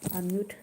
unmute.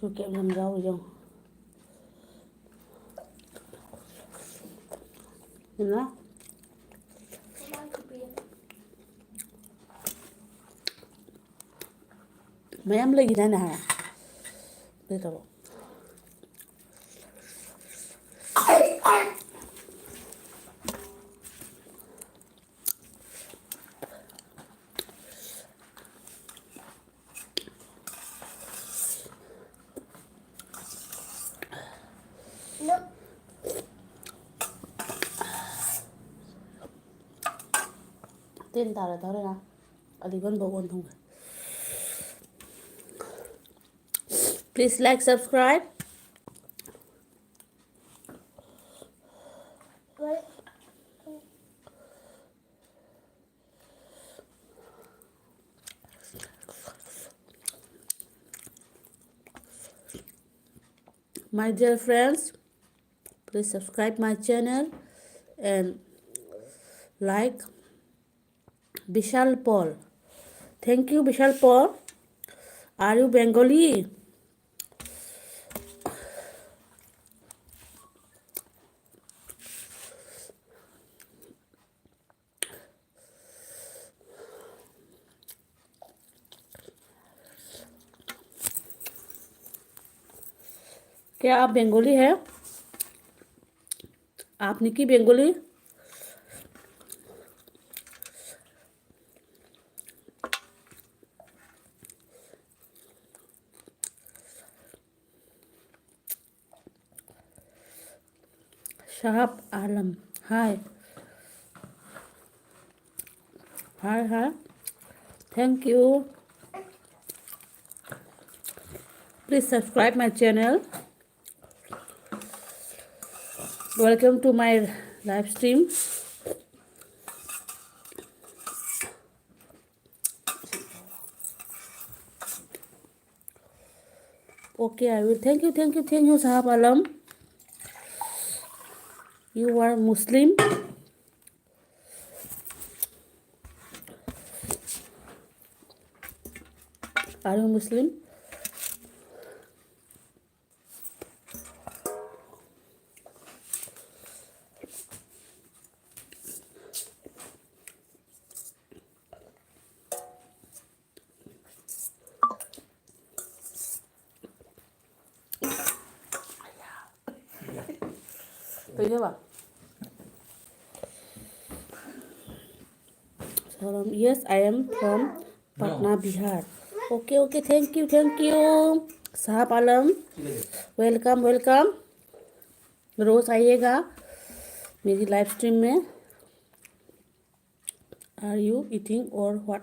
Chú kẹo làm rau rồi nhìn nó mấy em lấy gì đây nè đây rồi tên tao là tao đây nè đi con bầu con không please like subscribe my dear friends, please subscribe my channel and like Vishal Paul. Thank you, Vishal Paul. Are you Bengali? क्या आप बंगाली है? आप निकी Bengali? Shahab Alam, hi. Hi. Thank you. Please subscribe my channel. Welcome to my live stream. Okay, I will. Thank you, Shahab Alam. You are Muslim? Are you Muslim? Yes, I am from Patna, Bihar. Okay, thank you. Sahab Alam, welcome. रोज आइएगा मेरी live stream में. Are you eating or what?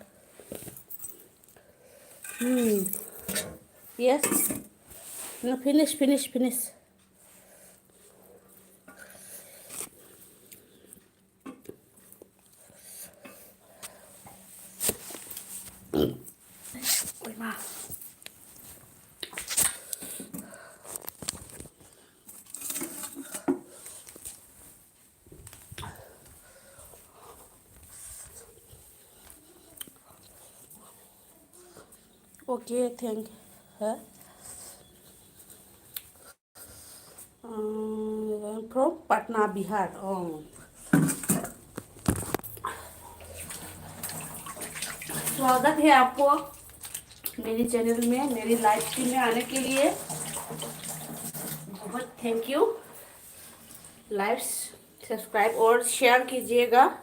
Yes. No, finish. Ôi mà. Okay thank है from Patna Bihar. स्वागत है आपको मेरी channel में, मेरी लाइव स्ट्रीम में आने के लिए बहुत थैंक यू। लाइव सब्सक्राइब और शेयर कीजिएगा।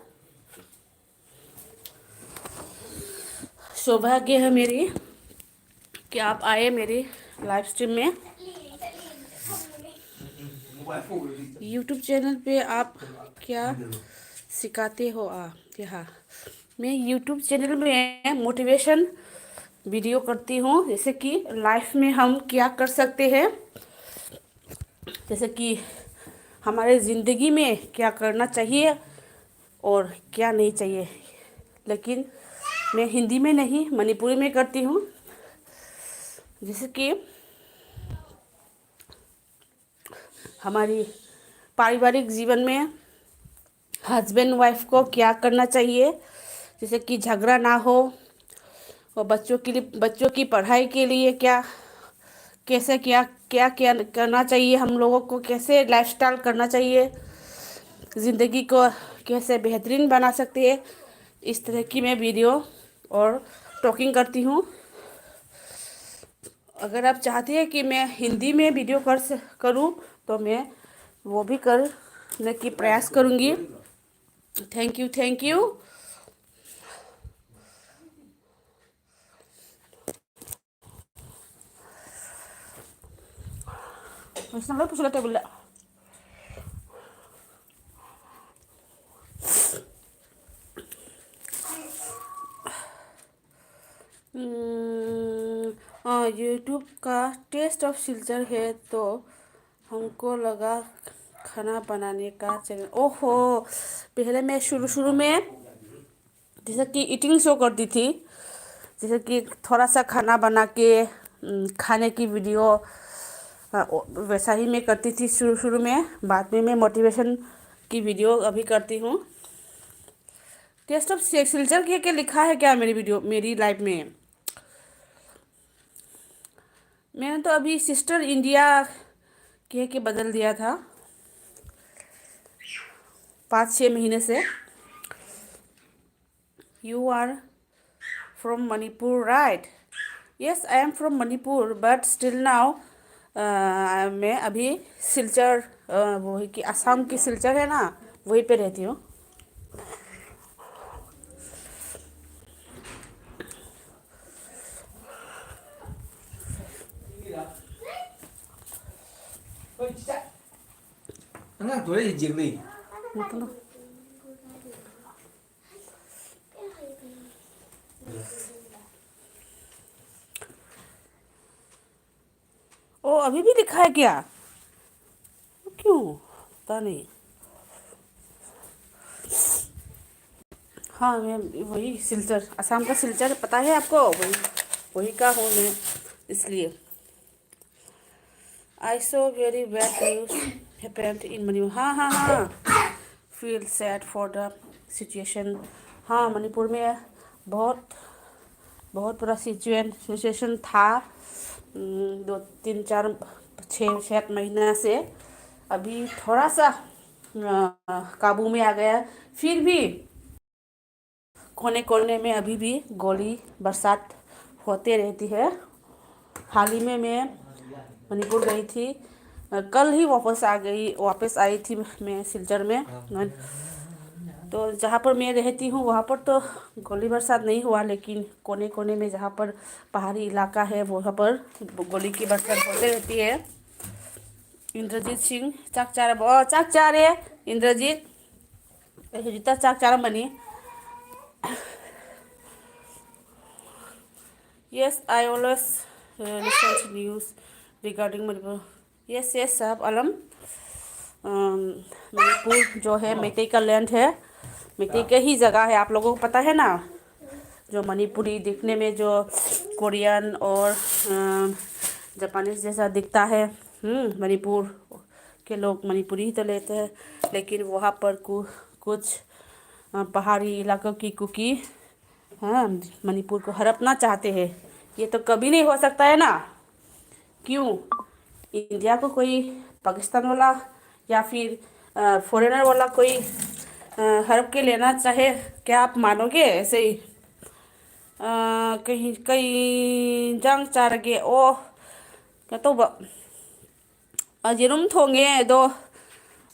सौभाग्य है मेरी कि आप आए मेरी लाइव स्ट्रीम में। यूट्यूब चैनल पे आप क्या सिखाते हो? यहाँ मैं यूट्यूब चैनल में मोटिवेशन वीडियो करती हूँ, जैसे कि लाइफ में हम क्या कर सकते हैं, जैसे कि हमारे ज़िंदगी में क्या करना चाहिए और क्या नहीं चाहिए। लेकिन मैं हिंदी में नहीं, मणिपुरी में करती हूँ। जैसे कि हमारी पारिवारिक जीवन में हस्बैंड वाइफ को क्या करना चाहिए, जैसे कि झगड़ा ना हो, और बच्चों के लिए, बच्चों की पढ़ाई के लिए क्या कैसे क्या क्या क्या करना चाहिए, हम लोगों को कैसे लाइफस्टाइल करना चाहिए, ज़िंदगी को कैसे बेहतरीन बना सकते हैं। इस तरह की मैं वीडियो और टॉकिंग करती हूँ। अगर आप चाहते हैं कि मैं हिंदी में वीडियो करूँ तो मैं वो भी करने की प्रयास करूँगी। Thank you thank you. Table हाँ, यूट्यूब का टेस्ट ऑफ सिल्चर है तो हमको लगा खाना बनाने का चैनल। ओहो, पहले मैं शुरू शुरू में जैसे कि ईटिंग शो करती थी, जैसे कि थोड़ा सा खाना बना के खाने की वीडियो, वैसा ही मैं करती थी शुरू शुरू में। बाद में मैं मोटिवेशन की वीडियो अभी करती हूँ। टेस्ट ऑफ सिल्चर के लिखा है क्या मेरी वीडियो, मेरी लाइफ में? मैंने तो अभी सिस्टर इंडिया कह के बदल दिया था 5-6 महीने से। You are from Manipur right? Yes I am from Manipur but still now मैं अभी सिल्चर, वही की असम की सिल्चर है ना, वहीं पे रहती हूँ। मतलब ओ अभी भी लिखा है क्या? क्यों पता नहीं। हाँ मैं वही सिल्चर, असम का सिल्चर पता है आपको, वही वही का हूँ मैं, इसलिए। I so very bad news happened in Manipur. हाँ हाँ हाँ, feel sad for the situation. हाँ, मणिपुर में बहुत बहुत बुरा सिचुएशन था 2-3-4-6-7 महीना से। अभी थोड़ा सा काबू में आ गया, फिर भी कोने कोने में अभी भी गोली बरसात होते रहती है। हाल ही में मैं मणिपुर गई थी, कल ही वापस आई थी मैं सिलचर में। तो जहाँ पर मैं रहती हूँ वहाँ पर तो गोली बरसात नहीं हुआ, लेकिन कोने कोने में जहाँ पर पहाड़ी इलाका है वहाँ पर गोली की बरसात होती रहती है। इंद्रजीत सिंह चाक चारे इंद्रजीत जितना चाक चारा मनी। Yes I always listen to news regarding Manipur. Yes yes साहब आलम। मणिपुर जो है मिट्टी का लैंड है, मिट्टी का ही जगह है, आप लोगों को पता है ना। जो मणिपुरी दिखने में जो कोरियन और जापानीज जैसा दिखता है, मणिपुर के लोग मणिपुरी ही तो लेते हैं, लेकिन वहाँ पर कुछ पहाड़ी इलाकों की कुकी हाँ मणिपुर को हड़पना चाहते हैं, ये तो कभी नहीं हो सकता है ना। क्यों? इंडिया को कोई पाकिस्तान वाला या फिर फॉरेनर वाला कोई हड़प के लेना चाहे, क्या आप मानोगे ऐसे ही? कहीं कहीं जंग चारगे ओ क्या तो ꯌꯦꯔꯨꯝ ꯊꯣꯡꯉꯦ ꯑꯗꯣ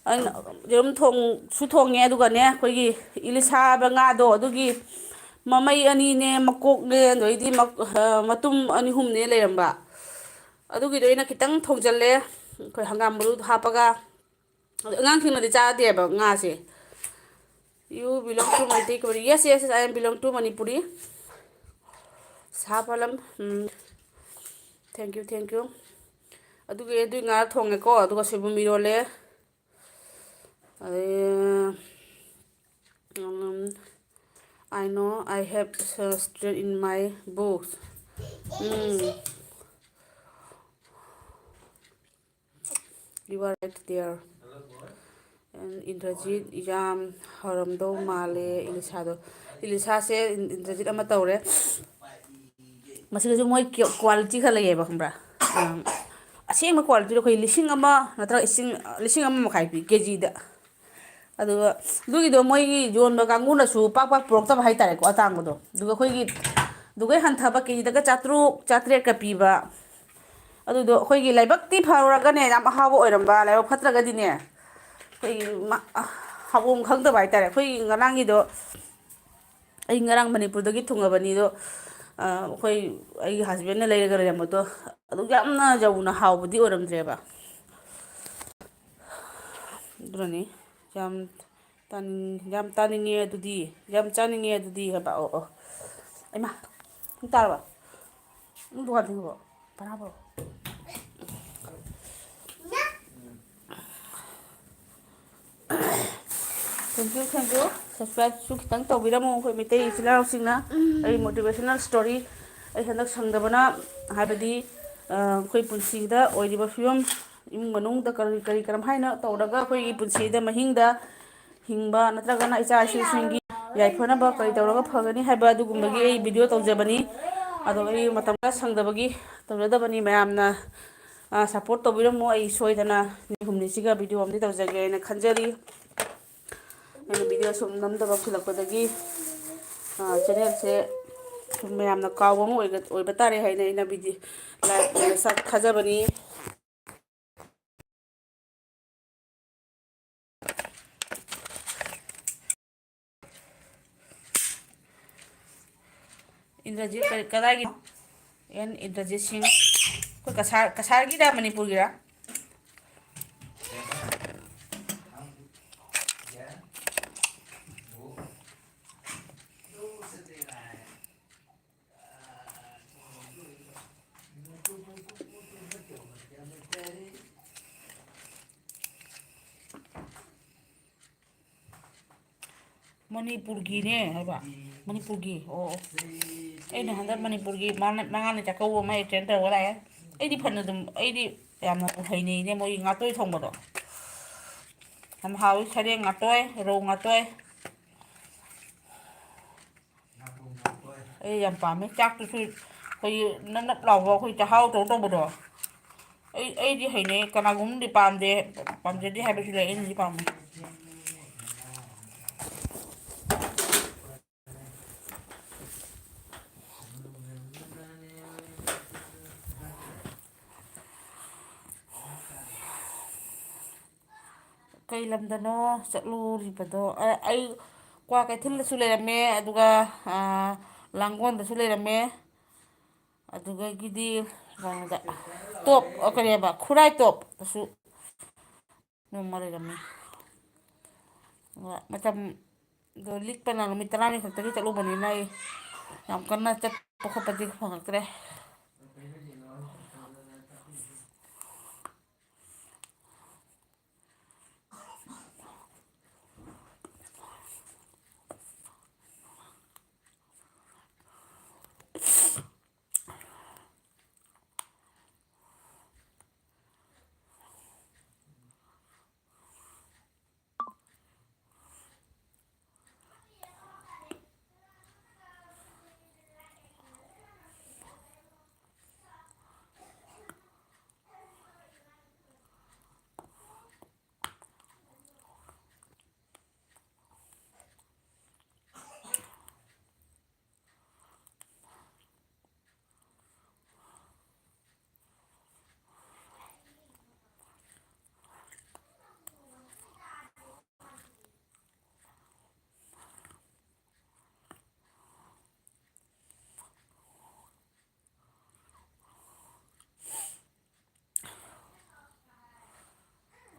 ꯑꯩꯅ ꯌꯦꯔꯨꯝ ꯊꯣꯡꯁꯨ ꯊꯣꯡꯉꯦ ꯑꯗꯨꯒꯅꯦ ꯑꯩꯈꯣꯏꯒꯤ ꯏꯂꯤꯁꯥ ꯍꯥꯏꯕ ꯉꯥꯗꯣ ꯑꯗꯨꯒꯤ ꯃꯃꯩ ꯑꯅꯤꯅꯦ ꯃꯀꯣꯛꯅꯦ ꯑꯗꯩꯗꯤ ꯃꯇꯨꯝ ꯑꯅꯤ ꯑꯍꯨꯝꯅꯦ ꯂꯩꯔꯝꯕ ꯑꯗꯨꯒꯤꯗꯣ ꯑꯩꯅ ꯈꯤꯇꯪ ꯊꯣꯡꯖꯜꯂꯦ ꯑꯩꯈꯣꯏ ꯍꯪꯒꯥꯝ ꯃꯔꯨꯗꯣ ꯍꯥꯞꯄꯒ ꯑꯗꯣ ꯑꯉꯥꯡꯁꯤꯡꯅꯗꯤ ꯆꯥꯗꯦꯕ ꯉꯥꯁꯦ you belong to Meitei community yes yes I am belong to Manipuri ꯁꯥ ꯄꯥꯂꯝ ꯊꯦꯡꯛ ꯌꯨ ꯊꯦꯡꯛ ꯌꯨ ꯑꯗꯨꯒꯤ ꯉꯥ ꯊꯣꯡꯉꯦꯀꯣ ꯑꯗꯨꯒ ꯁꯣꯏꯕꯨꯝ ꯏꯔꯣꯜꯂꯦ ꯑꯗꯩ I know I have straight in my books. You are right there. And Indrajit ꯌꯥꯝ ꯍꯧꯔꯝꯗꯧ ꯃꯥꯜꯂꯦ ꯏꯂꯤꯁꯥꯗꯣ ꯏꯂꯤꯁꯥꯁꯦ ꯏꯟꯗ꯭ꯔꯖꯤꯠ ꯑꯃ ꯇꯧꯔꯦ ꯃꯁꯤꯗꯁꯨ ꯃꯣꯏ ꯀ꯭ꯋꯥꯂꯤꯇꯤ ꯈꯔ ꯂꯩꯌꯦꯕ ꯈꯪꯕ꯭ꯔꯥ ꯑꯁꯦꯡꯕ ꯀ꯭ꯋꯥꯂꯤꯇꯤꯗꯣ ꯑꯩꯈꯣꯏ 1,000 ꯅꯠꯇ꯭ꯔꯒ 1.5 ꯄꯤ ꯀꯦꯖꯤꯗ ꯑꯗꯨꯒ ꯑꯗꯨꯒꯤꯗꯣ ꯃꯣꯏꯒꯤ ꯌꯣꯟꯕ ꯀꯥꯡꯕꯨꯅꯁꯨ ꯄꯥꯛ ꯄꯥꯛ ꯄꯨꯔꯛꯇꯕ ꯍꯥꯏꯇꯥꯔꯦꯀꯣ ꯑꯇꯥꯡꯕꯗꯣ ꯑꯗꯨꯒ ꯑꯩꯈꯣꯏꯒꯤ ꯑꯗꯨꯒꯩ ꯍꯟꯊꯕ ꯀꯦꯖꯤꯗꯒ 700-800ꯀ ꯄꯤꯕ ꯑꯗꯨꯗꯣ ꯑꯩꯈꯣꯏꯒꯤ ꯂꯥꯏꯕꯛꯇꯤ ꯐꯔꯨꯔꯒꯅꯦ ꯌꯥꯝ ꯑꯍꯥꯎꯕ ꯑꯣꯏꯔꯝꯕ ꯂꯥꯏꯕꯛ ꯐꯠꯇ꯭ꯔꯒꯗꯤꯅꯦ ꯑꯩꯈꯣꯏꯒꯤ ꯍꯥꯎꯐꯝ ꯈꯪꯗꯕ ꯍꯥꯏꯇꯥꯔꯦ ꯑꯩꯈꯣꯏꯒꯤ ꯉꯔꯥꯡꯒꯤꯗꯣ ꯑꯩ ꯉꯔꯥꯡ ꯃꯅꯤꯄꯨꯔꯗꯒꯤ ꯊꯨꯡꯉꯕꯅꯤꯗꯣ ꯑꯩꯈꯣꯏ ꯑꯩꯒꯤ ꯍꯁꯕꯦꯟꯅ ꯂꯩꯔꯒ ꯂꯩꯔꯝꯕꯗꯣ ꯑꯗꯨ ꯌꯥꯝꯅ ꯌꯧꯅ ꯍꯥꯎꯕꯗꯤ ꯑꯣꯏꯔꯝꯗ꯭ꯔꯦꯕ ꯑꯗꯨꯅꯅꯤ ꯌꯥꯝ ꯇꯥꯅꯤꯡꯉꯦ ꯑꯗꯨꯗꯤ ꯌꯥꯝ ꯆꯥꯅꯤꯡꯉꯦ ꯑꯗꯨꯗꯤ ꯍꯥꯏꯕ ꯑꯩꯃꯥ ꯄꯨꯡ ꯇꯥꯔꯕ ꯗꯨꯀꯥꯟ ꯊꯤꯡꯉꯕꯣ ꯇꯔꯥꯕ꯭ꯔꯣ ꯊꯦꯡꯛ ꯌꯨ ꯁꯕꯁꯀ꯭ꯔꯥꯏꯕꯁꯨ ꯈꯤꯇꯪ ꯇꯧꯕꯤꯔꯝꯃꯣ ꯑꯩꯈꯣꯏ ꯃꯩꯇꯩ ꯏꯆꯤꯜ ꯏꯅꯥꯎꯁꯤꯡꯅ ꯑꯩ ꯃꯣꯇꯤꯚꯦꯁꯅꯦꯜ ꯁ꯭ꯇꯣꯔꯤ ꯑꯩ ꯍꯟꯗꯛ ꯁꯪꯗꯕꯅ ꯍꯥꯏꯕꯗꯤ ꯑꯩꯈꯣꯏ ꯄꯨꯟꯁꯤꯗ ꯑꯣꯏꯔꯤꯕ ꯐꯤꯕꯝ ꯏꯃꯨꯡ ꯃꯅꯨꯡꯗ ꯀꯔꯤ ꯀꯔꯝ ꯍꯥꯏꯅ ꯇꯧꯔꯒ ꯑꯩꯈꯣꯏꯒꯤ ꯄꯨꯟꯁꯤꯗ ꯃꯍꯤꯡꯗ ꯍꯤꯡꯕ ꯅꯠꯇ꯭ꯔꯒꯅ ꯏꯆꯥ ꯏꯁꯨꯁꯤꯡꯒꯤ ꯌꯥꯏꯐꯅꯕ ꯀꯔꯤ ꯇꯧꯔꯒ ꯐꯒꯅꯤ ꯍꯥꯏꯕ ꯑꯗꯨꯒꯨꯝꯕꯒꯤ ꯑꯩ ꯚꯤꯗꯤꯑꯣ ꯇꯧꯖꯕꯅꯤ ꯑꯗꯣ ꯑꯩ ꯃꯇꯝ ꯈꯔ ꯁꯪꯗꯕꯒꯤ ꯇꯧꯖꯗꯕꯅꯤ ꯃꯌꯥꯝꯅ ꯁꯞꯄꯣꯔꯠ ꯇꯧꯕꯤꯔꯝꯃꯣ ꯑꯩ ꯁꯣꯏꯗꯅ ꯅꯨꯃꯤꯠ ꯍꯨꯝꯅꯤꯁꯤꯒ ꯚꯤꯗꯤꯑꯣ ꯑꯃꯗꯤ ꯇꯧꯖꯒꯦ ꯍꯥꯏꯅ ꯈꯟꯖꯔꯤ ꯑꯩꯅ ꯚꯤꯗꯤꯑꯣ ꯁꯨꯝ ꯅꯝꯗꯕ ꯈꯤꯜꯂꯛꯄꯗꯒꯤ ꯆꯦꯅꯦꯜꯁꯦ ꯃꯌꯥꯝꯅ ꯀꯥꯎꯕ ꯑꯃ ꯑꯣꯏꯕ ꯇꯥꯔꯦ ꯍꯥꯏꯅ ꯑꯩꯅ ꯂꯥꯏꯚ ꯊꯥꯖꯕꯅꯤ ꯏꯟद्ꯔꯖꯤꯠ ꯀꯗꯥꯏꯒꯤ ꯏꯟद्रजीत ꯁꯤꯡ ꯑꯩꯈꯣꯏ ꯀꯁꯥꯔꯒꯤꯔ ꯃꯅꯤꯄꯨꯔꯒꯤꯔ ꯃꯅꯤꯄꯨꯔꯒꯤꯅꯦ ꯍꯥꯏꯕ ꯃꯅꯤꯄꯨꯔꯒꯤ ꯑꯣ ꯑꯩꯅ ꯍꯟꯗꯛ ꯃꯅꯤꯄꯨꯔꯒꯤ ꯃꯉꯥꯅꯤ ꯆꯥꯛꯀꯧꯕ ꯑꯃ ꯑꯦꯇꯦꯟ ꯇꯧꯔꯒ ꯂꯥꯛꯑꯦ ꯑꯩꯗꯤ ꯐꯅ ꯑꯗꯨꯝ ꯑꯩꯗꯤ ꯌꯥꯝꯅ ꯍꯩꯅꯩꯅꯦ ꯃꯣꯏꯒꯤ ꯉꯥꯇꯣꯏ ꯊꯣꯡꯕꯗꯣ ꯌꯥꯝ ꯍꯥꯎꯋꯤ ꯁꯔꯦꯡ ꯉꯥꯇꯣꯏ ꯔꯧ ꯉꯥꯇꯣꯏ ꯑꯩ ꯌꯥꯝ ꯄꯥꯝꯃꯦ ꯆꯥꯛꯇꯨꯁꯨ ꯑꯩꯈꯣꯏꯒꯤ ꯅꯞ ꯅꯞ ꯂꯥꯎꯕ ꯑꯩꯈꯣꯏ ꯆꯥꯛꯍꯥꯎ ꯇꯧꯕꯗꯣ ꯑꯩꯗꯤ ꯍꯩꯅꯩ ꯀꯅꯥꯒꯨꯝꯕꯗꯤ ꯄꯥꯝꯖꯗꯦ ꯍꯥꯏꯕꯁꯨ ꯂꯩ ꯑꯩꯅꯗꯤ ꯄꯥꯝꯃꯦ ꯀꯩ ꯂꯝꯗꯅꯣ ꯆꯠꯂꯨꯔꯤꯕꯗꯣ ꯑꯩ ꯀ꯭ꯋꯥꯀꯩꯊꯦꯜꯗꯁꯨ ꯂꯩꯔꯝꯃꯦ ꯑꯗꯨꯒ ꯂꯥꯡꯒꯣꯜꯗꯁꯨ ꯂꯩꯔꯝꯃꯦ ꯑꯗꯨꯗꯒꯤꯗꯤ ꯀꯩꯅꯣꯗ ꯀꯔꯤꯕ ꯈꯨꯔꯥꯏ ꯇꯣꯞꯇꯁꯨ ꯅꯣꯡꯃ ꯂꯩꯔꯝꯃꯤ ꯃꯇꯝꯗꯣ ꯂꯤꯛꯄꯅ ꯅꯨꯃꯤꯠ 10ꯅꯤ ꯈꯛꯇꯒꯤ ꯆꯠꯂꯨꯕꯅꯤꯅ ꯑꯩ ꯌꯥꯝ ꯀꯟꯅ ꯆꯠꯄ ꯈꯣꯠꯄꯗꯤ ꯐꯪꯉꯛꯇ꯭ꯔꯦ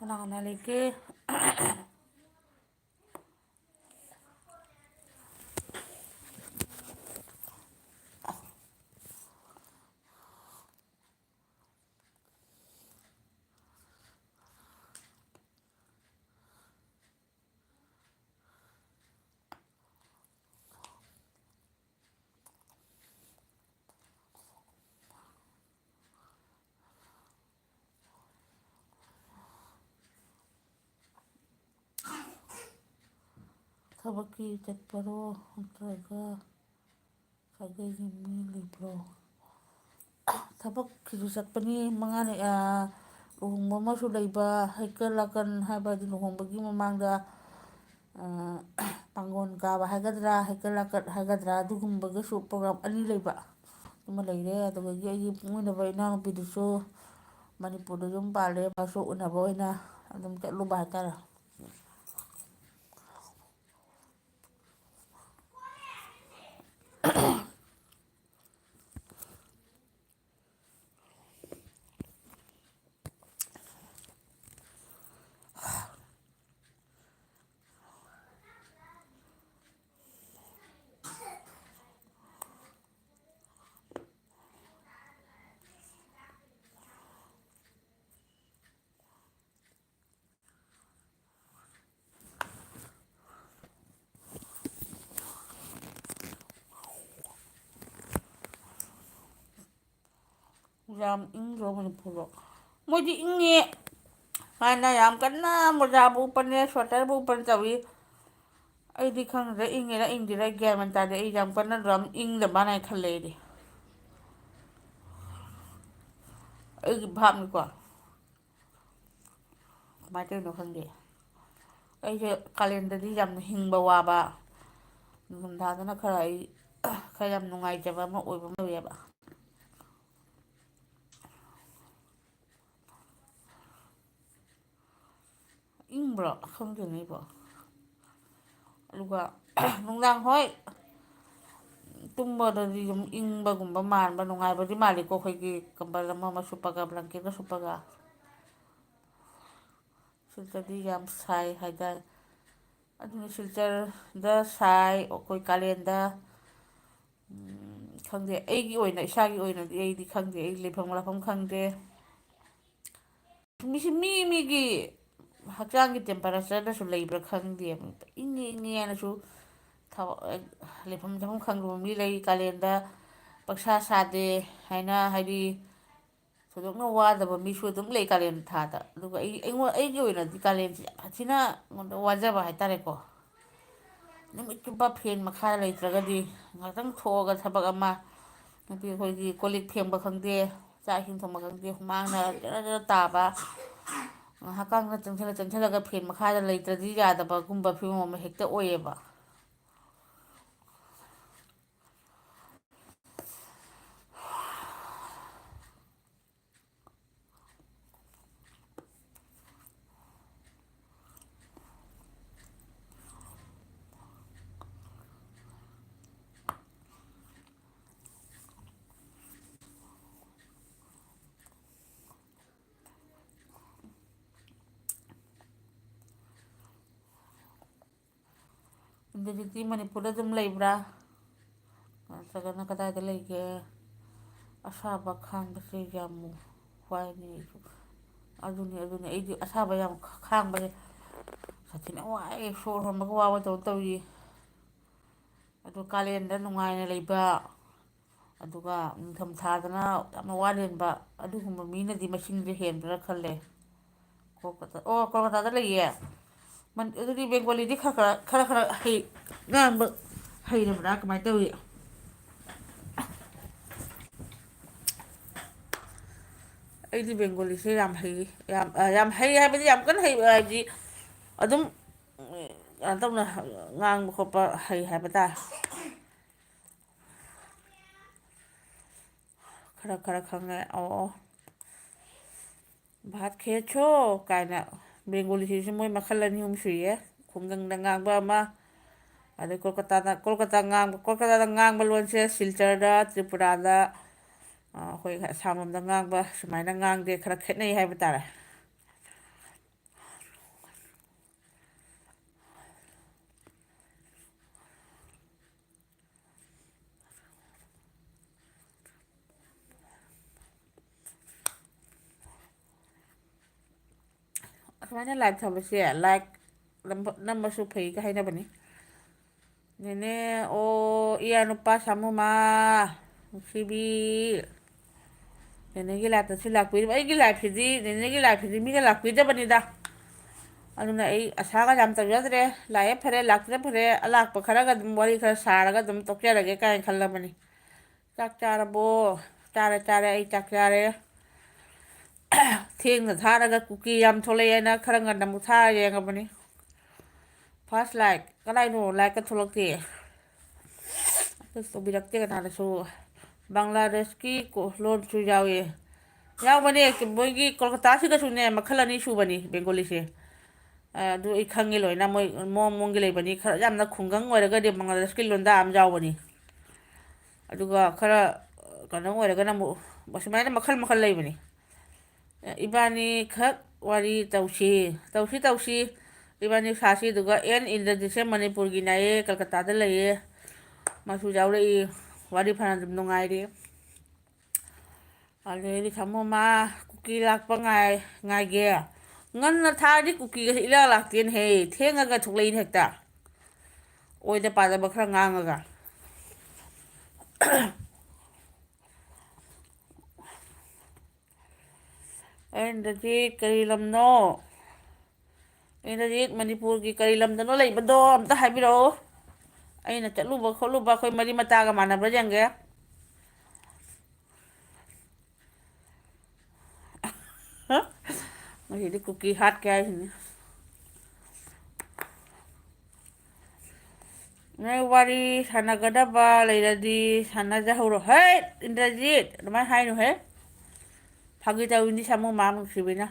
ꯀꯅꯥ ꯀꯅꯥ ꯂꯩꯒꯦ? ꯊꯕꯛꯀꯤ ꯆꯠꯄꯔꯣ ꯅꯠꯇ꯭ꯔꯒ ꯁꯥꯒꯩꯒꯤ ꯃꯤ ꯂꯩꯕ꯭ꯔꯣ? ꯊꯕꯛꯀꯤꯁꯨ ꯆꯠꯄꯅꯤ ꯃꯉꯥꯅꯤ ꯂꯨꯍꯣꯡꯕ ꯑꯃꯁꯨ ꯂꯩꯕ ꯍꯩꯀꯠ ꯂꯥꯀꯟ ꯍꯥꯏꯕꯗꯤ ꯂꯨꯍꯣꯡꯕꯒꯤ ꯃꯃꯥꯡꯗ ꯄꯥꯡꯒꯣꯟ ꯀꯥꯕ ꯍꯥꯏꯒꯗ꯭ꯔꯥ ꯍꯩꯀꯠ ꯂꯥꯀꯠ ꯍꯥꯏꯒꯗ꯭ꯔꯥ ꯑꯗꯨꯒꯨꯝꯕꯒꯁꯨ ꯄ꯭ꯔꯣꯒ꯭ꯔꯥꯝ ꯑꯅꯤ ꯂꯩꯕ ꯑꯃ ꯂꯩꯔꯦ꯫ ꯑꯗꯨꯗꯒꯤ ꯑꯩꯒꯤ ꯄꯣꯛꯃꯤꯟꯅꯕ ꯏꯅꯥꯎꯅꯨꯄꯤꯗꯨꯁꯨ ꯃꯅꯤꯄꯨꯔꯗ ꯌꯨꯝ ꯄꯥꯜꯂꯦ, ꯃꯥꯁꯨ ꯎꯅꯕ ꯑꯣꯏꯅ ꯑꯗꯨꯝ ꯆꯠꯂꯨꯕ ꯍꯥꯏꯇꯥꯔꯦ꯫ ꯌꯥꯝ ꯏꯪꯗ꯭ꯔꯣ ꯃꯅꯤꯄꯨꯔꯗꯣ? ꯃꯣꯏꯗꯤ ꯏꯪꯉꯦ ꯍꯥꯟꯅ ꯌꯥꯝ ꯀꯟꯅ ꯃꯣꯖꯥꯕꯨ ꯎꯞꯄꯅꯦ ꯁ꯭ꯋꯦꯇꯔꯕꯨ ꯎꯞꯄꯅꯦ ꯇꯧꯏ꯫ ꯑꯩꯗꯤ ꯈꯪꯗ꯭ꯔꯦ ꯏꯪꯉꯤꯔꯥ ꯏꯪꯗ꯭ꯔꯤꯔꯥ ꯒ꯭ꯌꯥꯟ ꯃꯦꯟ ꯇꯥꯗꯦ꯫ ꯑꯩ ꯌꯥꯝ ꯀꯟꯅ ꯌꯥꯝ ꯏꯪꯗ ꯃꯥꯅ ꯈꯜꯂꯦ ꯑꯩꯗꯤ꯫ ꯑꯩꯒꯤ ꯚꯥꯞꯅꯤꯀꯣ ꯀꯃꯥꯏꯅ ꯇꯧꯔꯤꯅꯣ ꯈꯪꯗꯦ꯫ ꯑꯩꯁꯦ ꯀꯥꯂꯦꯟꯗꯗꯤ ꯌꯥꯝꯅ ꯍꯤꯡꯕ ꯋꯥꯕ, ꯅꯤꯡꯊꯝꯊꯥꯗꯅ ꯈꯔ ꯑꯩ ꯈꯔ ꯌꯥꯝ ꯅꯨꯡꯉꯥꯏꯖꯕ ꯑꯃ ꯑꯣꯏꯕ ꯑꯃ ꯇꯧꯋꯦꯕ꯫ ꯏꯪꯕ꯭ꯔꯣ ꯈꯪꯗꯦꯅꯦ ꯑꯩꯕꯣ꯫ ꯑꯗꯨꯒ ꯅꯨꯡꯗꯥꯡ ꯍꯣꯏ ꯇꯨꯝꯕꯗꯗꯤ ꯑꯗꯨꯝ ꯏꯪꯕꯒꯨꯝꯕ ꯃꯥꯟꯕ ꯅꯨꯡꯉꯥꯏꯕꯗꯤ ꯃꯥꯜꯂꯤꯀꯣ ꯑꯩꯈꯣꯏꯒꯤ ꯀꯝꯕꯜ ꯑꯃ ꯁꯨꯞꯄꯒ ꯕ꯭ꯂꯥꯡꯀꯦꯠꯀ ꯁꯨꯞꯄꯒ꯫ ꯁꯤꯗꯗꯤ ꯌꯥꯝ ꯁꯥꯏ ꯍꯥꯏꯇꯥꯔꯦ꯫ ꯑꯗꯨꯅ ꯁꯤꯜꯆꯔꯗ ꯁꯥꯏ ꯑꯩꯈꯣꯏ ꯀꯥꯂꯦꯟꯗ꯫ ꯈꯪꯗꯦ ꯑꯩꯒꯤ ꯑꯣꯏꯅ ꯏꯁꯥꯒꯤ ꯑꯣꯏꯅꯗꯤ ꯑꯩꯗꯤ ꯈꯪꯗꯦ ꯑꯩ ꯂꯩꯐꯝ ꯂꯥꯛꯐꯝ ꯈꯪꯗꯦ꯫ ꯃꯤꯁꯤ ꯃꯤ ꯃꯤꯒꯤ ꯍꯛꯆꯥꯡꯒꯤ ꯇꯦꯝꯄꯔꯦꯆꯔꯗꯁꯨ ꯂꯩꯕ꯭ꯔꯥ ꯈꯪꯗꯦ꯫ ꯏꯪꯉꯤ ꯏꯪꯉꯤ ꯍꯥꯏꯅꯁꯨ ꯂꯩꯐꯝ ꯆꯥꯐꯝ ꯈꯪꯗꯕ ꯃꯤ ꯂꯩ, ꯀꯥꯂꯦꯟꯗ ꯄꯪꯁꯥ ꯁꯥꯗꯦ ꯍꯥꯏꯅ ꯍꯥꯏꯗꯤ ꯊꯣꯏꯗꯣꯛꯅ ꯋꯥꯗꯕ ꯃꯤꯁꯨ ꯑꯗꯨꯝ ꯂꯩ ꯀꯥꯂꯦꯟ ꯊꯥꯗ꯫ ꯑꯗꯨꯒ ꯑꯩꯒꯤ ꯑꯣꯏꯅꯗꯤ ꯀꯥꯂꯦꯟꯁꯤ ꯌꯥꯝ ꯊꯤꯅ ꯑꯩꯉꯣꯟꯗ ꯋꯥꯖꯕ ꯍꯥꯏꯇꯥꯔꯦꯀꯣ꯫ ꯅꯨꯃꯤꯠ ꯆꯨꯞꯄ ꯐꯦꯟ ꯃꯈꯥꯗ ꯂꯩꯇ꯭ꯔꯒꯗꯤ ꯉꯥꯏꯍꯥꯛꯇꯪ ꯊꯣꯛꯑꯒ ꯊꯕꯛ ꯑꯃ ꯅꯨꯄꯤ ꯑꯩꯈꯣꯏꯒꯤ ꯀꯣꯜ ꯂꯤꯛ ꯐꯦꯡꯕ ꯈꯪꯗꯦ, ꯆꯥꯛ ꯏꯁꯤꯡ ꯊꯣꯡꯕ ꯈꯪꯗꯦ, ꯍꯨꯃꯥꯡꯅ ꯖꯔ ꯖꯔ ꯇꯥꯕ, ꯉꯥꯏꯍꯥꯛꯀꯥꯡꯗ ꯆꯪꯁꯤꯜꯂꯒ ꯐꯦꯟ ꯃꯈꯥꯗ ꯂꯩꯇ꯭ꯔꯗꯤ ꯌꯥꯗꯕꯒꯨꯝꯕ ꯐꯤꯕꯝ ꯑꯃ ꯍꯦꯛꯇ ꯑꯣꯏꯌꯦꯕ꯫ ꯍꯧꯖꯤꯛꯇꯤ ꯃꯅꯤꯄꯨꯔꯗ ꯑꯗꯨꯝ ꯂꯩꯕ꯭ꯔꯥ ꯅꯠꯇ꯭ꯔꯒꯅ ꯀꯗꯥꯏꯗ ꯂꯩꯒꯦ? ꯑꯁꯥꯕ ꯈꯥꯡꯕꯁꯦ ꯌꯥꯝ ꯋꯥꯏꯅꯦ ꯑꯩꯁꯨ꯫ ꯑꯗꯨꯅꯤ ꯑꯩꯗꯤ ꯑꯁꯥꯕ ꯌꯥꯝ ꯈꯥꯡꯕꯁꯦ ꯁꯥꯊꯤꯅ ꯋꯥꯏꯑꯦ, ꯁꯣꯔ ꯍꯣꯟꯕꯒ ꯋꯥꯕꯗꯧ ꯇꯧꯏ꯫ ꯑꯗꯨ ꯀꯥꯂꯦꯟꯗ ꯅꯨꯡꯉꯥꯏꯅ ꯂꯩꯕ, ꯑꯗꯨꯒ ꯅꯤꯡꯊꯝꯊꯥꯗꯅ ꯌꯥꯝꯅ ꯋꯥꯅ ꯍꯦꯟꯕ ꯑꯗꯨꯒꯨꯝꯕ ꯃꯤꯅꯗꯤ ꯃꯁꯤꯡꯁꯦ ꯍꯦꯟꯕ꯭ꯔꯥ ꯈꯜꯂꯦ꯫ ꯀꯣꯜꯀꯇꯥꯗ ꯂꯩꯌꯦ꯫ ꯑꯗꯨꯗꯤ ꯕꯦꯡꯒꯣꯂꯤꯗꯤ ꯈꯔ ꯉꯥꯡꯕ ꯍꯩꯔꯕ꯭ꯔꯥ ꯀꯃꯥꯏꯅ ꯇꯧꯏ? ꯑꯩꯗꯤ ꯕꯦꯡꯒꯣꯂꯤꯁꯦ ꯌꯥꯝ ꯍꯩ, ꯌꯥꯝ ꯍꯩ ꯍꯥꯏꯕꯗꯤ ꯌꯥꯝ ꯀꯟꯅ ꯍꯩꯕ ꯍꯥꯏꯕꯗꯤ ꯑꯗꯨꯝ ꯀꯩꯅꯣ ꯇꯧꯅ ꯉꯥꯡꯕ ꯈꯣꯠꯄ ꯍꯩ ꯍꯥꯏꯕ ꯇꯥꯔꯦ꯫ ꯈꯔ ꯈꯪꯉꯦ꯫ ꯑꯣ ꯚꯥꯠ ꯈꯦꯆꯣ ꯀꯥꯏꯅ ꯕꯦꯡꯒꯣꯂꯤꯁꯤꯁꯨ ꯃꯣꯏ ꯃꯈꯜ ꯑꯅꯤ ꯑꯍꯨꯝ ꯁꯨꯏꯌꯦ꯫ ꯈꯨꯡꯒꯪꯗ ꯉꯥꯡꯕ ꯑꯃ, ꯑꯗꯩ ꯀꯣꯜꯀꯇꯥꯗ ꯉꯥꯡꯕ ꯂꯣꯟꯁꯦ ꯁꯤꯜꯆꯔꯗ, ꯇ꯭ꯔꯤꯄꯨꯔꯥꯗ, ꯑꯩꯈꯣꯏ ꯑꯁꯥꯝ ꯂꯣꯝꯗ ꯉꯥꯡꯕ ꯁꯨꯃꯥꯏꯅ ꯉꯥꯡꯗꯦ, ꯈꯔ ꯈꯦꯠꯅꯩ ꯍꯥꯏꯕ ꯇꯥꯔꯦ꯫ ꯁꯨꯃꯥꯏꯅ ꯂꯥꯏꯚ ꯊꯝꯕꯁꯦ ꯂꯥꯏꯛ ꯅꯝꯕꯁꯨ ꯐꯩꯒ ꯍꯥꯏꯅꯕꯅꯤ ꯅꯦꯅꯦ ꯑꯣ ꯏꯌꯥ ꯅꯨꯄꯥ ꯁꯥꯃꯨꯃꯥ ꯅꯨꯡꯁꯤꯕꯤ ꯅꯦꯅꯦꯒꯤ ꯂꯥꯏꯐꯇꯁꯨ ꯂꯥꯛꯄꯤꯔꯤꯕ ꯑꯩꯒꯤ ꯂꯥꯏꯐꯁꯤꯗꯤ ꯅꯦꯅꯦꯒꯤ ꯂꯥꯏꯐꯁꯤꯗꯤ ꯃꯤꯅ ꯂꯥꯛꯄꯤꯗꯕꯅꯤꯗ ꯑꯗꯨꯅ ꯑꯩ ꯑꯁꯥꯒ ꯌꯥꯝ ꯇꯧꯖꯗ꯭ꯔꯦ ꯂꯥꯛꯑꯦ ꯐꯔꯦ ꯂꯥꯛꯇ꯭ꯔꯦ ꯐꯔꯦ ꯑꯂꯥꯛꯄ ꯈꯔꯒ ꯑꯗꯨꯝ ꯋꯥꯔꯤ ꯈꯔ ꯁꯥꯔꯒ ꯑꯗꯨꯝ ꯇꯣꯛꯆꯔꯒꯦ ꯀꯥꯏꯅ ꯈꯜꯂꯕꯅꯤ ꯆꯥꯛ ꯆꯥꯔꯕꯣ ꯆꯥꯔꯦ ꯆꯥꯔꯦ ꯑꯩ ꯆꯥꯛ ꯆꯥꯔꯦ ꯊꯦꯡꯅ ꯊꯥꯔꯒ ꯀꯨꯀꯤ ꯌꯥꯝ ꯊꯣꯛꯂꯛꯑꯦꯅ ꯈꯔ ꯉꯟꯅ ꯑꯃꯨꯛ ꯊꯥꯔ ꯌꯦꯡꯉꯕꯅꯤ ꯐꯥꯔꯁ ꯂꯥꯏꯛ ꯀꯗꯥꯏꯅꯣ ꯂꯥꯏꯛꯀ ꯊꯣꯛꯂꯛꯇꯦ ꯇꯧꯕꯤꯔꯛꯇꯦ ꯀꯅꯥꯗꯁꯨ ꯕꯪꯒ꯭ꯂꯥꯗꯦꯁꯀꯤ ꯂꯣꯟꯁꯨ ꯌꯥꯎꯏ ꯌꯥꯎꯕꯅꯦ ꯃꯣꯏꯒꯤ ꯀꯣꯜꯀꯇꯥꯁꯤꯗꯁꯨꯅꯦ ꯃꯈꯜ ꯑꯅꯤ ꯁꯨꯕꯅꯤ ꯕꯦꯡꯒꯣꯂꯤꯁꯦ ꯑꯗꯨ ꯑꯩ ꯈꯪꯉꯦ ꯂꯣꯏꯅ ꯃꯣꯏ ꯃꯑꯣꯡ ꯃꯑꯣꯡꯒꯤ ꯂꯩꯕꯅꯤ ꯈꯔ ꯌꯥꯝꯅ ꯈꯨꯡꯒꯪ ꯑꯣꯏꯔꯒꯗꯤ ꯕꯪꯒ꯭ꯂꯥꯗꯦꯁꯀꯤ ꯂꯣꯟꯗꯥ ꯑꯃ ꯌꯥꯎꯕꯅꯤ ꯑꯗꯨꯒ ꯈꯔ ꯀꯩꯅꯣ ꯑꯣꯏꯔꯒꯅ ꯑꯃꯨꯛ ꯑꯁꯨꯃꯥꯏꯅ ꯃꯈꯜ ꯃꯈꯜ ꯂꯩꯕꯅꯤ ꯏꯕꯥꯅꯤ ꯈꯛ ꯋꯥꯔꯤ ꯇꯧꯁꯤ ꯇꯧꯁꯤ ꯇꯧꯁꯤ ꯏꯕꯥꯅꯤ ꯁꯥꯁꯤ ꯑꯗꯨꯒ ꯑꯦꯟ ꯏꯟꯗ꯭ꯔꯖꯤꯠꯁꯦ ꯃꯅꯤꯄꯨꯔꯒꯤ ꯅꯥꯏꯌꯦ ꯀꯜꯀꯇꯥꯗ ꯂꯩꯌꯦ ꯃꯁꯨ ꯌꯥꯎꯔꯛꯏ ꯋꯥꯔꯤ ꯐꯅ ꯑꯗꯨꯝ ꯅꯨꯡꯉꯥꯏꯔꯤ ꯑꯗꯩꯗꯤ ꯊꯝꯃꯣꯃ ꯀꯨꯀꯤ ꯂꯥꯛꯄ ꯉꯥꯏꯒꯦ ꯉꯟꯅ ꯊꯥꯔꯗꯤ ꯀꯨꯀꯤꯒꯁꯤ ꯏꯂꯥꯛ ꯂꯥꯛꯇꯦꯅꯍꯦ ꯊꯦꯡꯉꯒ ꯊꯣꯛꯂꯛꯏꯅ ꯍꯦꯛꯇ ꯑꯣꯏꯗ ꯄꯥꯗꯕ ꯈꯔ ꯉꯥꯡꯉꯒ ꯑꯩꯅꯗꯗꯤ ꯀꯔꯤ ꯂꯝꯅꯣ ꯑꯩꯅꯗꯤ ꯃꯅꯤꯄꯨꯔꯒꯤ ꯀꯔꯤ ꯂꯝꯗꯅꯣ ꯂꯩꯕꯗꯣ ꯑꯝꯇ ꯍꯥꯏꯕꯤꯔꯛꯑꯣ ꯑꯩꯅ ꯆꯠꯂꯨꯕ ꯈꯣꯠꯂꯨꯕ ꯑꯩꯈꯣꯏ ꯃꯔꯤ ꯃꯇꯥꯒ ꯃꯥꯟꯅꯕ꯭ꯔꯥ ꯌꯦꯡꯒꯦ ꯉꯁꯤꯗꯤ ꯀꯨꯀꯤ ꯍꯥꯠꯀꯦ ꯍꯥꯏꯁꯤꯅꯤ ꯅꯣꯏ ꯋꯥꯔꯤ ꯁꯥꯟꯅꯒꯗꯕ ꯂꯩꯔꯗꯤ ꯁꯥꯟꯅꯖꯍꯧꯔꯣ ꯍꯩꯠ ꯏꯟꯗ꯭ꯔꯖꯤꯠ ꯑꯗꯨꯃꯥꯏꯅ ꯍꯥꯏꯅꯨꯍꯦ ꯐꯥꯒꯤ ꯇꯧꯔꯤꯅꯤ ꯁꯥꯃꯨ ꯃꯥ ꯅꯨꯡꯁꯤꯕꯤꯅ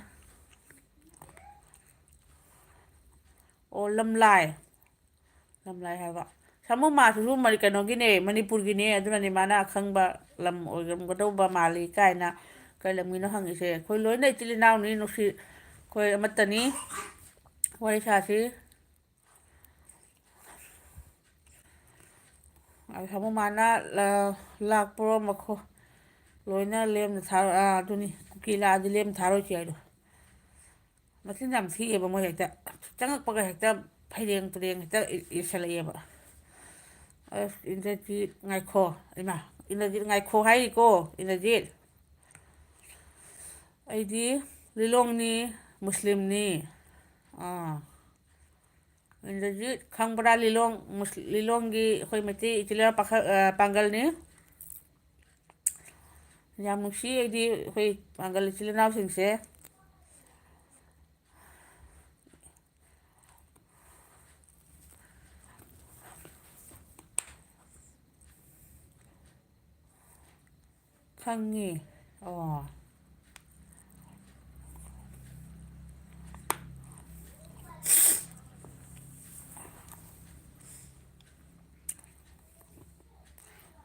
ꯑꯣ ꯂꯝꯂꯥꯏ ꯂꯝꯂꯥꯏ ꯍꯥꯏꯕ ꯁꯥꯃꯨ ꯃꯥꯁꯤꯁꯨ ꯀꯩꯅꯣꯒꯤꯅꯦ ꯃꯅꯤꯄꯨꯔꯒꯤꯅꯦ ꯑꯗꯨꯅꯅꯦ ꯃꯥꯅ ꯑꯈꯪꯕ ꯂꯝ ꯑꯣꯏꯔꯝꯒꯗꯧꯕ ꯃꯥꯜꯂꯤ ꯀꯥꯏꯅ ꯀꯔꯤ ꯂꯝꯒꯤꯅꯣ ꯍꯪꯉꯤꯁꯦ ꯑꯩꯈꯣꯏ ꯂꯣꯏꯅ ꯏꯆꯤꯜ ꯏꯅꯥꯎꯅꯤ ꯅꯨꯡꯁꯤ ꯑꯩꯈꯣꯏ ꯑꯃꯠꯇꯅꯤ ꯋꯥꯔꯤ ꯁꯥꯁꯤ ꯁꯥꯃꯨ ꯃꯥꯅ ꯂꯥꯛꯄ꯭ꯔꯣ ꯃꯈꯣ ꯂꯣꯏꯅ ꯂꯦꯝꯅ ꯊꯥꯔꯣꯏ ꯑꯗꯨꯅꯤ ꯀꯨꯀꯤ ꯂꯥꯛꯑꯗꯤ ꯂꯦꯝꯅ ꯊꯥꯔꯣꯏꯁꯤ ꯍꯥꯏꯗꯣ ꯃꯆꯤꯟ ꯌꯥꯝ ꯊꯤꯑꯦꯕ ꯃꯣꯏ ꯍꯦꯛꯇ ꯆꯪꯉꯛꯄꯒ ꯍꯦꯛꯇ ꯐꯩꯔꯦꯡ ꯇꯨꯔꯦꯡ ꯍꯦꯛꯇ ꯏꯁꯜꯂꯛꯑꯦꯕ ꯑꯁ ꯏꯟꯗ꯭ꯔꯖꯤꯠ ꯉꯥꯏꯈꯣ ꯏꯃꯥ ꯏꯟꯗ꯭ꯔꯖꯤꯠ ꯉꯥꯏꯈꯣ ꯍꯥꯏꯔꯤꯀꯣ ꯏꯟꯗ꯭ꯔꯖꯤꯠ ꯑꯩꯗꯤ ꯂꯤꯂꯣꯡꯅꯤ ꯃꯨꯁꯂꯤꯝꯅꯤ ꯑꯥ ꯏꯟꯗ꯭ꯔꯖꯤꯠ ꯈꯪꯕ꯭ꯔꯥ ꯂꯤꯂꯣꯡ ꯂꯤꯂꯣꯡꯒꯤ ꯑꯩꯈꯣꯏ ꯃꯩꯇꯩ ꯏꯆꯤꯜ ꯏꯅꯥꯎ ꯄꯥꯡꯒꯜꯅꯤ ꯌꯥꯝ ꯅꯨꯡꯁꯤ ꯑꯩꯗꯤ ꯑꯩꯈꯣꯏ ꯄꯥꯡꯒꯜ ꯏꯆꯤꯜ ꯏꯅꯥꯎꯁꯤꯡꯁꯦ ꯈꯪꯉꯤ ꯑꯣ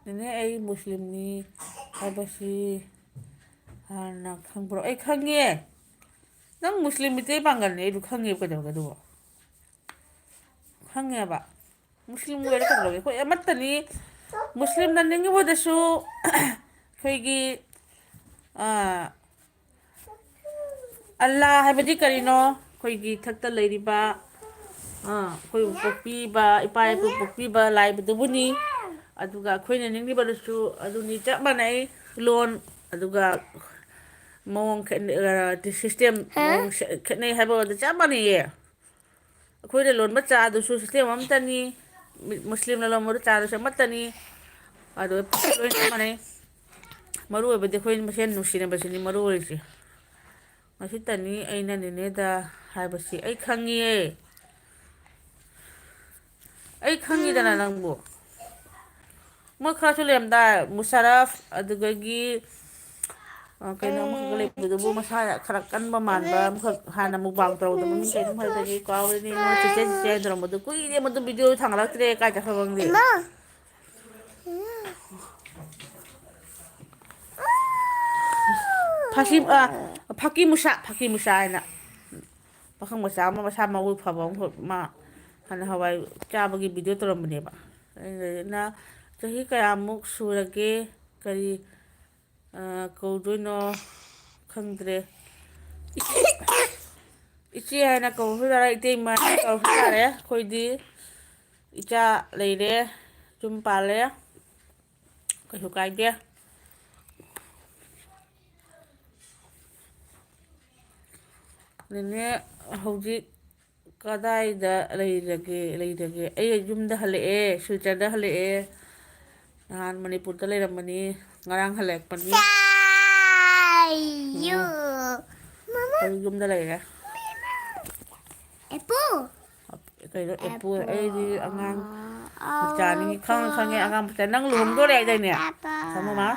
ꯅꯦꯅꯦ ꯑꯩ ꯃꯨꯁꯂꯤꯝꯅꯤ ꯍꯥꯏꯕꯁꯤ ꯍꯥꯟꯅ ꯈꯪꯕ꯭ꯔꯣ ꯑꯩ ꯈꯪꯉꯦ ꯅꯪ ꯃꯨꯁꯂꯤꯝ ꯃꯤꯇꯩ ꯄꯥꯡꯒꯜꯅꯤ ꯑꯩꯗꯣ ꯈꯪꯉꯦꯕ ꯀꯩꯗꯧꯔꯒꯦ ꯑꯗꯨꯕꯣ ꯈꯪꯉꯦꯕ ꯃꯨꯁꯂꯤꯝ ꯑꯣꯏꯔ ꯀꯩꯗꯧꯔꯒꯦ ꯑꯩꯈꯣꯏ ꯑꯃꯠꯇꯅꯤ ꯃꯨꯁꯂꯤꯝ ꯅꯟꯅꯤꯡꯉꯤꯕꯗꯁꯨ ꯑꯩꯈꯣꯏꯒꯤ ꯑꯜꯂꯥ ꯍꯥꯏꯕꯗꯤ ꯀꯔꯤꯅꯣ ꯑꯩꯈꯣꯏꯒꯤ ꯏꯊꯛꯇ ꯂꯩꯔꯤꯕ ꯑꯩꯈꯣꯏꯕꯨ ꯄꯣꯛꯄꯤꯕ ꯏꯄꯥ ꯏꯄꯨ ꯄꯣꯛꯄꯤꯕ ꯂꯥꯏꯕꯗꯨꯕꯨꯅꯤ ꯑꯗꯨꯒ ꯑꯩꯈꯣꯏꯅ ꯅꯤꯡꯂꯤꯕꯗꯁꯨ ꯑꯗꯨꯅꯤ ꯆꯞ ꯃꯥꯟꯅꯩ ꯂꯣꯟ ꯑꯗꯨꯒ ꯃꯑꯣꯡ ꯁꯤꯁꯇꯦꯝ ꯃꯑꯣꯡ ꯈꯦꯠꯅꯩ ꯍꯥꯏꯕꯗ ꯆꯞ ꯃꯥꯟꯅꯩꯌꯦ ꯑꯩꯈꯣꯏꯅ ꯂꯣꯟꯕ ꯆꯥꯗꯨꯁꯨ ꯁꯤꯁꯇꯦꯝ ꯑꯃꯠꯇꯅꯤ ꯃꯨꯁꯂꯤꯝꯅ ꯂꯣꯟꯕꯗ ꯆꯥꯗꯨꯁꯨ ꯑꯃꯠꯇꯅꯤ ꯑꯗꯨ ꯂꯣꯏ ꯆꯞ ꯃꯥꯟꯅꯩ ꯃꯔꯨ ꯑꯣꯏꯕꯗꯤ ꯑꯩꯈꯣꯏ ꯃꯁꯦꯟ ꯅꯨꯡꯁꯤꯅꯕꯁꯤꯅꯤ ꯃꯔꯨ ꯑꯣꯏꯔꯤꯁꯦ ꯃꯁꯤꯇꯅꯤ ꯑꯩꯅ ꯅꯦꯅꯦꯗ ꯍꯥꯏꯕꯁꯤ ꯑꯩ ꯈꯪꯉꯤꯌꯦ ꯑꯩ ꯈꯪꯉꯤꯗꯅ ꯅꯪꯕꯨ ꯃꯣꯏ ꯈꯔꯁꯨ ꯂꯩꯔꯝꯗꯥꯏ ꯃꯨꯁꯔꯐ ꯑꯗꯨꯗꯒꯤ ꯀꯩꯅꯣ ꯑꯃꯈꯛꯀ ꯂꯩꯕꯗꯨꯕꯨ ꯃꯁꯥ ꯈꯔ ꯀꯟꯕ ꯃꯥꯟꯕ ꯑꯃꯈꯛ ꯍꯥꯟꯅ ꯃꯨꯛꯕꯥꯡ ꯇꯧꯗꯕ ꯃꯃꯤꯡ ꯀꯩꯅꯣꯝ ꯍꯥꯏꯕꯗꯒꯤ ꯀꯥꯎꯔꯦꯅꯦ ꯃꯣꯏ ꯆꯤꯆꯦ ꯆꯤꯆꯦ ꯍꯥꯏꯅꯔꯝꯕꯗꯣ ꯀꯨꯏꯔꯦ ꯃꯗꯨ ꯚꯤꯗꯤꯑꯣ ꯊꯥꯡꯒꯠꯂꯛꯇ꯭ꯔꯦ ꯀꯥꯏ ꯆꯠꯈ꯭ꯔꯕ ꯈꯪꯗꯦ ꯐꯀꯤ ꯃꯨꯁꯥ ꯍꯥꯏꯅ ꯄꯥꯈꯪ ꯃꯆꯥ ꯑꯃ ꯃꯁꯥ ꯃꯎ ꯐꯕ ꯑꯃꯈꯛ ꯃꯥ ꯍꯥꯟꯅ ꯍꯋꯥꯏ ꯆꯥꯕꯒꯤ ꯚꯤꯗꯤꯑꯣ ꯇꯧꯔꯝꯕꯅꯦꯕ ꯑꯩꯅ ꯆꯍꯤ ꯀꯌꯥꯃꯨꯛ ꯁꯨꯔꯒꯦ ꯀꯔꯤ ꯀꯧꯗꯣꯏꯅꯣ ꯈꯪꯗ꯭ꯔꯦ ꯏꯆꯦ ꯍꯥꯏꯅ ꯀꯧꯔꯁꯨ ꯌꯥꯔꯦ ꯏꯇꯩꯃ ꯍꯥꯏꯅ ꯀꯧꯔꯁꯨ ꯌꯥꯔꯦ ꯑꯩꯈꯣꯏꯗꯤ ꯏꯆꯥ ꯂꯩꯔꯦ ꯌꯨꯝ ꯄꯥꯜꯂꯦ ꯀꯩꯁꯨ ꯀꯥꯏꯗꯦ ꯅꯦꯅꯦ ꯍꯧꯖꯤꯛ ꯀꯗꯥꯏꯗ ꯂꯩꯔꯒꯦ ꯑꯩ ꯌꯨꯝꯗ ꯍꯜꯂꯛꯑꯦ ꯁꯤꯜꯆꯔꯗ ꯍꯜꯂꯛꯑꯦ ꯅꯍꯥꯟ ꯃꯅꯤꯄꯨꯔꯗ ꯂꯩꯔꯝꯕꯅꯤ ꯉꯔꯥꯡ ꯍꯜꯂꯛꯄꯅꯤ ꯍꯧꯖꯤꯛ ꯌꯨꯝꯗ ꯂꯩꯔꯦ ꯀꯩꯅꯣ ꯑꯦꯄꯨ ꯑꯩꯗꯤ ꯑꯉꯥꯡ ꯃꯆꯥꯅꯤ ꯈꯪꯉꯦ ꯑꯉꯥꯡ ꯃꯆꯥ ꯅꯪ ꯂꯨꯍꯣꯡꯗꯣꯔꯦ ꯍꯥꯏꯗꯥꯏꯅꯦ ꯁꯥꯃꯨꯃꯥ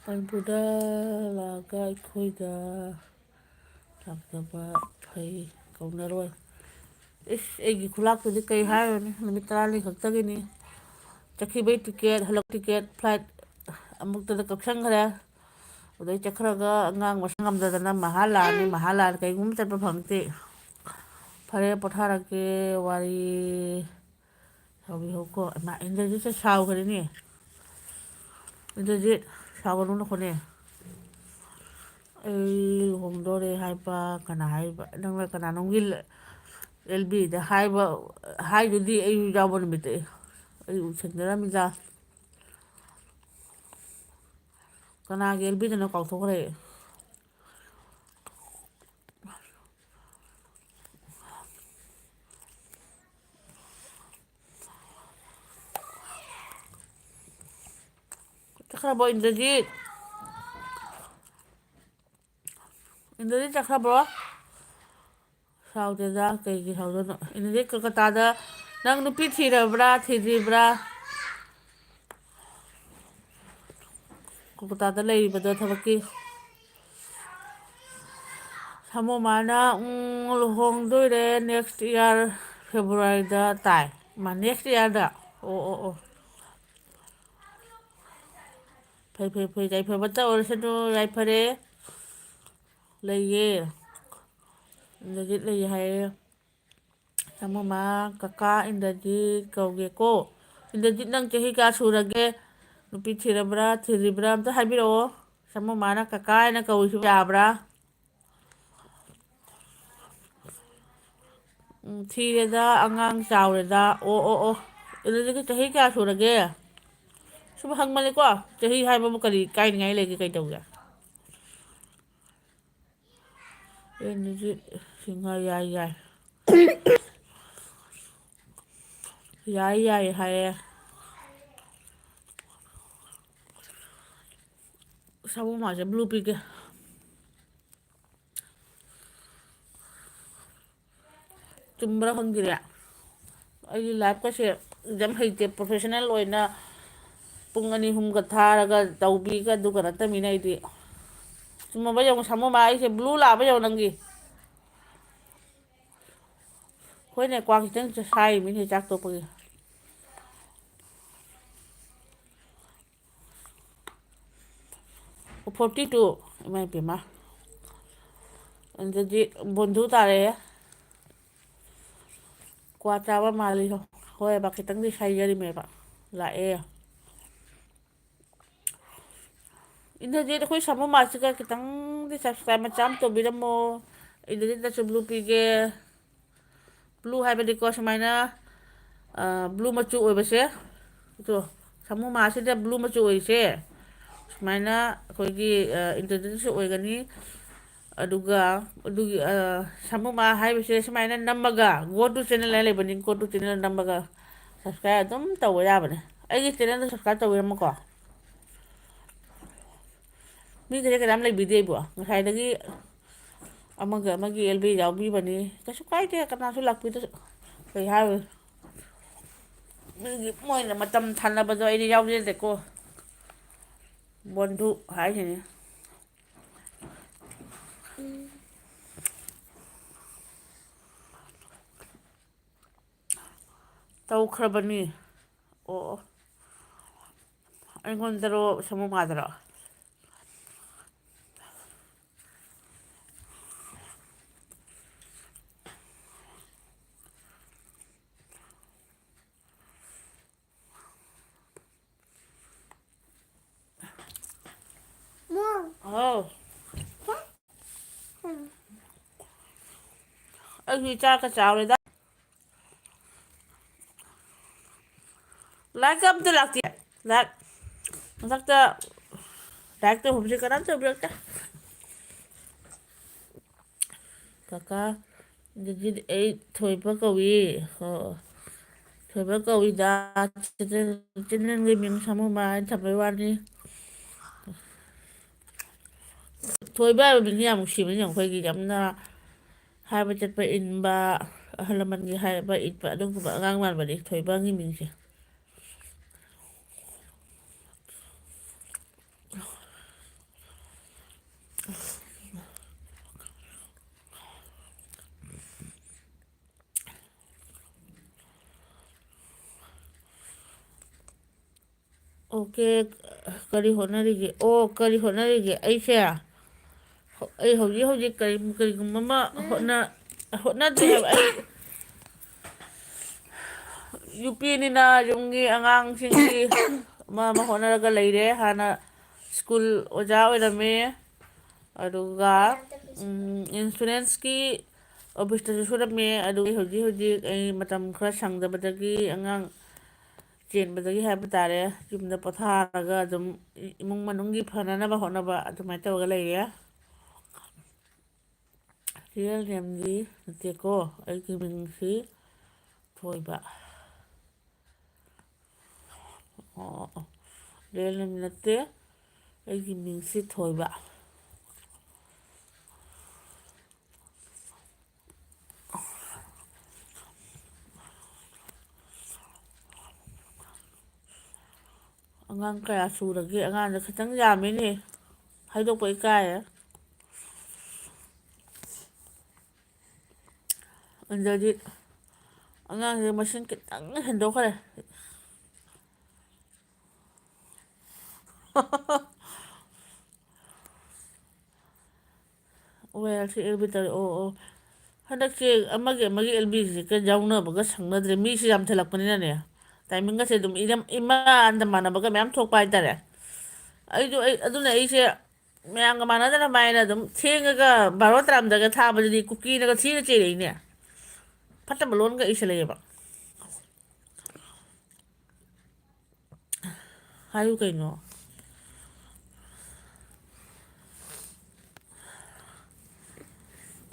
ꯃꯅꯤꯄꯨꯔꯗ ꯂꯥꯛꯑꯒ ꯑꯩꯈꯣꯏꯗ ꯂꯥꯛꯇꯕ ꯐꯩ ꯀꯧꯅꯔꯣꯏ ꯏꯁ ꯑꯩꯒꯤ ꯈꯨꯂꯥꯛꯇꯨꯗꯤ ꯀꯩ ꯍꯥꯏꯔꯨꯔꯅꯤ ꯅꯨꯃꯤꯠ 10ꯅꯤ ꯈꯛꯇꯒꯤꯅꯤ ꯆꯠꯈꯤꯕꯩ ꯇꯤꯛꯀꯦꯠ ꯍꯜꯂꯛ ꯇꯤꯛꯀꯦꯠ ꯐ꯭ꯂꯥꯏꯠ ꯑꯃꯨꯛꯇꯗ ꯀꯛꯁꯟꯈ꯭ꯔꯦ ꯑꯗꯩ ꯆꯠꯈ꯭ꯔꯒ ꯑꯉꯥꯡ ꯃꯁꯛ ꯉꯝꯗꯗꯅ ꯃꯍꯥ ꯂꯥꯛꯑꯅꯤ ꯀꯩꯒꯨꯝꯕ ꯆꯠꯄ ꯐꯪꯉꯛꯇꯦ ꯐꯔꯦ ꯄꯣꯊꯥꯔꯒꯦ ꯋꯥꯔꯤ ꯁꯥꯕꯤꯍꯧꯀꯣ ꯏꯟꯗ꯭ꯔꯖꯤꯠꯁꯦ ꯁꯥꯎꯈ꯭ꯔꯦꯅꯦ ꯏꯟꯗ꯭ꯔꯖꯤꯠ ꯁꯥꯎꯒꯅꯨ ꯅꯈꯣꯅꯦ ꯑꯩ ꯂꯨꯍꯣꯡꯗꯣꯔꯦ ꯍꯥꯏꯕ ꯀꯅꯥ ꯍꯥꯏꯔꯤꯕ ꯅꯪꯅ ꯀꯅꯥꯅꯣꯝꯒꯤ ꯑꯦꯜꯕꯤꯗ ꯍꯥꯏꯗꯨꯗꯤ ꯑꯩꯁꯨ ꯌꯥꯎꯕ ꯅꯨꯃꯤꯠꯇ ꯑꯩ ꯎꯁꯤꯟꯖꯔꯝꯃꯤꯗ ꯀꯅꯥꯒꯤ ꯑꯦꯜꯕꯤꯗꯅꯣ ꯀꯥꯎꯊꯣꯛꯈ꯭ꯔꯦ ꯆꯠꯈ꯭ꯔꯕꯣ ꯏꯟꯗ꯭ꯔꯖꯤꯠ ꯆꯠꯈ꯭ꯔꯕꯣ ꯁꯥꯎꯗꯦꯗ ꯀꯩꯒꯤ ꯁꯥꯎꯗꯣꯏꯅꯣ ꯏꯟꯗ꯭ꯔꯖꯤꯠ ꯀꯜꯀꯇꯥꯗ ꯅꯪ ꯅꯨꯄꯤ ꯊꯤꯔꯕ꯭ꯔꯥ ꯊꯤꯗ꯭ꯔꯤꯕ꯭ꯔꯥ ꯀꯣꯜꯀꯇꯥꯗ ꯂꯩꯔꯤꯕꯗꯣ ꯊꯕꯛꯀꯤ ꯁꯥꯃꯨꯃꯥꯅ ꯂꯨꯍꯣꯡꯗꯣꯏꯔꯦ ꯅꯦꯛꯁ ꯏꯌꯥꯔ ꯐꯦꯕ꯭ꯔꯨꯋꯥꯔꯤꯗ ꯇꯥꯏ ꯅꯦꯛꯁ ꯏꯌꯥꯔꯗ ꯑꯣ ꯐꯩ ꯌꯥꯏꯐꯕꯇ ꯑꯣꯏꯔꯁꯅꯨ ꯌꯥꯏꯐꯔꯦ ꯂꯩꯌꯦ ꯏꯟꯗ꯭ꯔꯖꯤꯠ ꯂꯩꯌꯦ ꯍꯥꯏꯌꯦ ꯁꯥꯃꯨꯃꯥ ꯀꯀꯥ ꯏꯟꯗ꯭ꯔꯖꯤꯠ ꯀꯧꯒꯦꯀꯣ ꯏꯟꯗ꯭ꯔꯖꯤꯠ ꯅꯪ ꯆꯍꯤ ꯀꯌꯥ ꯁꯨꯔꯒꯦ ꯅꯨꯄꯤ ꯊꯤꯔꯕ꯭ꯔꯥ ꯊꯤꯗ꯭ꯔꯤꯕ꯭ꯔꯥ ꯑꯝꯇ ꯍꯥꯏꯕꯤꯔꯛꯑꯣ ꯁꯥꯃꯨꯃꯥꯅ ꯀꯀꯥ ꯍꯥꯏꯅ ꯀꯧꯔꯤꯁꯤꯕꯨ ꯌꯥꯕ꯭ꯔꯥ ꯊꯤꯔꯦꯗ ꯑꯉꯥꯡ ꯆꯥꯎꯔꯦꯗ ꯑꯣ ꯏꯟꯗ꯭ꯔꯖꯤꯠꯀꯤ ꯆꯍꯤ ꯀꯌꯥ ꯁꯨꯔꯒꯦ ꯁꯨꯝ ꯍꯪꯕꯅꯤꯀꯣ ꯆꯍꯤ ꯍꯥꯏꯕꯕꯨ ꯀꯔꯤ ꯀꯥꯏꯅꯤꯡꯉꯥꯏ ꯂꯩꯒꯦ ꯀꯩꯗꯧꯒꯦ ꯏꯟꯗ꯭ꯔꯖꯤꯠ ꯁꯤꯡꯍ ꯌꯥꯏ ꯌꯥꯏ ꯍꯥꯏꯌꯦ ꯁꯥꯃꯨꯃꯥꯁꯦ ꯕ꯭ꯂꯨ ꯄꯤꯒꯦ ꯆꯨꯝꯕ꯭ꯔꯥ ꯈꯪꯗꯦꯅꯦ ꯑꯩꯒꯤ ꯂꯥꯏꯐꯀꯁꯦ ꯑꯦꯛꯖꯥꯝ ꯍꯩꯇꯦ ꯄ꯭ꯔꯣꯐꯦꯁꯟꯅꯦꯜ ꯑꯣꯏꯅ ꯄꯨꯡ 2-3ꯒ ꯊꯥꯔꯒ ꯇꯧꯕꯤꯒ ꯑꯗꯨꯒ ꯅꯠꯇꯃꯤꯅ ꯑꯩꯗꯤ ꯆꯨꯝꯃꯕ ꯌꯦꯡꯉꯣ ꯁꯥꯃꯨꯃꯥ ꯑꯩꯁꯦ ꯕ꯭ꯂꯨ ꯂꯥꯛꯑꯕ ꯌꯦꯡꯉꯣ ꯅꯪꯒꯤ ꯍꯣꯏꯅꯦ ꯀ꯭ꯋꯥ ꯈꯤꯇꯪ ꯁꯥꯏꯔꯤꯃꯤꯅꯦ ꯆꯥꯛ ꯇꯣꯛꯄꯒꯤ 42 ꯏꯃꯥꯏꯄꯦꯝꯃ ꯑꯗꯨꯗꯤ ꯕꯣꯟꯙꯨ ꯇꯥꯔꯦꯍꯦ ꯀ꯭ꯋꯥ ꯆꯥꯕ ꯃꯥꯜꯂꯤ ꯍꯣꯏꯕ ꯈꯤꯇꯪꯗꯤ ꯁꯥꯏꯖꯔꯤꯃꯦꯕ ꯂꯥꯛꯑꯦ ꯏꯟꯗ꯭ꯔꯖꯤꯠ ꯑꯩꯈꯣꯏ ꯁꯥꯃꯨꯃꯥꯁꯤꯒ ꯈꯤꯇꯪꯗꯤ ꯁꯞꯁꯀ꯭ꯔꯥꯏꯞ ꯃꯆꯥ ꯑꯃ ꯇꯧꯕꯤꯔꯝꯃꯣ ꯏꯟꯗ꯭ꯔꯖꯤꯠꯅꯁꯨ ꯕ꯭ꯂꯨ ꯄꯤꯒꯦ ꯕ꯭ꯂꯨ ꯍꯥꯏꯕꯗꯤꯀꯣ ꯁꯨꯃꯥꯏꯅ ꯕ꯭ꯂꯨ ꯃꯆꯨ ꯑꯣꯏꯕꯁꯦ ꯁꯥꯃꯨꯃꯥꯁꯤꯗ ꯕ꯭ꯂꯨ ꯃꯆꯨ ꯑꯣꯏꯔꯤꯁꯦ ꯁꯨꯃꯥꯏꯅ ꯑꯩꯈꯣꯏꯒꯤ ꯏꯟꯇ꯭ꯔꯗꯁꯨ ꯑꯣꯏꯒꯅꯤ ꯑꯗꯨꯒ ꯑꯗꯨꯒꯤ ꯁꯥꯃꯨꯃꯥ ꯍꯥꯏꯕꯁꯦ ꯁꯨꯃꯥꯏꯅ ꯅꯝꯃꯒ ꯒꯣ ꯇꯨ ꯆꯦꯅꯦꯜ ꯍꯥꯏꯅ ꯂꯩꯕꯅꯤ ꯒꯣ ꯇꯨ ꯆꯦꯅꯦꯜ ꯅꯝꯃꯒ ꯁꯞꯁꯀ꯭ꯔꯥꯏꯞ ꯑꯗꯨꯝ ꯇꯧꯕ ꯌꯥꯕꯅꯦ ꯑꯩꯒꯤ ꯆꯦꯅꯦꯜꯗ ꯁꯞꯁꯀ꯭ꯔꯥꯏꯞ ꯇꯧꯕꯤꯔꯝꯃꯨꯀꯣ ꯃꯤꯒꯁꯦ ꯀꯅꯥꯝ ꯂꯩꯕꯤꯗꯦ ꯑꯩꯕꯣ ꯉꯁꯥꯏꯗꯒꯤ ꯑꯃꯒꯤ ꯑꯦꯜꯕꯤ ꯌꯥꯎꯕꯤꯕꯅꯤ ꯀꯩꯁꯨ ꯀꯥꯏꯗꯦ ꯀꯅꯥꯁꯨ ꯂꯥꯛꯄꯤꯗꯁꯨ ꯀꯩ ꯍꯥꯏꯔꯨꯅꯤ ꯃꯤꯒꯤ ꯃꯣꯏꯅ ꯃꯇꯝ ꯊꯥꯅꯕꯗꯣ ꯑꯩꯗꯤ ꯌꯥꯎꯖꯗꯦꯀꯣ ꯕꯣꯟꯙꯨ ꯍꯥꯏꯁꯤꯅꯤ ꯇꯧꯈ꯭ꯔꯕꯅꯤ ꯑꯣ ꯑꯩꯉꯣꯟꯗꯔꯣ ꯁꯃꯨꯃꯥꯗꯔꯣ ꯑꯥꯎ ꯑꯩꯗꯤ ꯆꯥꯛꯀ ꯆꯥꯔꯦꯗ ꯂꯥꯏꯠꯀ ꯑꯝꯇ ꯂꯥꯛꯇꯦ ꯂꯥꯏꯠ ꯃꯊꯛꯇ ꯂꯥꯏꯔꯤꯛ ꯇꯧꯕꯁꯦ ꯀꯅꯥꯝ ꯇꯧꯕꯤꯔꯛꯇꯦ ꯀꯀꯥ ꯑꯗꯨꯗꯤ ꯑꯩ ꯊꯣꯏꯕ ꯀꯧꯏ ꯊꯣꯏꯕ ꯀꯧꯏꯗ ꯏꯆꯤꯟ ꯃꯤꯡ ꯁꯃꯨ ꯍꯥꯏꯅ ꯊꯝꯕꯩ ꯋꯥꯅꯤ ꯊꯣꯏꯕ ꯍꯥꯏꯕ ꯃꯤꯡꯁꯦ ꯌꯥꯝ ꯅꯨꯡꯁꯤꯕꯅꯤ ꯑꯩꯈꯣꯏꯒꯤ ꯌꯥꯝꯅ ꯍꯥꯏꯕ ꯆꯠꯄ ꯏꯟꯕ ꯑꯍꯜ ꯂꯃꯟꯒꯤ ꯍꯥꯏꯕ ꯏꯟꯕ ꯑꯗꯨꯒꯨꯝꯕ ꯑꯉꯥꯡ ꯃꯥꯟꯕꯅꯤ ꯊꯣꯏꯕꯒꯤ ꯃꯤꯡꯁꯦ ꯑꯣꯀꯦ ꯀꯔꯤ ꯍꯣꯠꯅꯔꯤꯒꯦ ꯑꯣ ꯀꯔꯤ ꯍꯣꯠꯅꯔꯤꯒꯦ ꯑꯩꯁꯦ ꯑꯩ ꯍꯧꯖꯤꯛ ꯀꯔꯤꯒꯨꯝꯕ ꯑꯃ ꯍꯣꯠꯅꯗ꯭ꯔꯤ ꯍꯥꯏꯕ ꯑꯩ ꯌꯨꯄꯤꯅꯤꯅ ꯌꯨꯝꯒꯤ ꯑꯉꯥꯡꯁꯤꯡꯒꯤ ꯑꯃ ꯑꯃ ꯍꯣꯠꯅꯔꯒ ꯂꯩꯔꯦ ꯍꯥꯟꯅ ꯁ꯭ꯀꯨꯜ ꯑꯣꯖꯥ ꯑꯣꯏꯔꯝꯃꯦ ꯑꯗꯨꯒ ꯏꯟꯁꯨꯔꯦꯟꯁꯀꯤ ꯑꯣꯐꯤꯁꯇꯁꯨ ꯁꯨꯔꯝꯃꯦ ꯑꯗꯨꯒ ꯍꯧꯖꯤꯛ ꯑꯩ ꯃꯇꯝ ꯈꯔ ꯁꯪꯗꯕꯗꯒꯤ ꯑꯉꯥꯡ ꯆꯦꯟꯕꯗꯒꯤ ꯍꯥꯏꯕ ꯇꯥꯔꯦ ꯌꯨꯝꯗ ꯄꯣꯊꯥꯔꯒ ꯑꯗꯨꯝ ꯏꯃꯨꯡ ꯃꯅꯨꯡꯒꯤ ꯐꯅꯅꯕ ꯍꯣꯠꯅꯕ ꯑꯗꯨꯃꯥꯏꯅ ꯇꯧꯔꯒ ꯂꯩꯔꯦ ꯔꯤꯌꯦꯜ ꯅꯦꯝꯗꯤ ꯅꯠꯇꯦꯀꯣ ꯑꯩꯒꯤ ꯃꯤꯡꯁꯤ ꯊꯣꯏꯕ ꯑꯣ ꯔꯤꯌꯦꯜ ꯅꯦꯝ ꯅꯠꯇꯦ ꯑꯩꯒꯤ ꯃꯤꯡꯁꯤ ꯊꯣꯏꯕ ꯑꯉꯥꯡ ꯀꯌꯥ ꯁꯨꯔꯒꯦ ꯑꯉꯥꯡꯗ ꯈꯤꯇꯪ ꯌꯥꯝꯃꯤꯅꯦ ꯍꯥꯏꯗꯣꯛꯄ ꯏꯀꯥꯏꯔꯦ ꯑꯗꯨꯗꯤ ꯑꯉꯥꯡꯁꯦ ꯃꯁꯤꯡ ꯈꯤꯇꯪ ꯍꯦꯟꯗꯣꯛꯈ꯭ꯔꯦ ꯋꯦꯜꯁꯤ ꯑꯦꯜꯕꯤ ꯇꯧꯔꯦ ꯑꯣ ꯍꯟꯗꯛꯁꯦ ꯑꯃꯒꯤ ꯑꯦꯜꯕꯤꯁꯤꯒ ꯌꯥꯎꯅꯕꯒ ꯁꯪꯅꯗ꯭ꯔꯦ ꯃꯤꯁꯦ ꯌꯥꯝꯊꯠꯂꯛꯄꯅꯤꯅꯅꯦ ꯇꯥꯏꯃꯤꯡꯒꯁꯦ ꯑꯗꯨꯝ ꯏꯃꯥꯟꯗ ꯃꯥꯟꯅꯕꯒ ꯃꯌꯥꯝ ꯊꯣꯛꯄ ꯍꯥꯏꯇꯥꯔꯦ ꯑꯗꯨꯅ ꯑꯩꯁꯦ ꯃꯌꯥꯝꯒ ꯃꯥꯟꯅꯗꯅ ꯃꯥꯏꯅ ꯑꯗꯨꯝ ꯊꯦꯡꯉꯒ ꯕꯥꯔꯣ ꯇꯔꯥꯝꯗꯥꯏꯒ ꯊꯥꯕꯁꯤꯗꯤ ꯀꯨꯀꯤꯅꯒ ꯊꯤꯅ ꯆꯩꯔꯛꯏꯅꯦ ꯐꯠꯇꯕ ꯂꯣꯟꯒ ꯏꯁꯜꯂꯛꯑꯦꯕ ꯍꯥꯏꯌꯨ ꯀꯩꯅꯣ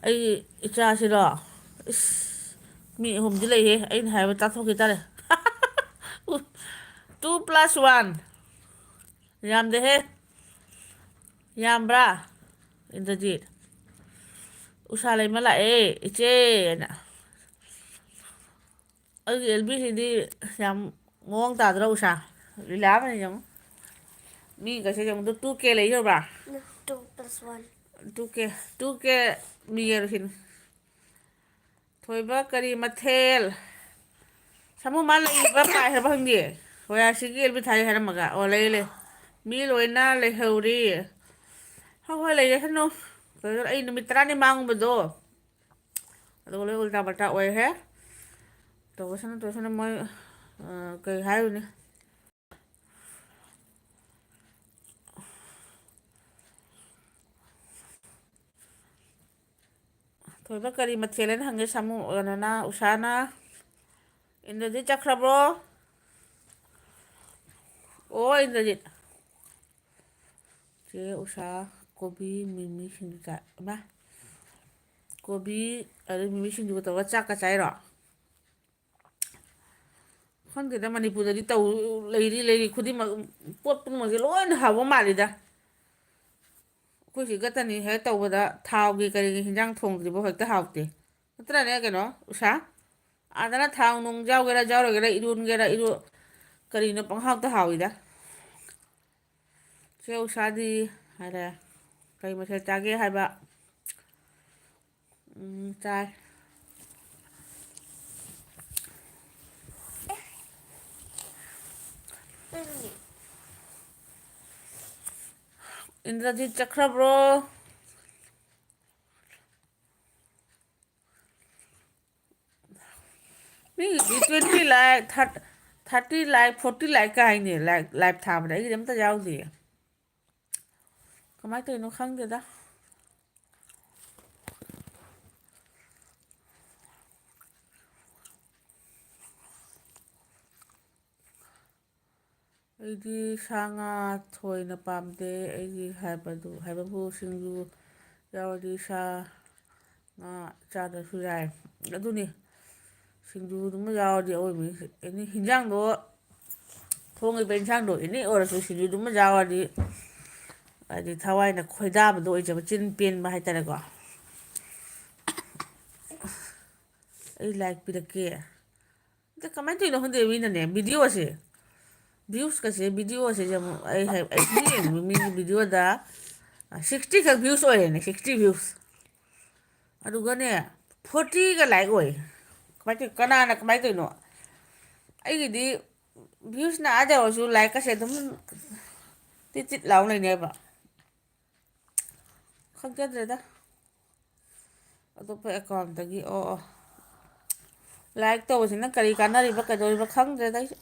ꯑꯩꯒꯤ ꯏꯆꯥꯁꯤꯔꯣ ꯏꯁ ꯃꯤ ꯑꯍꯨꯝꯗꯤ ꯂꯩꯍꯦ ꯑꯩꯅ ꯍꯥꯏꯕ ꯇꯥꯊꯣꯛꯈꯤ ꯇꯥꯔꯦ 2+1 ꯌꯥꯝꯗꯦꯍꯦ ꯌꯥꯝꯕ꯭ꯔꯥ ꯏꯟꯗ꯭ꯔꯖꯤꯠ ꯎꯁꯥ ꯂꯩꯃ ꯂꯥꯛꯑꯦ ꯏꯆꯦꯅ ꯑꯩꯒꯤ ꯑꯦꯜꯕꯤꯁꯤꯗꯤ ꯌꯥꯝ ꯃꯑꯣꯡ ꯇꯥꯗ꯭ꯔꯥ ꯎꯁꯥ ꯂꯤꯂꯥ ꯑꯃꯅꯤ ꯌꯦꯡꯉꯨ ꯃꯤꯒꯁꯦ ꯌꯦꯡꯉꯨ 2K ꯂꯩꯗꯧꯕ꯭ꯔꯥ 2+1 2K ꯃꯤꯒꯁꯤꯅꯤ ꯊꯣꯏꯕ ꯀꯔꯤ ꯃꯊꯦꯜ ꯁꯥꯃꯨ ꯃꯥ ꯂꯩꯕ꯭ꯔꯥ ꯄꯥꯏꯈ꯭ꯔꯕ ꯈꯪꯗꯦ ꯍꯣꯌꯥꯁꯤꯒꯤ ꯑꯦꯜꯕꯤ ꯊꯥꯏ ꯍꯥꯏꯔꯝꯃꯒ ꯑꯣ ꯂꯩ ꯃꯤ ꯂꯣꯏꯅ ꯂꯩꯍꯧꯔꯤ ꯍꯣꯏ ꯂꯩꯖꯁꯅꯨ ꯑꯩ ꯅꯨꯃꯤꯠ 10ꯅꯤ ꯃꯥꯡꯉꯨꯕꯗꯣ ꯑꯗꯨꯒ ꯂꯣꯏ ꯎꯜꯇꯥ ꯄꯜꯇꯥ ꯑꯣꯏꯈ꯭ꯔꯦ ꯇꯧꯁꯅꯨ ꯃꯣꯏ ꯀꯩ ꯍꯥꯏꯔꯨꯅꯤ ꯊꯣꯏꯕ ꯀꯔꯤ ꯃꯊꯦꯜꯅ ꯍꯪꯉꯦ ꯁꯥꯃꯨ ꯀꯩꯅꯣꯅ ꯎꯁꯥꯅ ꯏꯟꯗ꯭ꯔꯖꯤꯠ ꯆꯠꯈ꯭ꯔꯕꯣ ꯑꯣ ꯏꯟꯗ꯭ꯔꯖꯤꯠ ꯆꯦ ꯎꯁꯥ ꯀꯣꯕꯤ ꯃꯤꯃꯤ ꯁꯤꯡꯖꯨ ꯆꯥꯏ ꯏꯃꯥ ꯀꯣꯕꯤ ꯑꯗꯩ ꯃꯤꯃꯤ ꯁꯤꯡꯖꯨꯒ ꯇꯧꯔꯒ ꯆꯥꯛꯀ ꯆꯥꯏꯔꯣ ꯈꯪꯗꯦꯗ ꯃꯅꯤꯄꯨꯔꯗꯗꯤ ꯂꯩꯔꯤ ꯈꯨꯗꯤꯡꯃꯛ ꯄꯣꯠ ꯄꯨꯝꯅꯃꯛꯁꯦ ꯂꯣꯏꯅ ꯍꯥꯎꯕ ꯃꯥꯜꯂꯤꯗ ꯑꯩꯈꯣꯏ ꯁꯤꯒꯇꯅꯤ ꯍꯦꯛ ꯇꯧꯕꯗ ꯊꯥꯎꯒꯤ ꯀꯔꯤꯒꯤ ꯍꯟꯖꯥꯡ ꯊꯣꯡꯗ꯭ꯔꯤꯕꯣ ꯍꯦꯛꯇ ꯍꯥꯎꯇꯦ ꯅꯠꯇ꯭ꯔꯅꯦ ꯀꯩꯅꯣ ꯎꯁꯥ ꯑꯥꯗꯅ ꯊꯥꯎ ꯅꯨꯡ ꯌꯥꯎꯒꯦꯔꯥ ꯌꯥꯎꯔꯣꯏꯒꯦꯔꯥ ꯏꯔꯣꯟꯒꯦꯔꯥ ꯀꯔꯤꯅꯣ ꯄꯪꯍꯥꯎꯇ ꯍꯥꯎꯋꯤꯗ ꯆꯦ ꯎꯁꯥꯗꯤ ꯍꯥꯏꯔꯦ ꯀꯩ ꯃꯊꯦꯜ ꯆꯥꯒꯦ ꯍꯥꯏꯕ ꯆꯥꯏ ꯏꯟꯗ꯭ꯔꯖꯤꯠ ꯆꯠꯈ꯭ꯔꯕ꯭ꯔꯣ? ꯃꯤꯒꯤꯗꯤ 20 ꯂꯥꯏꯛ 30 ꯂꯥꯏꯛ 40 ꯂꯥꯏꯛ ꯀꯥꯏꯅꯦ ꯂꯥꯏꯚ ꯊꯥꯕꯗ ꯑꯩꯒꯤꯗꯤ ꯑꯝꯇ ꯌꯥꯎꯗꯦ ꯀꯃꯥꯏꯅ ꯇꯧꯔꯤꯅꯣ ꯈꯪꯗꯦꯗ ꯑꯩꯗꯤ ꯁꯥ ꯉꯥ ꯊꯣꯏꯅ ꯄꯥꯝꯗꯦ ꯑꯩꯒꯤ ꯍꯥꯏꯕꯕꯨ ꯁꯤꯡꯖꯨ ꯌꯥꯎꯔꯗꯤ ꯁꯥ ꯉꯥ ꯆꯥꯗ꯭ꯔꯁꯨ ꯌꯥꯏ ꯑꯗꯨꯅꯤ ꯁꯤꯡꯖꯨꯗꯨꯃ ꯌꯥꯎꯔꯗꯤ ꯑꯋꯣꯏꯕ ꯑꯦꯅꯤ ꯍꯤꯟꯖꯥꯡꯗꯣ ꯊꯣꯡꯉꯤꯕ ꯏꯟꯁꯥꯡꯗꯣ ꯑꯦꯅꯤ ꯑꯣꯏꯔꯁꯨ ꯁꯤꯡꯖꯨꯗꯨꯃ ꯌꯥꯎꯔꯗꯤ ꯍꯥꯏꯗꯤ ꯊꯋꯥꯏꯅ ꯈꯣꯏꯗꯥꯕꯗꯣ ꯑꯣꯏꯖꯕ ꯆꯤꯟ ꯄꯦꯟꯕ ꯍꯥꯏꯇꯥꯔꯦꯀꯣ ꯑꯩ ꯂꯥꯏꯛ ꯄꯤꯔꯛꯀꯦ ꯑꯗ ꯀꯃꯥꯏꯅ ꯇꯧꯔꯤꯅꯣ ꯈꯪꯗꯦ ꯃꯤꯅꯅꯦ ꯚꯤꯗꯤꯑꯣꯁꯦ ꯚ꯭ꯌꯨꯁꯀꯁꯦ ꯚꯤꯗꯤꯑꯣꯁꯦ ꯑꯃꯨꯛ ꯑꯩ ꯃꯤꯒꯤ ꯚꯤꯗꯤꯑꯣꯗ 60 ꯈꯛ ꯚ꯭ꯌꯨꯁ ꯑꯣꯏꯔꯦꯅꯦ 60 ꯚ꯭ꯌꯨꯁ ꯑꯗꯨꯒꯅꯦ 40ꯒ ꯂꯥꯏꯛ ꯑꯣꯏ ꯀꯃꯥꯏꯅ ꯇꯧꯅꯣ ꯀꯅꯥꯅ ꯀꯃꯥꯏꯅ ꯇꯧꯔꯤꯅꯣ ꯑꯩꯒꯤꯗꯤ ꯚ꯭ꯌꯨꯁꯅ ꯑꯥꯗ ꯌꯧꯔꯁꯨ ꯂꯥꯏꯛꯀꯁꯦ ꯑꯗꯨꯝ ꯇꯤꯠ ꯇꯤꯠ ꯂꯥꯎ ꯂꯩꯅꯦꯕ ꯈꯪꯖꯗ꯭ꯔꯦꯗ ꯑꯇꯣꯞꯄ ꯑꯦꯀꯥꯎꯟꯇꯒꯤ ꯑꯣ ꯂꯥꯏꯛ ꯇꯧꯕꯁꯤꯅ ꯀꯔꯤ ꯀꯥꯟꯅꯔꯤꯕ ꯀꯩꯗꯧꯔꯤꯕ ꯈꯪꯗ꯭ꯔꯦꯗ ꯑꯩꯁꯨ